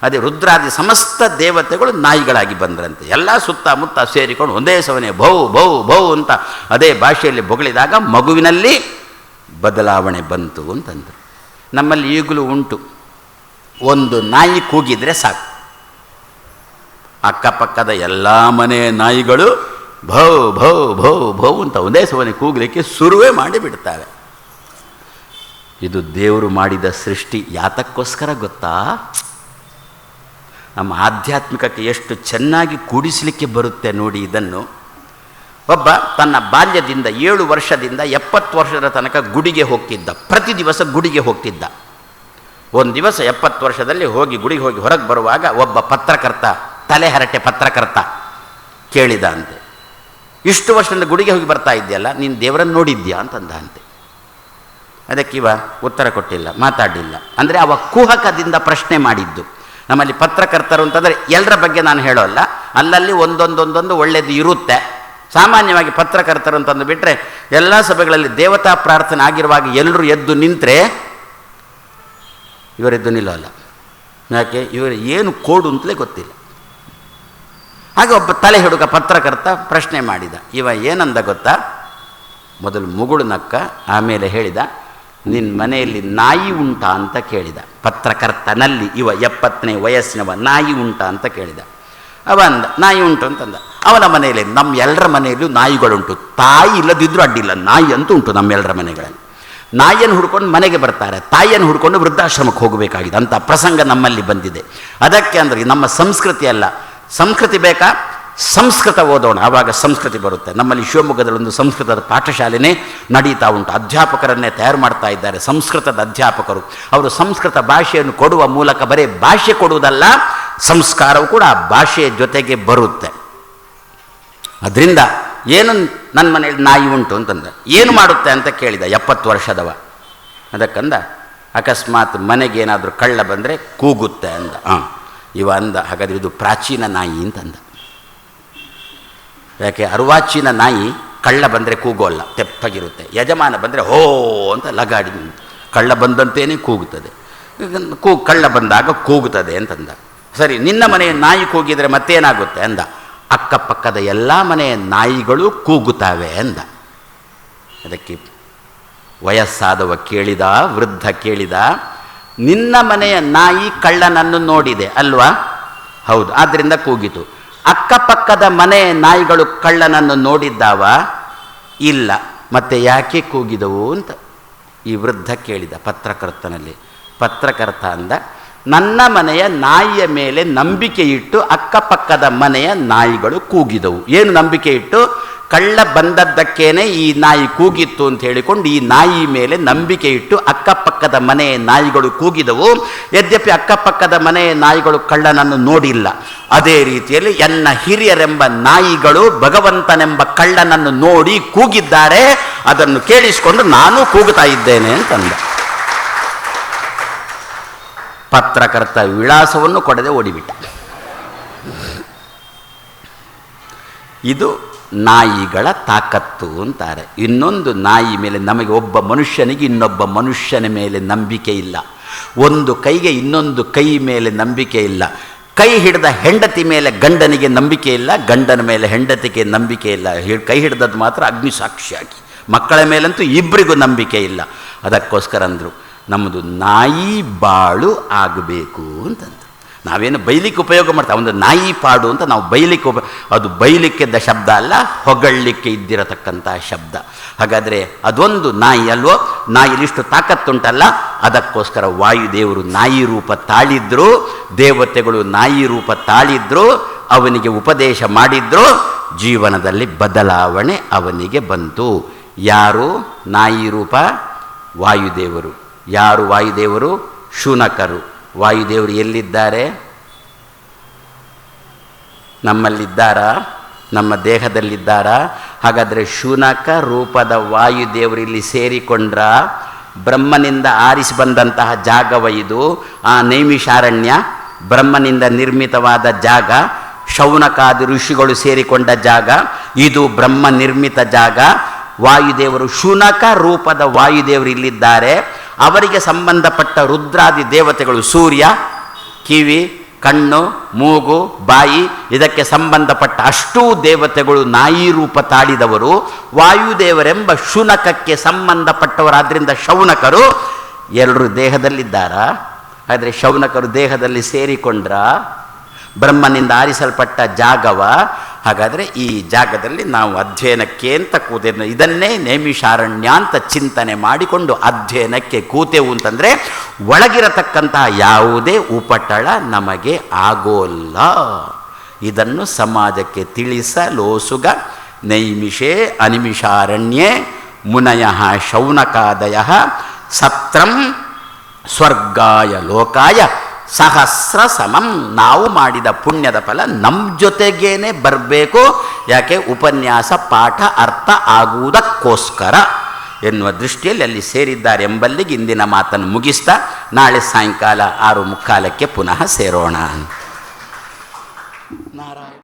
ಅದೇ ರುದ್ರಾದಿ ಸಮಸ್ತ ದೇವತೆಗಳು ನಾಯಿಗಳಾಗಿ ಬಂದ್ರಂತೆ. ಎಲ್ಲ ಸುತ್ತಮುತ್ತ ಸೇರಿಕೊಂಡು ಒಂದೇ ಸಮನೆ ಭೌ ಭೌ ಭೌ ಅಂತ ಅದೇ ಭಾಷೆಯಲ್ಲಿ ಬೊಗಳಿದಾಗ ಮಗುವಿನಲ್ಲಿ ಬದಲಾವಣೆ ಬಂತು ಅಂತಂದರು. ನಮ್ಮಲ್ಲಿ ಈಗಲೂ ಉಂಟು, ಒಂದು ನಾಯಿ ಕೂಗಿದರೆ ಸಾಕು, ಅಕ್ಕಪಕ್ಕದ ಎಲ್ಲ ಮನೆ ನಾಯಿಗಳು ಭೌ ಭೌ ಭೌ ಭೌ ಅಂತ ಒಂದೇ ಸಮನೆ ಕೂಗಲಿಕ್ಕೆ ಶುರುವೇ ಮಾಡಿಬಿಡ್ತಾರೆ. ಇದು ದೇವರು ಮಾಡಿದ ಸೃಷ್ಟಿ. ಯಾತಕ್ಕೋಸ್ಕರ ಗೊತ್ತಾ? ನಮ್ಮ ಆಧ್ಯಾತ್ಮಿಕಕ್ಕೆ ಎಷ್ಟು ಚೆನ್ನಾಗಿ ಕೂಡಿಸಲಿಕ್ಕೆ ಬರುತ್ತೆ ನೋಡಿ ಇದನ್ನು. ಒಬ್ಬ ತನ್ನ ಬಾಲ್ಯದಿಂದ 7 ವರ್ಷದಿಂದ 70 ವರ್ಷದ ತನಕ ಗುಡಿಗೆ ಹೋಗ್ತಿದ್ದ, ಪ್ರತಿ ದಿವಸ ಗುಡಿಗೆ ಹೋಗ್ತಿದ್ದ. ಒಂದು ದಿವಸ 70 ವರ್ಷದಲ್ಲಿ ಹೋಗಿ ಗುಡಿಗೆ ಹೋಗಿ ಹೊರಗೆ ಬರುವಾಗ ಒಬ್ಬ ಪತ್ರಕರ್ತ, ತಲೆಹರಟೆ ಪತ್ರಕರ್ತ ಕೇಳಿದ ಅಂತೆ, ಇಷ್ಟು ವರ್ಷದಿಂದ ಗುಡಿಗೆ ಹೋಗಿ ಬರ್ತಾ ಇದೆಯಲ್ಲ, ನೀನು ದೇವರನ್ನು ನೋಡಿದ್ಯಾ ಅಂತಂದ ಅಂತೆ. ಅದಕ್ಕಿವ ಉತ್ತರ ಕೊಟ್ಟಿಲ್ಲ, ಮಾತಾಡಲಿಲ್ಲ. ಅಂದರೆ ಅವ ಕುಹಕದಿಂದ ಪ್ರಶ್ನೆ ಮಾಡಿದ್ದು. ನಮ್ಮಲ್ಲಿ ಪತ್ರಕರ್ತರು ಅಂತಂದರೆ ಎಲ್ಲರ ಬಗ್ಗೆ ನಾನು ಹೇಳೋಲ್ಲ, ಅಲ್ಲಲ್ಲಿ ಒಂದೊಂದೊಂದೊಂದು ಒಳ್ಳೆಯದು ಇರುತ್ತೆ. ಸಾಮಾನ್ಯವಾಗಿ ಪತ್ರಕರ್ತರು ಅಂತಂದು ಬಿಟ್ಟರೆ ಎಲ್ಲ ಸಭೆಗಳಲ್ಲಿ ದೇವತಾ ಪ್ರಾರ್ಥನೆ ಆಗಿರುವಾಗ ಎಲ್ಲರೂ ಎದ್ದು ನಿಂತರೆ ಇವರೆದ್ದು ನಿಲ್ಲೋಲ್ಲ. ಯಾಕೆ? ಇವರು ಏನು ಕೋಡು ಅಂತಲೇ ಗೊತ್ತಿಲ್ಲ. ಹಾಗೆ ಒಬ್ಬ ತಲೆ ಹುಡುಗ ಪತ್ರಕರ್ತ ಪ್ರಶ್ನೆ ಮಾಡಿದ. ಇವ ಏನಂದ ಗೊತ್ತಾ? ಮೊದಲು ಮುಗುಳು ನಕ್ಕ, ಆಮೇಲೆ ಹೇಳಿದ, ನಿನ್ನ ಮನೆಯಲ್ಲಿ ನಾಯಿ ಉಂಟಾ ಅಂತ ಕೇಳಿದ. ಪತ್ರಕರ್ತನಲ್ಲಿ ಇವ 70ನೇ ವಯಸ್ಸಿನವ ನಾಯಿ ಉಂಟಾ ಅಂತ ಕೇಳಿದ. ಅವ ಅಂದ, ನಾಯಿ ಉಂಟು ಅಂತಂದ. ಅವನ ಮನೆಯಲ್ಲಿ, ನಮ್ಮ ಎಲ್ಲರ ಮನೆಯಲ್ಲೂ ನಾಯಿಗಳುಂಟು, ತಾಯಿ ಇಲ್ಲದಿದ್ದರೂ ಅಡ್ಡಿಲ್ಲ, ನಾಯಿ ಅಂತೂ ಉಂಟು ನಮ್ಮೆಲ್ಲರ ಮನೆಗಳಲ್ಲಿ. ನಾಯಿಯನ್ನು ಹುಡ್ಕೊಂಡು ಮನೆಗೆ ಬರ್ತಾರೆ, ತಾಯಿಯನ್ನು ಹುಡ್ಕೊಂಡು ವೃದ್ಧಾಶ್ರಮಕ್ಕೆ ಹೋಗಬೇಕಾಗಿದೆ ಅಂತ ಪ್ರಸಂಗ ನಮ್ಮಲ್ಲಿ ಬಂದಿದೆ. ಅದಕ್ಕೆ ಅಂದರೆ ನಮ್ಮ ಸಂಸ್ಕೃತಿ ಅಲ್ಲ. ಸಂಸ್ಕೃತಿ ಬೇಕಾ? ಸಂಸ್ಕೃತ ಓದೋಣ, ಆವಾಗ ಸಂಸ್ಕೃತಿ ಬರುತ್ತೆ. ನಮ್ಮಲ್ಲಿ ಶಿವಮೊಗ್ಗದಲ್ಲಿ ಒಂದು ಸಂಸ್ಕೃತದ ಪಾಠಶಾಲೆನೇ ನಡೀತಾ ಉಂಟು. ಅಧ್ಯಾಪಕರನ್ನೇ ತಯಾರು ಮಾಡ್ತಾ ಇದ್ದಾರೆ, ಸಂಸ್ಕೃತದ ಅಧ್ಯಾಪಕರು. ಅವರು ಸಂಸ್ಕೃತ ಭಾಷೆಯನ್ನು ಕೊಡುವ ಮೂಲಕ ಬರೀ ಭಾಷೆ ಕೊಡುವುದಲ್ಲ, ಸಂಸ್ಕಾರವು ಕೂಡ ಆ ಭಾಷೆಯ ಜೊತೆಗೆ ಬರುತ್ತೆ. ಅದರಿಂದ ಏನು ನನ್ನ ಮನೆಯಲ್ಲಿ ನಾಯಿ ಉಂಟು ಅಂತಂದ. ಏನು ಮಾಡುತ್ತೆ ಅಂತ ಕೇಳಿದ 70 ವರ್ಷದವ. ಅದಕ್ಕಂದ, ಅಕಸ್ಮಾತ್ ಮನೆಗೇನಾದರೂ ಕಳ್ಳ ಬಂದರೆ ಕೂಗುತ್ತೆ ಅಂದ. ಇವ ಅಂದ, ಹಾಗಾದರೆ ಇದು ಪ್ರಾಚೀನ ನಾಯಿ ಅಂತಂದ. ಯಾಕೆ? ಅರ್ವಾಚೀನ ನಾಯಿ ಕಳ್ಳ ಬಂದರೆ ಕೂಗೋಲ್ಲ, ತೆಪ್ಪಗಿರುತ್ತೆ. ಯಜಮಾನ ಬಂದರೆ ಹೋ ಅಂತ ಲಗಾಡಿ ಕಳ್ಳ ಬಂದಂತೇನೆ ಕೂಗುತ್ತದೆ. ಕಳ್ಳ ಬಂದಾಗ ಕೂಗುತ್ತದೆ ಅಂತಂದ. ಸರಿ, ನಿನ್ನ ಮನೆಯ ನಾಯಿ ಕೂಗಿದರೆ ಮತ್ತೇನಾಗುತ್ತೆ ಅಂದ. ಅಕ್ಕಪಕ್ಕದ ಎಲ್ಲ ಮನೆಯ ನಾಯಿಗಳು ಕೂಗುತ್ತವೆ ಅಂದ. ಅದಕ್ಕೆ ವಯಸ್ಸಾದವ ಕೇಳಿದ, ವೃದ್ಧ ಕೇಳಿದ, ನಿನ್ನ ಮನೆಯ ನಾಯಿ ಕಳ್ಳನನ್ನು ನೋಡಿದೆ ಅಲ್ವಾ? ಹೌದು, ಆದ್ದರಿಂದ ಕೂಗಿತು. ಅಕ್ಕಪಕ್ಕದ ಮನೆ ನಾಯಿಗಳು ಕಳ್ಳನನ್ನು ನೋಡಿದ್ದಾವ? ಇಲ್ಲ, ಮತ್ತೆ ಯಾಕೆ ಕೂಗಿದವು ಅಂತ ಈ ವೃದ್ಧ ಕೇಳಿದ ಪತ್ರಕರ್ತನಲ್ಲಿ. ಪತ್ರಕರ್ತ ಅಂದ, ನನ್ನ ಮನೆಯ ನಾಯಿಯ ಮೇಲೆ ನಂಬಿಕೆ ಇಟ್ಟು ಅಕ್ಕಪಕ್ಕದ ಮನೆಯ ನಾಯಿಗಳು ಕೂಗಿದವು. ಏನು ನಂಬಿಕೆ ಇಟ್ಟು? ಕಳ್ಳ ಬಂದದ್ದಕ್ಕೇನೆ ಈ ನಾಯಿ ಕೂಗಿತ್ತು ಅಂತ ಹೇಳಿಕೊಂಡು ಈ ನಾಯಿ ಮೇಲೆ ನಂಬಿಕೆ ಇಟ್ಟು ಅಕ್ಕಪಕ್ಕದ ಮನೆಯ ನಾಯಿಗಳು ಕೂಗಿದವು. ಯದ್ಯಪಿ ಅಕ್ಕಪಕ್ಕದ ಮನೆಯ ನಾಯಿಗಳು ಕಳ್ಳನನ್ನು ನೋಡಿಲ್ಲ. ಅದೇ ರೀತಿಯಲ್ಲಿ ಎನ್ನ ಹಿರಿಯರೆಂಬ ನಾಯಿಗಳು ಭಗವಂತನೆಂಬ ಕಳ್ಳನನ್ನು ನೋಡಿ ಕೂಗಿದ್ದಾರೆ, ಅದನ್ನು ಕೇಳಿಸಿಕೊಂಡು ನಾನು ಕೂಗುತ್ತಾ ಇದ್ದೇನೆ ಅಂತಂದ. ಪತ್ರಕರ್ತ ವಿಳಾಸವನ್ನು ಕೊಡದೆ ಓಡಿಬಿಟ್ಟ. ಇದು ನಾಯಿಗಳ ತಾಕತ್ತು ಅಂತಾರೆ. ಇನ್ನೊಂದು ನಾಯಿ ಮೇಲೆ, ನಮಗೆ ಒಬ್ಬ ಮನುಷ್ಯನಿಗೆ ಇನ್ನೊಬ್ಬ ಮನುಷ್ಯನ ಮೇಲೆ ನಂಬಿಕೆ ಇಲ್ಲ. ಒಂದು ಕೈಗೆ ಇನ್ನೊಂದು ಕೈ ಮೇಲೆ ನಂಬಿಕೆ ಇಲ್ಲ. ಕೈ ಹಿಡಿದ ಹೆಂಡತಿ ಮೇಲೆ ಗಂಡನಿಗೆ ನಂಬಿಕೆ ಇಲ್ಲ, ಗಂಡನ ಮೇಲೆ ಹೆಂಡತಿಗೆ ನಂಬಿಕೆ ಇಲ್ಲ. ಕೈ ಹಿಡಿದದ್ದು ಮಾತ್ರ ಅಗ್ನಿ ಸಾಕ್ಷಿಯಾಗಿ. ಮಕ್ಕಳ ಮೇಲಂತೂ ಇಬ್ಬರಿಗೂ ನಂಬಿಕೆ ಇಲ್ಲ. ಅದಕ್ಕೋಸ್ಕರ ಅಂದರು, ನಮ್ಮದು ನಾಯಿ ಬಾಳು ಆಗಬೇಕು ಅಂತಂದು. ನಾವೇನು ಬೈಲಿಕ್ಕೆ ಉಪಯೋಗ ಮಾಡ್ತಾ ಒಂದು ನಾಯಿ ಪಾಡು ಅಂತ ನಾವು ಬೈಲಿಕ್ಕೆ ಅದು ಬೈಲಿಕ್ಕಿದ್ದ ಶಬ್ದ ಅಲ್ಲ, ಹೊಗಳಲಿಕ್ಕೆ ಇದ್ದಿರತಕ್ಕಂಥ ಶಬ್ದ. ಹಾಗಾದರೆ ಅದೊಂದು ನಾಯಿ ಅಲ್ವೋ, ನಾಯಿಲಿಷ್ಟು ತಾಕತ್ತುಂಟಲ್ಲ, ಅದಕ್ಕೋಸ್ಕರ ವಾಯುದೇವರು ನಾಯಿ ರೂಪ ತಾಳಿದ್ರು, ದೇವತೆಗಳು ನಾಯಿ ರೂಪ ತಾಳಿದ್ರು, ಅವನಿಗೆ ಉಪದೇಶ ಮಾಡಿದ್ರು, ಜೀವನದಲ್ಲಿ ಬದಲಾವಣೆ ಅವನಿಗೆ ಬಂತು. ಯಾರು ನಾಯಿ ರೂಪ? ವಾಯುದೇವರು. ಯಾರು ವಾಯುದೇವರು? ಶುನಕರು. ವಾಯುದೇವರು ಎಲ್ಲಿದ್ದಾರೆ? ನಮ್ಮಲ್ಲಿದ್ದಾರಾ? ನಮ್ಮ ದೇಹದಲ್ಲಿದ್ದಾರಾ? ಹಾಗಾದರೆ ಶುನಕ ರೂಪದ ವಾಯುದೇವರು ಇಲ್ಲಿ ಸೇರಿಕೊಂಡ್ರ? ಬ್ರಹ್ಮನಿಂದ ಆರಿಸಿ ಬಂದಂತಹ ಜಾಗವ ಇದು. ಆ ನೈಮಿಷಾರಣ್ಯ ಬ್ರಹ್ಮನಿಂದ ನಿರ್ಮಿತವಾದ ಜಾಗ, ಶೌನಕಾದಿ ಋಷಿಗಳು ಸೇರಿಕೊಂಡ ಜಾಗ, ಇದು ಬ್ರಹ್ಮ ನಿರ್ಮಿತ ಜಾಗ. ವಾಯುದೇವರು ಶುನಕ ರೂಪದ ವಾಯುದೇವರು ಇಲ್ಲಿದ್ದಾರೆ. ಅವರಿಗೆ ಸಂಬಂಧಪಟ್ಟ ರುದ್ರಾದಿ ದೇವತೆಗಳು ಸೂರ್ಯ, ಕಿವಿ, ಕಣ್ಣು, ಮೂಗು, ಬಾಯಿ, ಇದಕ್ಕೆ ಸಂಬಂಧಪಟ್ಟ ಅಷ್ಟೂ ದೇವತೆಗಳು ನಾಯಿ ರೂಪ ತಾಳಿದವರು. ವಾಯುದೇವರೆಂಬ ಶುನಕಕ್ಕೆ ಸಂಬಂಧಪಟ್ಟವರಾದ್ದರಿಂದ ಶೌನಕರು ಎಲ್ಲರೂ ದೇಹದಲ್ಲಿದ್ದಾರಾ? ಆದರೆ ಶೌನಕರು ದೇಹದಲ್ಲಿ ಸೇರಿಕೊಂಡ್ರ? ಬ್ರಹ್ಮನಿಂದ ಆರಿಸಲ್ಪಟ್ಟ ಜಾಗವ? ಹಾಗಾದರೆ ಈ ಜಾಗದಲ್ಲಿ ನಾವು ಅಧ್ಯಯನಕ್ಕೆ ಅಂತ ಕೂತೆವು. ಇದನ್ನೇ ನೈಮಿಷಾರಣ್ಯ ಅಂತ ಚಿಂತನೆ ಮಾಡಿಕೊಂಡು ಅಧ್ಯಯನಕ್ಕೆ ಕೂತೆವು ಅಂತಂದರೆ ಒಳಗಿರತಕ್ಕಂತಹ ಯಾವುದೇ ಉಪಟಳ ನಮಗೆ ಆಗೋಲ್ಲ. ಇದನ್ನು ಸಮಾಜಕ್ಕೆ ತಿಳಿಸಲೋಸುಗ ನೈಮಿಷೇ ಅನಿಮಿಷಾರಣ್ಯೇ ಮುನಯಃ ಶೌನಕಾದಯ ಸತ್ರಂ ಸ್ವರ್ಗಾಯ ಲೋಕಾಯ ಸಹಸ್ರ ಸಮಂ. ನಾವು ಮಾಡಿದ ಪುಣ್ಯದ ಫಲ ನಮ್ಮ ಜೊತೆಗೇನೆ ಬರಬೇಕು. ಯಾಕೆ? ಉಪನ್ಯಾಸ ಪಾಠ ಅರ್ಥ ಆಗುವುದಕ್ಕೋಸ್ಕರ ಎನ್ನುವ ದೃಷ್ಟಿಯಲ್ಲಿ ಅಲ್ಲಿ ಸೇರಿದ್ದಾರೆ ಎಂಬಲ್ಲಿಗೆ ಇಂದಿನ ಮಾತನ್ನು ಮುಗಿಸ್ತಾ ನಾಳೆ ಸಾಯಂಕಾಲ 6:45 ಪುನಃ ಸೇರೋಣ. ನಾರಾಯಣ.